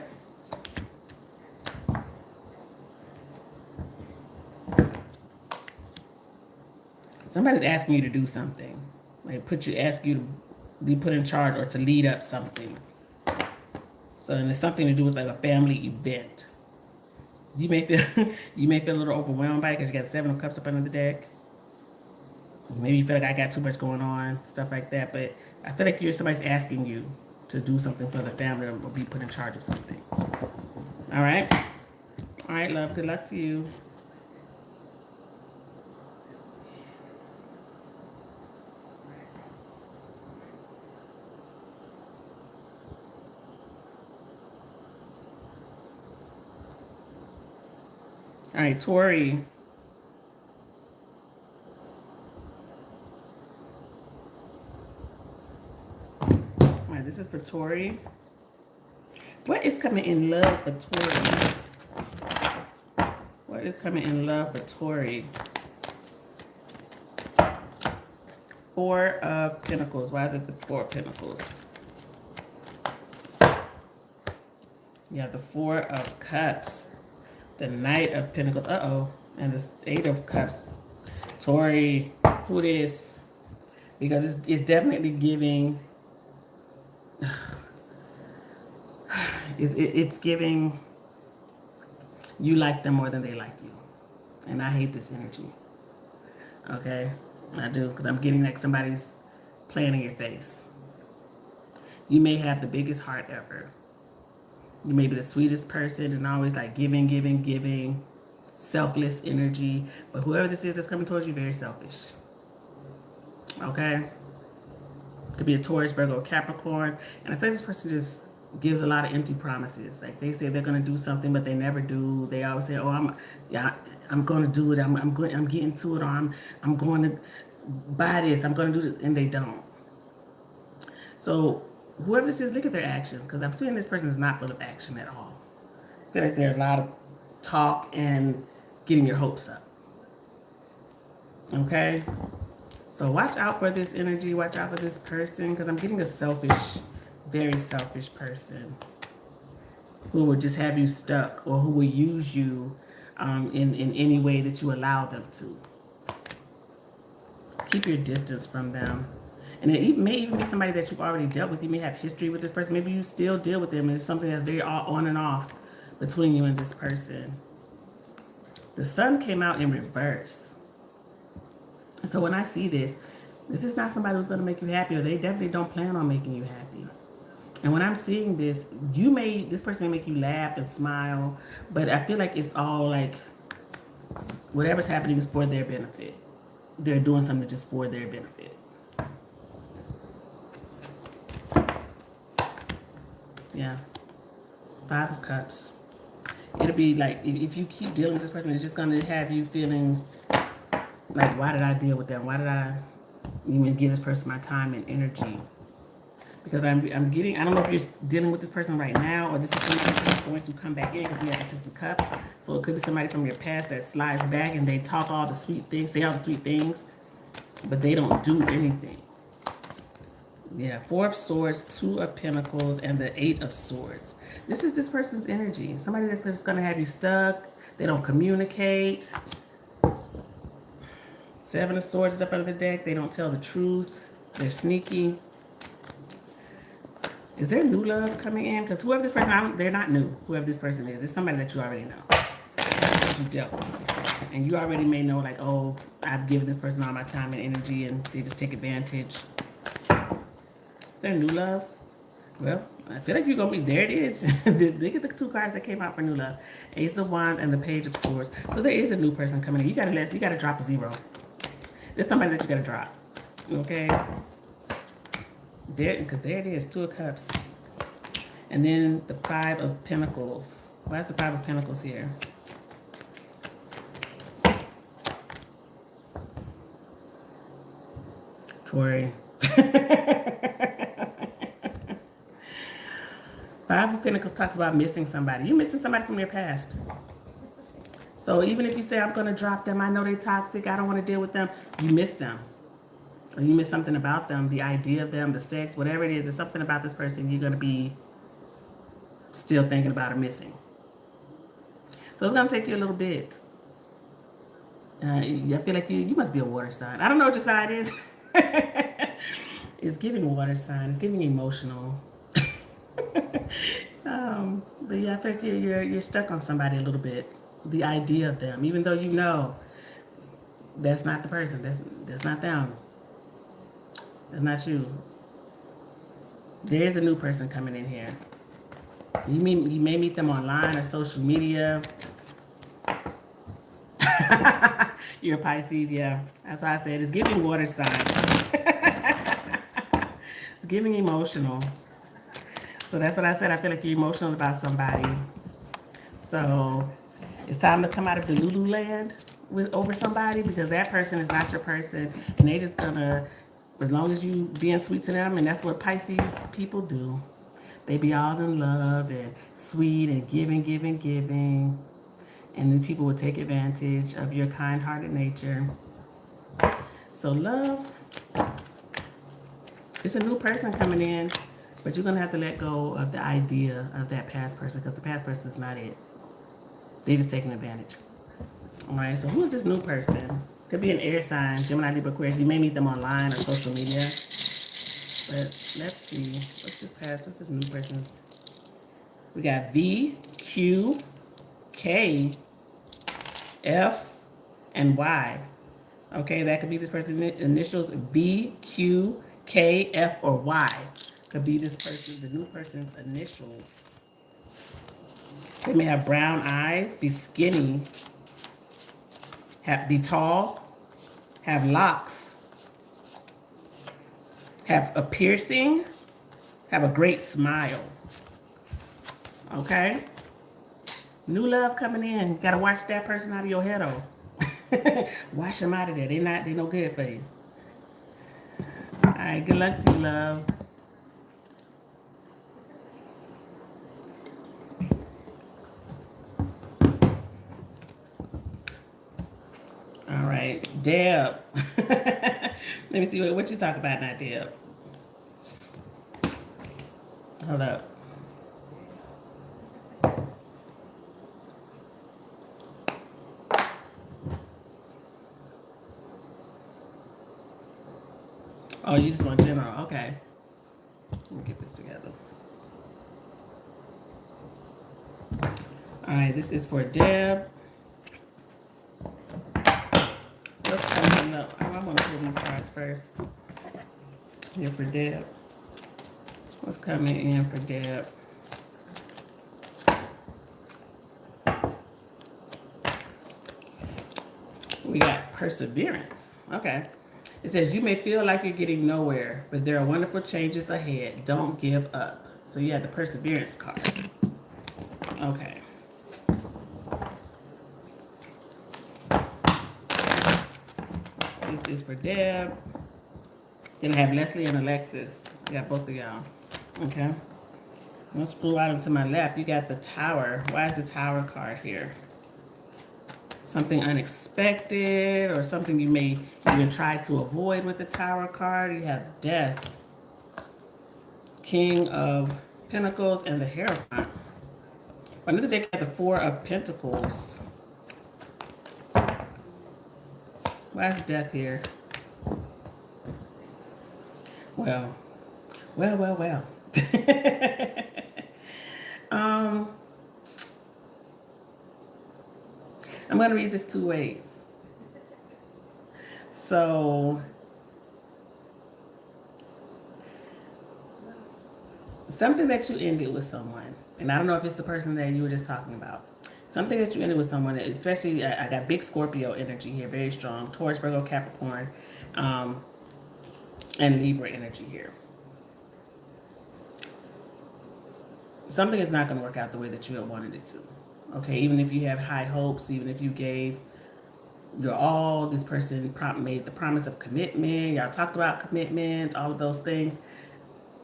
Somebody's asking you to do something. Like ask you to be put in charge or to lead up something. So and it's something to do with like a family event. You may feel you may feel a little overwhelmed by it because you got 7 of Cups up under the deck. Maybe you feel like I got too much going on, stuff like that. But I feel like somebody's asking you to do something for the family or be put in charge of something. All right? All right, love. Good luck to you. All right, Tori. All right, this is for Tori. What is coming in love for Tori? What is coming in love for Tori? 4 of Pentacles. Why is it the 4 of Pentacles? You have the 4 of Cups. The Knight of Pentacles. Uh-oh. And the 8 of Cups. Tori, who this? Because it's definitely giving... It's giving you like them more than they like you. And I hate this energy. Okay? I do. Because I'm getting like somebody's playing in your face. You may have the biggest heart ever. You may be the sweetest person and always like giving, giving, giving. Selfless energy. But whoever this is that's coming towards you, very selfish. Okay? Could be a Taurus, Virgo, or Capricorn. And I feel this person just gives a lot of empty promises. Like they say they're gonna do something, but they never do. They always say, "Oh, I'm gonna do it. I'm getting to it. Or I'm going to buy this. I'm gonna do this," and they don't. So whoever this is, look at their actions, because I'm seeing this person is not full of action at all. I feel like there's a lot of talk and getting your hopes up. Okay. So watch out for this energy. Watch out for this person, because I'm getting a selfish, very selfish person who will just have you stuck, or who will use you in any way that you allow them to. Keep your distance from them. And it may even be somebody that you've already dealt with. You may have history with this person. Maybe you still deal with them, and it's something that's very on and off between you and this person. The Sun came out in reverse. So when I see this is not somebody who's going to make you happy, or they definitely don't plan on making you happy. And when I'm seeing this, this person may make you laugh and smile, but I feel like it's all like whatever's happening is for their benefit. They're doing something just for their benefit. Yeah. 5 of Cups. It'll be like, if you keep dealing with this person, it's just going to have you feeling like, why did I deal with them? Why did I even give this person my time and energy? Because I'm getting, I don't know if you're dealing with this person right now, or this is somebody who's going to come back in, because we have the 6 of Cups. So it could be somebody from your past that slides back and they talk all the sweet things, say all the sweet things, but they don't do anything. Yeah, 4 of Swords, 2 of Pentacles, and the 8 of Swords. This is this person's energy. Somebody that's just going to have you stuck. They don't communicate. 7 of Swords is up under the deck. They don't tell the truth. They're sneaky. Is there new love coming in? Because whoever this person, they're not new. Whoever this person is, it's somebody that you already know. That you dealt with before. And you already may know, like, oh, I've given this person all my time and energy, and they just take advantage. Is there new love? Well, I feel like you're gonna be there. It is. Look at the two cards that came out for new love: Ace of Wands and the Page of Swords. So there is a new person coming in. You gotta drop a 0. There's somebody that you gotta drop. Okay. There, because there it is, 2 of Cups, and then the 5 of Pentacles. Why is the 5 of Pentacles here? Tori. 5 of Pentacles talks about missing somebody. You're missing somebody from your past. So even if you say, I'm going to drop them, I know they're toxic, I don't want to deal with them, you miss them. Or you miss something about them, the idea of them, the sex, whatever it is, there's something about this person you're going to be still thinking about or missing. So it's going to take you a little bit. I feel like you must be a water sign. I don't know what your sign is. It's giving water sign. It's giving emotional. But yeah, I feel like you're stuck on somebody a little bit. The idea of them, even though you know that's not the person. That's not them. That's not you. There's a new person coming in here. You may meet them online or social media. You're a Pisces, yeah. That's why I said it's giving water sign. It's giving emotional. So that's what I said. I feel like you're emotional about somebody. So it's time to come out of the Lulu land over somebody, because that person is not your person, and they just gonna, as long as you being sweet to them, and that's what Pisces people do. They be all in love and sweet and giving. And then people will take advantage of your kind-hearted nature. So love, it's a new person coming in, but you're going to have to let go of the idea of that past person, because the past person is not it. They're just taking advantage. All right, so who is this new person? Could be an air sign, Gemini, Libra, Aquarius. You may meet them online or social media. But let's see. What's this past? What's this new person? We got V, Q, K, F, and Y. Okay, that could be this person's initials: B, Q, K, F, or Y. Could be this person, the new person's initials. They may have brown eyes, be skinny, be tall, have locks, have a piercing, have a great smile. Okay? New love coming in. You gotta wash that person out of your head, though. Wash them out of there. They're no good for you. All right, good luck to you, love. All right, Deb. Let me see what you talk about now, Deb. Hold up. Oh, you just want general. Okay. Let me get this together. All right, this is for Deb. What's coming up? Oh, I'm going to pull these cards first. Here for Deb. What's coming in for Deb? We got perseverance. Okay. It says, you may feel like you're getting nowhere, but there are wonderful changes ahead. Don't give up. So you have the perseverance card. Okay. This is for Deb. Then I have Leslie and Alexis. I got both of y'all. Okay. Let's pull out into my lap. You got the Tower. Why is the Tower card here? Something unexpected, or something you may even try to avoid with the Tower card. You have Death, King of Pentacles, and the Hierophant. Another deck had the Four of Pentacles. Why is Death here? Well. I'm going to read this two ways. So, something that you ended with someone, and I don't know if it's the person that you were just talking about. Something that you ended with someone, especially I got big Scorpio energy here, very strong. Taurus, Virgo, Capricorn, um, and Libra energy here. Something is not going to work out the way that you had wanted it to. Okay, even if you have high hopes, even if you gave your all, this person made the promise of commitment, y'all talked about commitment, all of those things.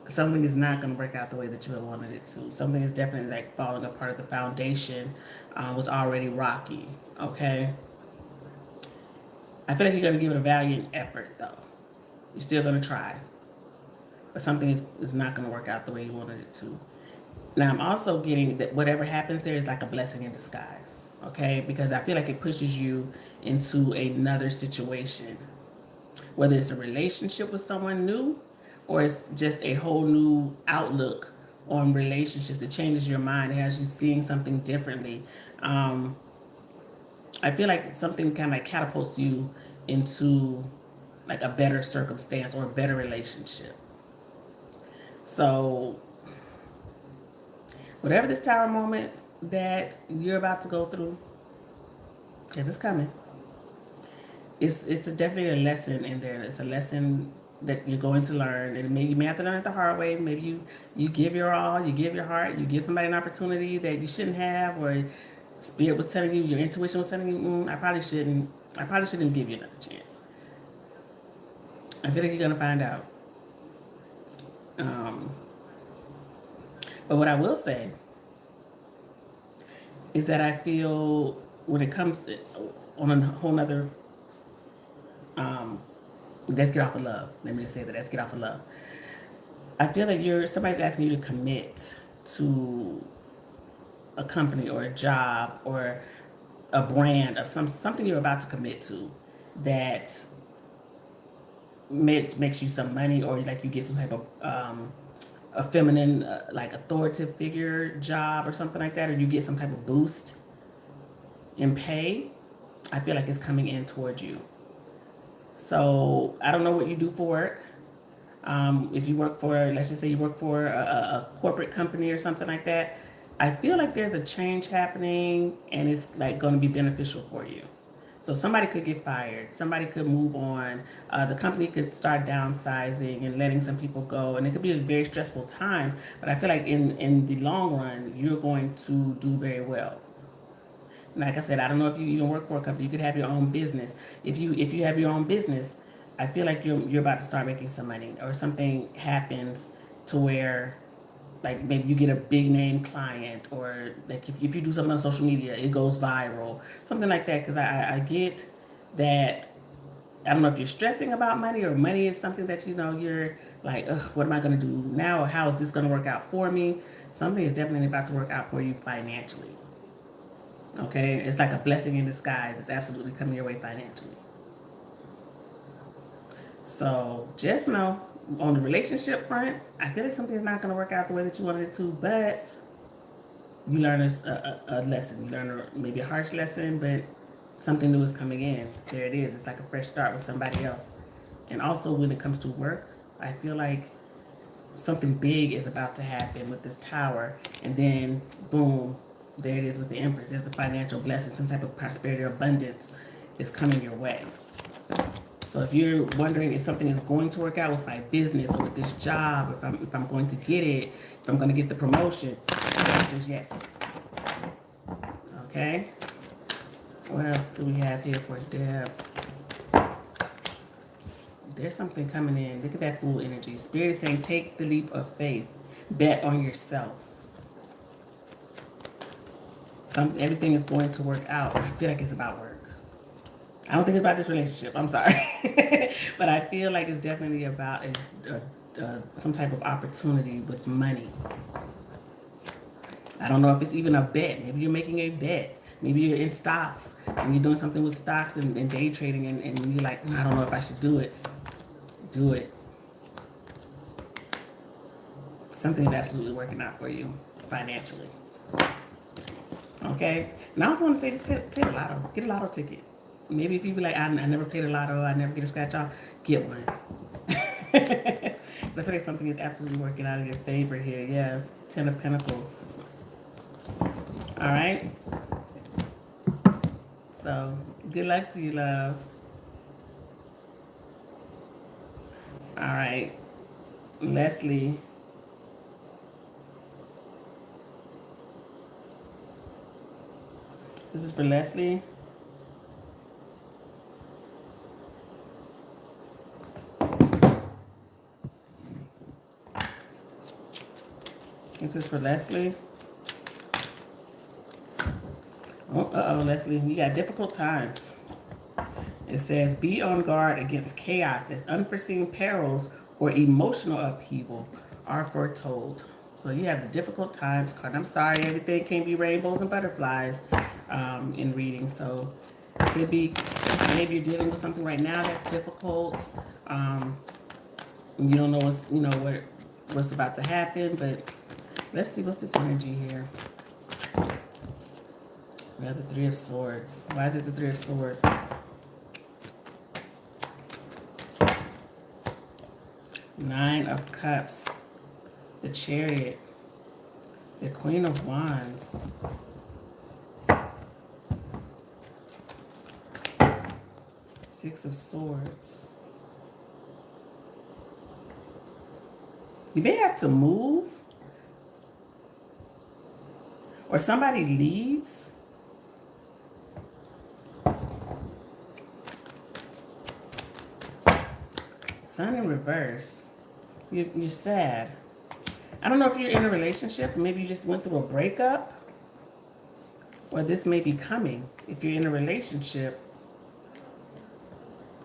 Something is not going to work out the way that you had wanted it to. Something is definitely like falling apart. The foundation was already rocky. Okay, I feel like you're going to give it a valiant effort though. You're still going to try, but something is not going to work out the way you wanted it to. Now I'm also getting that whatever happens there is like a blessing in disguise. Okay, because I feel like it pushes you into another situation, whether it's a relationship with someone new or it's just a whole new outlook on relationships. It changes your mind. It has you seeing something differently. I feel like something kind of like catapults you into like a better circumstance or a better relationship. So whatever this tower moment that you're about to go through, because it's coming, it's definitely a lesson in there. It's a lesson that you're going to learn, and maybe you may have to learn it the hard way. Maybe you give your all, you give your heart, you give somebody an opportunity that you shouldn't have, or spirit was telling you, your intuition was telling you, I probably shouldn't give you another chance. I feel like you're gonna find out. But what I will say is that I feel when it comes to, on a whole nother, let's get off of love. Let me just say that, let's get off of love. I feel like somebody's asking you to commit to a company or a job or a brand of something you're about to commit to that makes you some money, or like you get some type of a feminine like authoritative figure job or something like that, or you get some type of boost in pay. I feel like it's coming in towards you. So I don't know what you do for work. If you work for, let's just say you work for a corporate company or something like that, I feel like there's a change happening and it's like going to be beneficial for you. So somebody could get fired, somebody could move on, the company could start downsizing and letting some people go, and it could be a very stressful time. But I feel like in the long run, you're going to do very well. Like I said, I don't know if you even work for a company. You could have your own business. If you have your own business, I feel like you're about to start making some money, or something happens to where, like maybe you get a big name client, or like if you do something on social media, it goes viral, something like that. Because I get that. I don't know if you're stressing about money, or money is something that you're like, ugh, what am I going to do now, or how is this going to work out for me? Something is definitely about to work out for you financially. Okay, it's like a blessing in disguise. It's absolutely coming your way financially. So just know, on the relationship front, I feel like something's not going to work out the way that you wanted it to, but you learn a lesson. You learn maybe a harsh lesson, but something new is coming in. There it is. It's like a fresh start with somebody else. And also when it comes to work, I feel like something big is about to happen with this tower, and then boom, there it is with the Empress. There's the financial blessing, some type of prosperity or abundance is coming your way. So if you're wondering if something is going to work out with my business or with this job, if I'm going to get it, if I'm going to get the promotion, the answer is yes. Okay. What else do we have here for Deb? There's something coming in. Look at that Fool energy. Spirit is saying, take the leap of faith. Bet on yourself. Everything is going to work out. I feel like it's about work. I don't think it's about this relationship. I'm sorry. But I feel like it's definitely about some type of opportunity with money. I don't know if it's even a bet. Maybe you're making a bet. Maybe you're in stocks and you're doing something with stocks and day trading, and you're like, I don't know if I should do it. Do it. Something is absolutely working out for you financially. Okay. And I also want to say just play a lotto. Get a lotto ticket. Maybe if you be like, I never played a lotto, I never get a scratch off, get one. I feel like something is absolutely working out in your favor here. Yeah. 10 of Pentacles. All right. So good luck to you, love. All right. Leslie. This is for Leslie. This is for Leslie. Oh, uh-oh, Leslie. You got difficult times. It says, be on guard against chaos as unforeseen perils or emotional upheaval are foretold. So you have the difficult times card. I'm sorry, everything can't be rainbows and butterflies in reading. So it could be maybe you're dealing with something right now that's difficult. You don't know what's about to happen, but let's see what's this energy here. We have the Three of Swords. Why is it the Three of Swords? Nine of Cups, the Chariot, the Queen of Wands, Six of Swords. You may have to move, or somebody leaves. Sun in reverse. You're sad. I don't know if you're in a relationship. Maybe you just went through a breakup. Or this may be coming if you're in a relationship.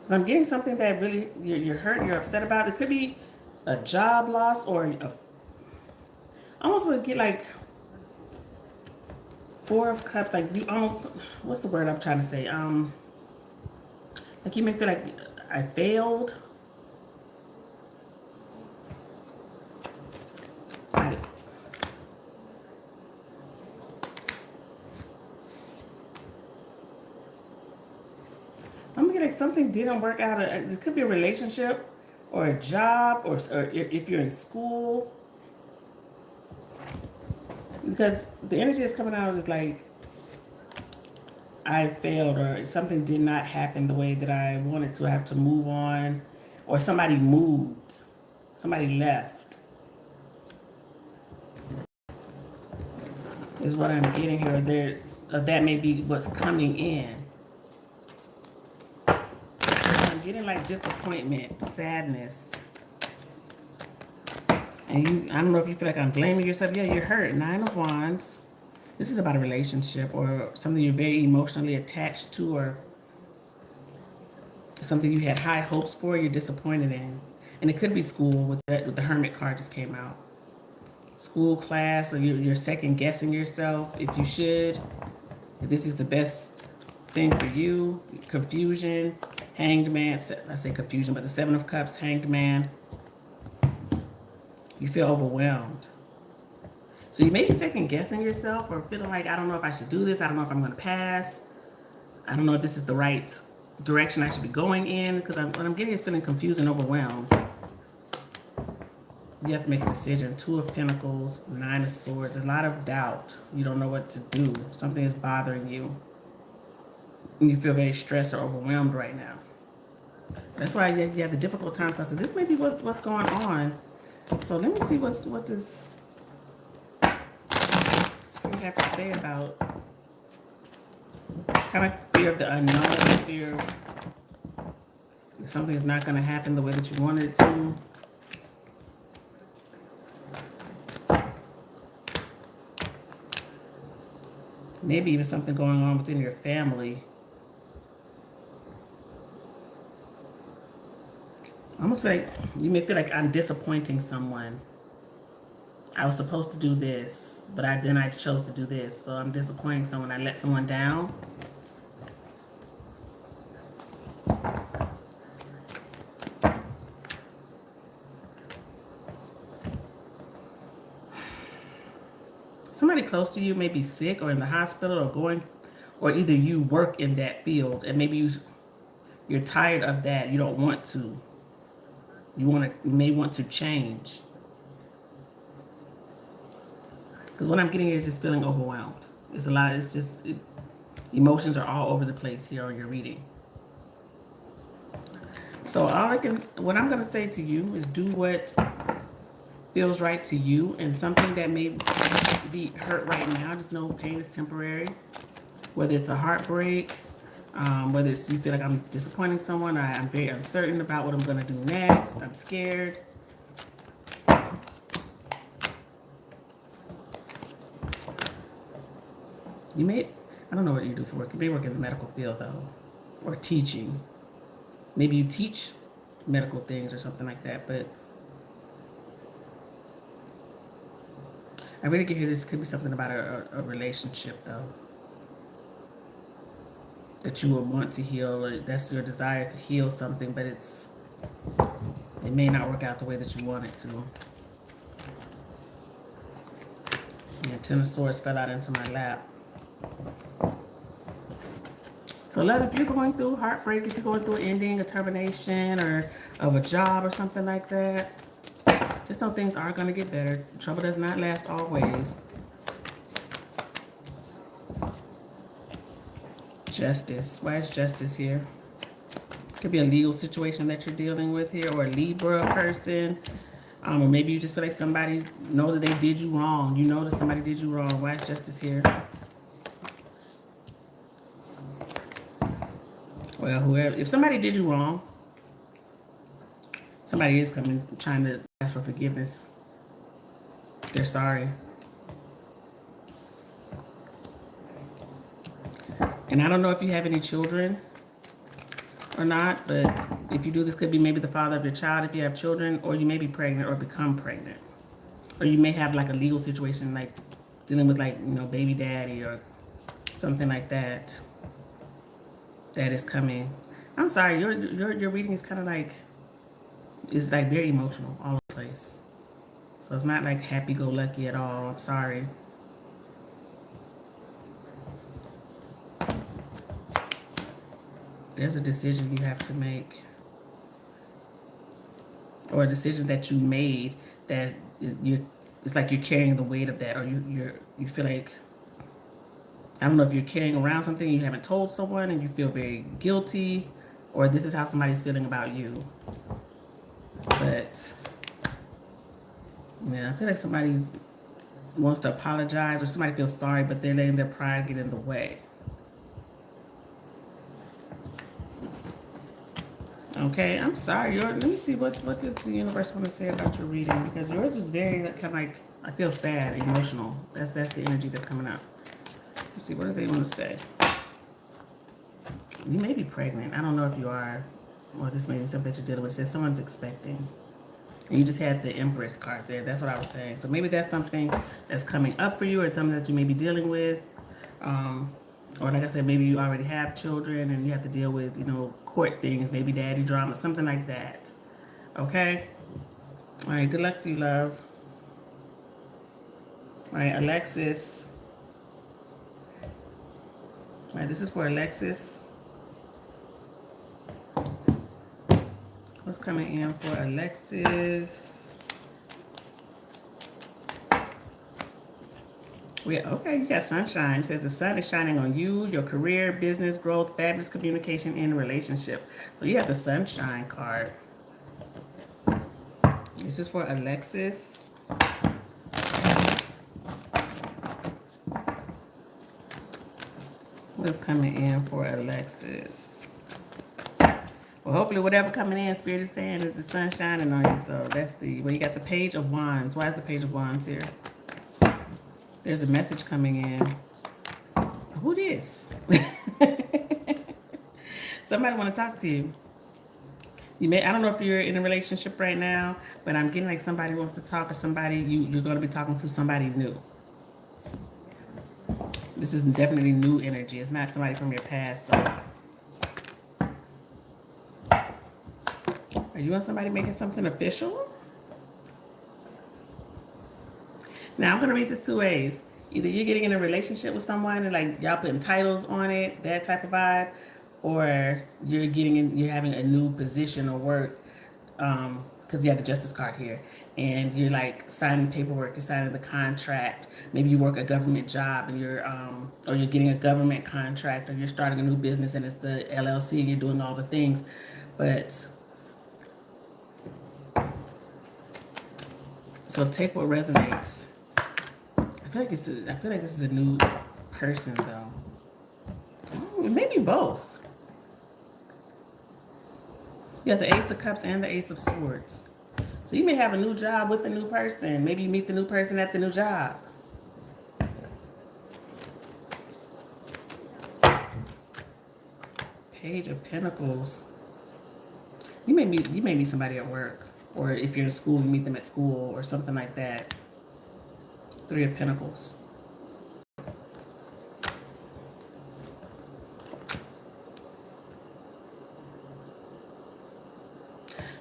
I'm getting something that really you're hurt, you're upset about. It could be a job loss or I almost would get like Four of Cups. Like you almost, what's the word I'm trying to say? Like you may feel like I failed. I'm gonna get like something didn't work out. It could be a relationship or a job or if you're in school. Because the energy is coming out is like I failed or something did not happen the way that I wanted to. I have to move on, or somebody moved, somebody left. Is what I'm getting here. There's that may be what's coming in. I'm getting like disappointment, sadness. And I don't know if you feel like I'm blaming yourself. Yeah, you're hurt. Nine of Wands. This is about a relationship or something you're very emotionally attached to, or something you had high hopes for, you're disappointed in. And it could be school with the Hermit card just came out. School, class, or you're second guessing yourself if you should. If this is the best thing for you. Confusion, Hanged Man. I say confusion, but the Seven of Cups, Hanged Man. You feel overwhelmed. So you may be second guessing yourself or feeling like, I don't know if I should do this. I don't know if I'm going to pass. I don't know if this is the right direction I should be going in. Because what I'm getting is feeling confused and overwhelmed. You have to make a decision. Two of Pentacles, Nine of Swords. A lot of doubt. You don't know what to do. Something is bothering you. And you feel very stressed or overwhelmed right now. That's why you have the difficult times. So this may be what's going on. So let me see what does Spirit have to say about this kind of fear of the unknown, fear of something's not going to happen the way that you wanted it to. Maybe even something going on within your family. I almost feel like you may feel like I'm disappointing someone. I was supposed to do this, but then I chose to do this. So I'm disappointing someone. I let someone down. somebody close to you may be sick or in the hospital or going, or either you work in that field and maybe you're tired of that. You don't want to. You may want to change. Because what I'm getting here is just feeling overwhelmed. It's a lot. It's just emotions are all over the place here on your reading. So what I'm gonna say to you is do what feels right to you, and something that may be hurt right now. Just know pain is temporary. Whether it's a heartbreak, whether it's you feel like I'm disappointing someone, or I'm very uncertain about what I'm gonna do next. I'm scared. I don't know what you do for work. You may work in the medical field though, or teaching. Maybe you teach medical things or something like that, but I really get here this could be something about a relationship though. That you would want to heal, or that's your desire to heal something, but it may not work out the way that you want it to. And Ten of Swords fell out into my lap. So love, if you're going through heartbreak, if you're going through an ending, a termination, or of a job or something like that, just know things are going to get better. Trouble does not last always. Justice. Why is justice here? Could be a legal situation that you're dealing with here, or a Libra person. Or maybe you just feel like somebody knows that they did you wrong. You know that somebody did you wrong. Why is justice here? Well, if somebody did you wrong, somebody is coming trying to ask for forgiveness. They're sorry. And I don't know if you have any children or not, but if you do, this could be maybe the father of your child if you have children, or you may be pregnant or become pregnant. Or you may have like a legal situation, like dealing with like, baby daddy or something like that. That is coming. I'm sorry, your reading is kind of like, it's like very emotional all over the place. So it's not like happy-go-lucky at all. I'm sorry. There's a decision you have to make, or a decision that you made that it's like you're carrying the weight of that, or you feel like, I don't know if you're carrying around something you haven't told someone and you feel very guilty, or this is how somebody's feeling about you. But yeah, I feel like somebody wants to apologize, or somebody feels sorry, but they're letting their pride get in the way. Okay, I'm sorry. Let me see what does the universe want to say about your reading, because yours is very kind of like, I feel sad, emotional. That's the energy that's coming up. Let's see, what do they want to say? You may be pregnant. I don't know if you are. Well, this may be something that you're dealing with. It says someone's expecting. And you just had the Empress card there. That's what I was saying. So maybe that's something that's coming up for you, or something that you may be dealing with. Or like I said, maybe you already have children and you have to deal with, court things, maybe daddy drama, something like that. Okay? All right, good luck to you, love. All right, Alexis. All right, this is for Alexis. What's coming in for Alexis? Okay, you got sunshine. It says the sun is shining on you, your career, business growth, fabulous communication, and relationship. So you have the sunshine card. This is for Alexis. What's coming in for Alexis? Well, hopefully whatever coming in, Spirit is saying, is the sun shining on you. So let's see. Well, you got the Page of Wands. Why is the Page of Wands here? There's a message coming in. Who this? Somebody want to talk to you. I don't know if you're in a relationship right now, but I'm getting like somebody wants to talk, or somebody you're going to be talking to somebody new. This is definitely new energy. It's not somebody from your past. So, are you and somebody making something official? Now I'm going to read this two ways. Either you're getting in a relationship with someone and like y'all putting titles on it, that type of vibe, or you're having a new position or work, because you have the justice card here, and you're like signing paperwork, you're signing the contract. Maybe you work a government job and or you're getting a government contract, or you're starting a new business and it's the LLC and you're doing all the things. But so take what resonates. I feel like this is a new person though. Maybe both. Yeah, the Ace of Cups and the Ace of Swords. So you may have a new job with the new person. Maybe you meet the new person at the new job. Page of Pentacles. You may meet somebody at work, or if you're in school, you meet them at school or something like that. Three of Pentacles.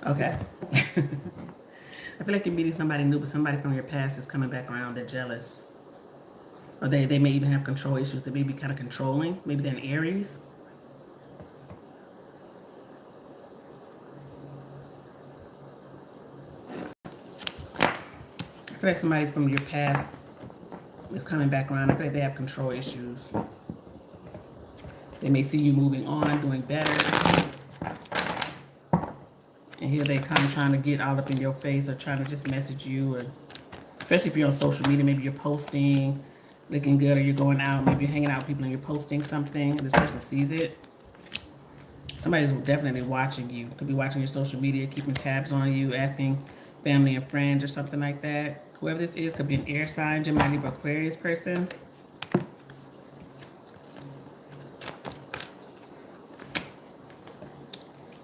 Okay. I feel like you're meeting somebody new, but somebody from your past is coming back around. They're jealous. Or they may even have control issues. They may be kind of controlling. Maybe they're an Aries. I feel like somebody from your past is coming back around. I feel like they have control issues. They may see you moving on, doing better. And here they come trying to get all up in your face or trying to just message you. Or especially if you're on social media, maybe you're posting, looking good, or you're going out, maybe you're hanging out with people and you're posting something, and this person sees it. Somebody's definitely watching you. Could be watching your social media, keeping tabs on you, asking family and friends or something like that. Whoever this is could be an air sign, Gemini, Libra, Aquarius person.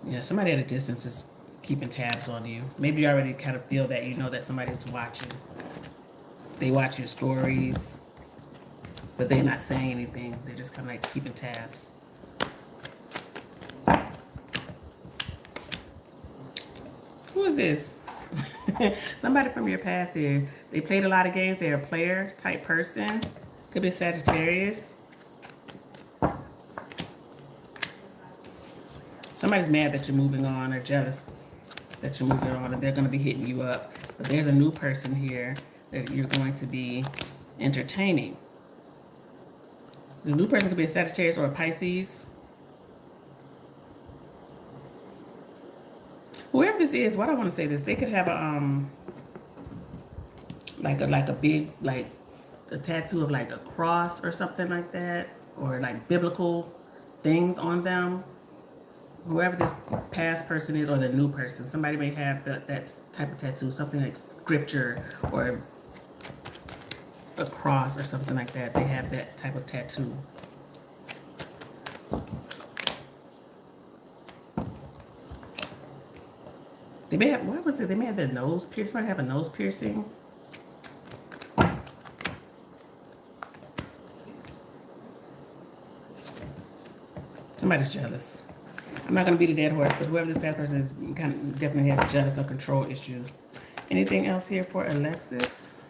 Yeah, somebody at a distance is keeping tabs on you. Maybe you already kind of feel that, you know that somebody's watching. They watch your stories, but they're not saying anything. They're just kind of like keeping tabs. Who is this? Somebody from your past here. They played a lot of games. They're a player type person. Could be Sagittarius. Somebody's mad that you're moving on or jealous that you're moving on, and they're going to be hitting you up. But there's a new person here that you're going to be entertaining. The new person could be a Sagittarius or a Pisces. Whoever this is, why do I want to say this? They could have a like a big, like a tattoo of like a cross or something like that, or like biblical things on them. Whoever this past person is or the new person, somebody may have that type of tattoo, something like scripture or a cross or something like that. They have that type of tattoo. They may have, what was it? They may have their nose pierced. Somebody have a nose piercing. Somebody's jealous. I'm not going to beat a dead horse, but whoever this past person is kind of definitely has jealous or control issues. Anything else here for Alexis?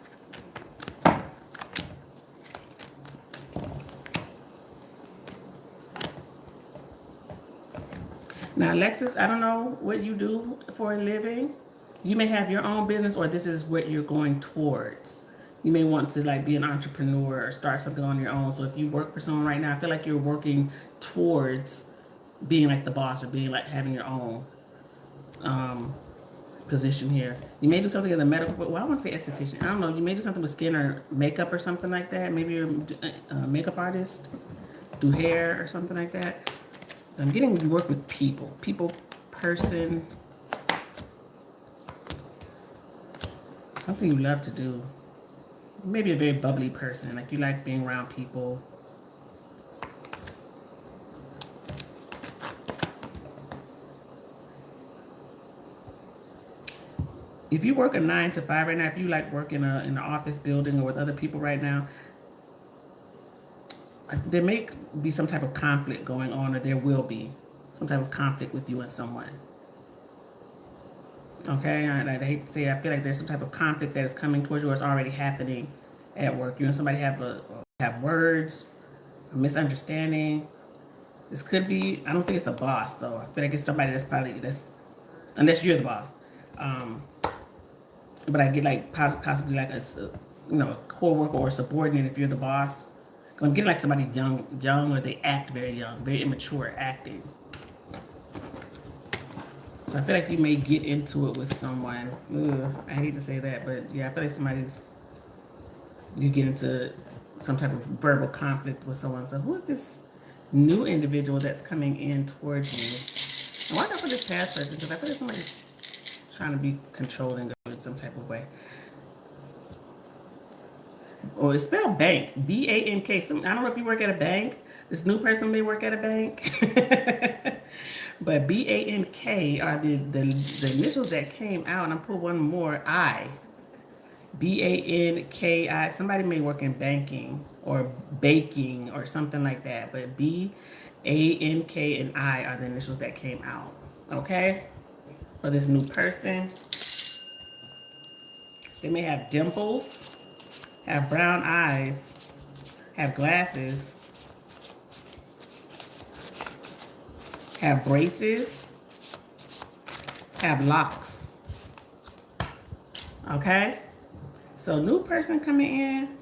Now, Alexis, I don't know what you do for a living. You may have your own business, or this is what you're going towards. You may want to like be an entrepreneur or start something on your own. So if you work for someone right now, I feel like you're working towards being like the boss or being like having your own position here. You may do something in the medical, well, I want to say esthetician. I don't know. You may do something with skin or makeup or something like that. Maybe you're a makeup artist, do hair or something like that. I'm getting you work with people, person, something you love to do. Maybe a very bubbly person, like you like being around people. If you work a 9 to 5 right now, if you like work in an office building or with other people right now, there may be some type of conflict going on, or there will be some type of conflict with you and someone. Okay, I hate to say it, I feel like there's some type of conflict that is coming towards you or it's already happening at work. You and somebody have words, a misunderstanding. This could be, I don't think it's a boss though. I feel like it's somebody that's unless you're the boss. But I get like possibly like a co-worker or a subordinate if you're the boss. I'm getting like somebody young, or they act very young, very immature acting. So I feel like you may get into it with someone. Ugh, I hate to say that, but yeah, I feel like you get into some type of verbal conflict with someone. So who is this new individual that's coming in towards you? And why not for this past person? Because I feel like somebody's trying to be controlling in some type of way. Or it's spelled bank, BANK. I don't know if you work at a bank. This new person may work at a bank. But BANK are the initials that came out, and I put one more I. BANKI. Somebody may work in banking or baking or something like that. But BANK and I are the initials that came out. Okay? For this new person. They may have dimples, have brown eyes, have glasses, have braces, have locks. Okay? So new person coming in,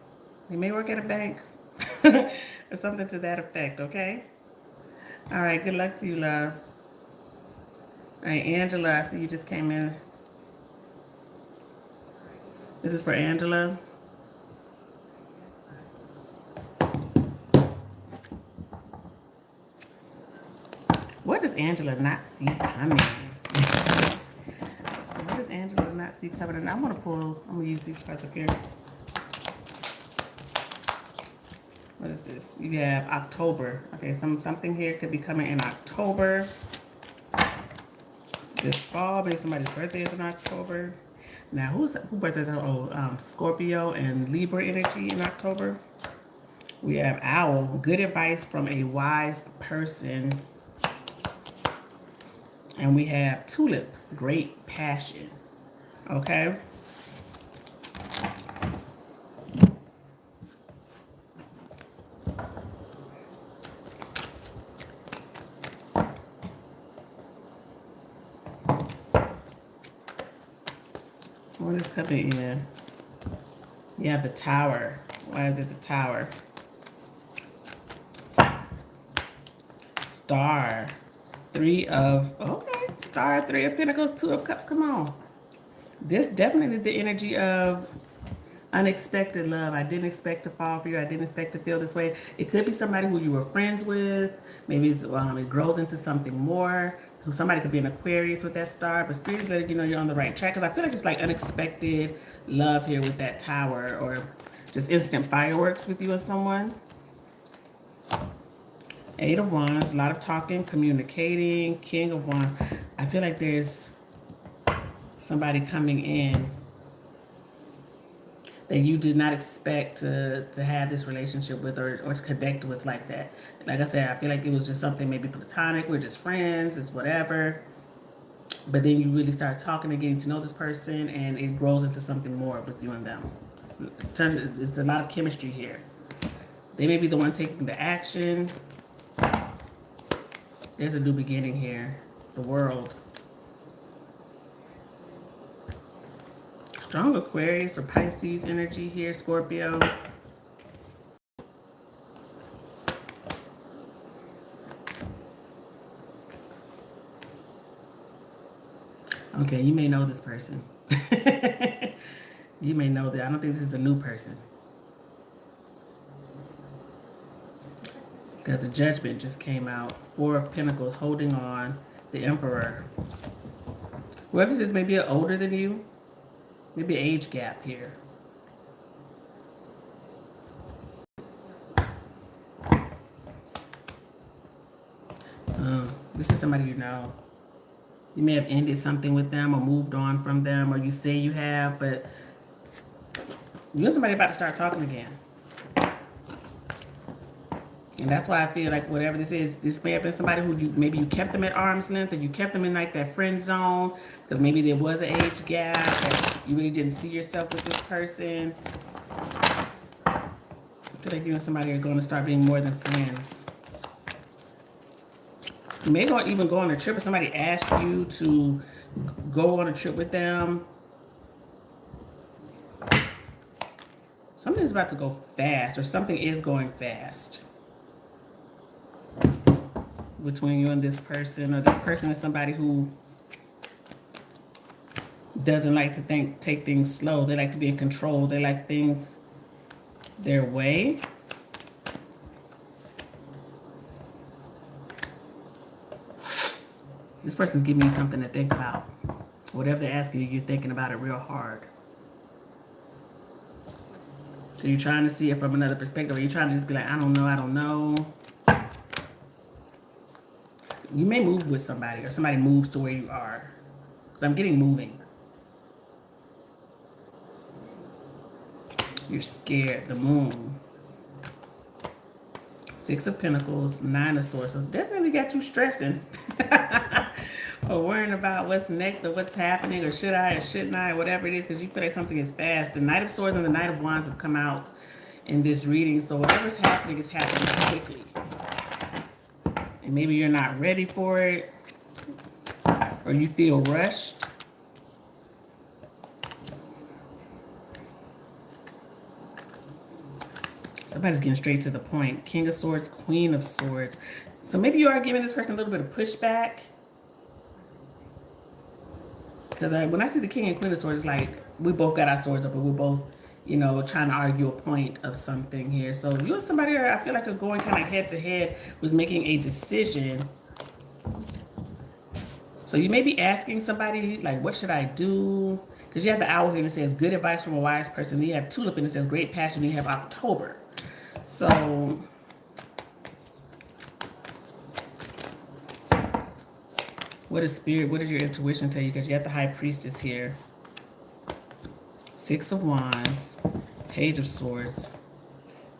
they may work at a bank or something to that effect, okay? All right, good luck to you, love. All right, Angela, I see you just came in. This is for Angela. What does Angela not see coming? What does Angela not see coming? And I'm gonna use these cards up here. What is this? You have October. Okay, something here could be coming in October. This fall, maybe somebody's birthday is in October. Now, who birthdays are? Scorpio and Libra energy in October. We have Owl. Good advice from a wise person. And we have Tulip. Great passion. Okay. What is coming in? You have the Tower. Why is it the Tower? Star. Star, Three of Pentacles, Two of Cups. Come on. This definitely the energy of unexpected love. I didn't expect to fall for you. I didn't expect to feel this way. It could be somebody who you were friends with. Maybe it grows into something more. Somebody could be an Aquarius with that star, but Spirit is letting you know you're on the right track. Because I feel like it's like unexpected love here with that Tower, or just instant fireworks with you and someone. Eight of Wands, a lot of talking, communicating. King of Wands. I feel like there's somebody coming in that you did not expect to have this relationship with, or to connect with like that. Like I said, I feel like it was just something maybe platonic. We're just friends. It's whatever. But then you really start talking and getting to know this person, and it grows into something more with you and them. It's a lot of chemistry here. They may be the one taking the action. There's a new beginning here. The World. Strong Aquarius or Pisces energy here, Scorpio. Okay, you may know this person. You may know that. I don't think this is a new person. Because the Judgment just came out. Four of Pentacles, holding on. The Emperor. Whoever this is may be older than you. Maybe an age gap here. This is somebody you know. You may have ended something with them or moved on from them, or you say you have, but you and somebody about to start talking again. And that's why I feel like whatever this is, this may have been somebody who maybe you kept them at arm's length, or you kept them in like that friend zone, because maybe there was an age gap, that you really didn't see yourself with this person. feel like you and somebody are going to start being more than friends. Maybe I'll even go on a trip, or somebody asks you to go on a trip with them. Something's about to go fast, or something is going fast between you and this person, or this person is somebody who doesn't like to take things slow. They like to be in control. They like things their way. This person's giving you something to think about. Whatever they're asking you, you're thinking about it real hard. So you're trying to see it from another perspective, or you're trying to just be like, I don't know. You may move with somebody, or somebody moves to where you are. Because I'm getting moving. You're scared. The Moon. Six of Pentacles, Nine of Swords. So it's definitely got you stressing. Or worrying about what's next, or what's happening, or should I or shouldn't I, or whatever it is, because you feel like something is fast. The Knight of Swords and the Knight of Wands have come out in this reading. So whatever's happening is happening quickly. And maybe you're not ready for it, or you feel rushed. Somebody's getting straight to the point. King of Swords, Queen of Swords. So maybe you are giving this person a little bit of pushback. Because when I see the King and Queen of Swords, it's like we both got our swords up, and we're both, you know, trying to argue a point of something here. So you and somebody I feel like are going kind of head to head with making a decision. So you may be asking somebody, like, what should I do? Because you have the Owl here that says good advice from a wise person. Then you have Tulip and it says great passion. Then you have October. So what is Spirit? What does your intuition tell you? Because you have the High Priestess here. Six of Wands, Page of Swords,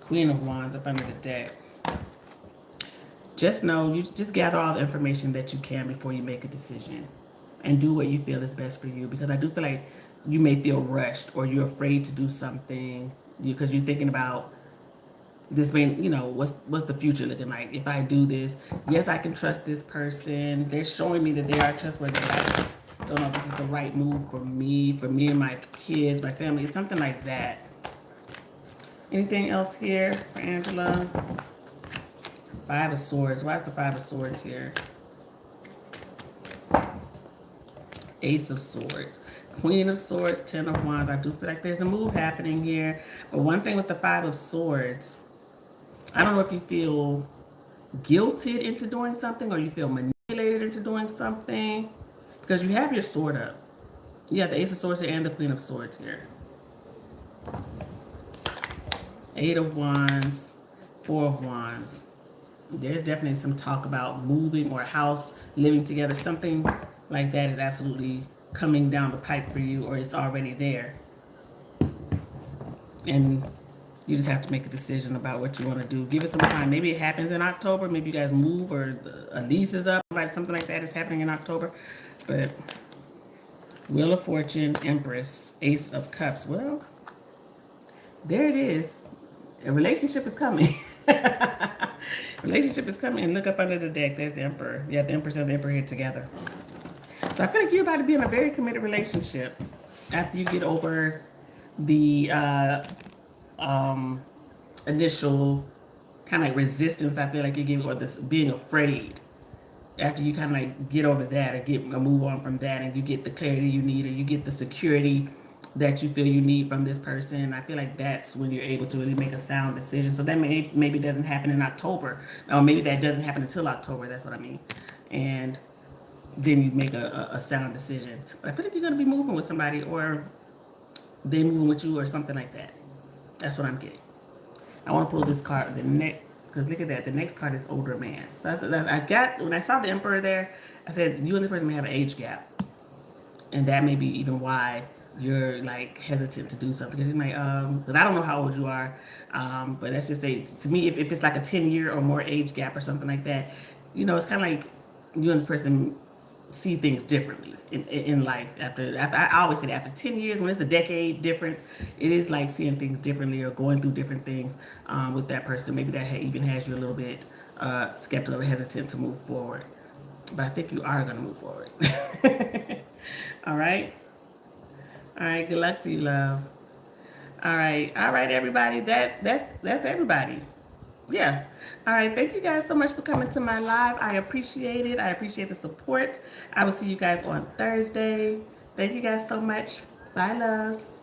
Queen of Wands up under the deck. Just know, you just gather all the information that you can before you make a decision. And do what you feel is best for you. Because I do feel like you may feel rushed, or you're afraid to do something because you're thinking about this being, you know, what's the future looking like? If I do this, yes, I can trust this person. They're showing me that they are trustworthy. I just don't know if this is the right move for me and my kids, my family. It's something like that. Anything else here for Angela? Five of Swords. Why is the Five of Swords here? Ace of Swords. Queen of Swords, Ten of Wands. I do feel like there's a move happening here. But one thing with the Five of Swords, I don't know if you feel guilted into doing something, or you feel manipulated into doing something, because you have your sword up. You have the Ace of Swords here and the Queen of Swords here. Eight of Wands, Four of Wands. There's definitely some talk about moving, or a house, living together. Something like that is absolutely coming down the pipe for you, or it's already there. And you just have to make a decision about what you want to do. Give it some time. Maybe it happens in October. Maybe you guys move, or a lease is up. Something like that is happening in October. But Wheel of Fortune, Empress, Ace of Cups. Well, there it is. A relationship is coming. Relationship is coming. And look up under the deck. There's the Emperor. You have the Empress and the Emperor here together. So I feel like you're about to be in a very committed relationship after you get over the initial kind of like resistance I feel like you're giving, or this being afraid. After you kind of like get over that, or get a move on from that, and you get the clarity you need, or you get the security that you feel you need from this person, I feel like that's when you're able to really make a sound decision. So that maybe doesn't happen in October, or maybe that doesn't happen until October. That's what I mean. And then you make a sound decision. But I feel like you're going to be moving with somebody, or they moving with you, or something like that. That's what I'm getting. I want to pull this card, the next, because look at that. The next card is Older Man. So I got, when I saw the Emperor there, I said, you and this person may have an age gap. And that may be even why you're like hesitant to do something. Because you're like, because I don't know how old you are. But let's just say, to me, if it's like a 10-year or more age gap or something like that, you know, it's kind of like you and this person see things differently in life. After I always say that after 10 years, when it's a decade difference, it is like seeing things differently or going through different things with that person. Maybe that even has you a little bit skeptical or hesitant to move forward. But I think you are going to move forward. All right. All right. Good luck to you, love. All right, everybody. That's everybody. Yeah. All right. Thank you guys so much for coming to my live. I appreciate it. I appreciate the support. I will see you guys on Thursday. Thank you guys so much. Bye, loves.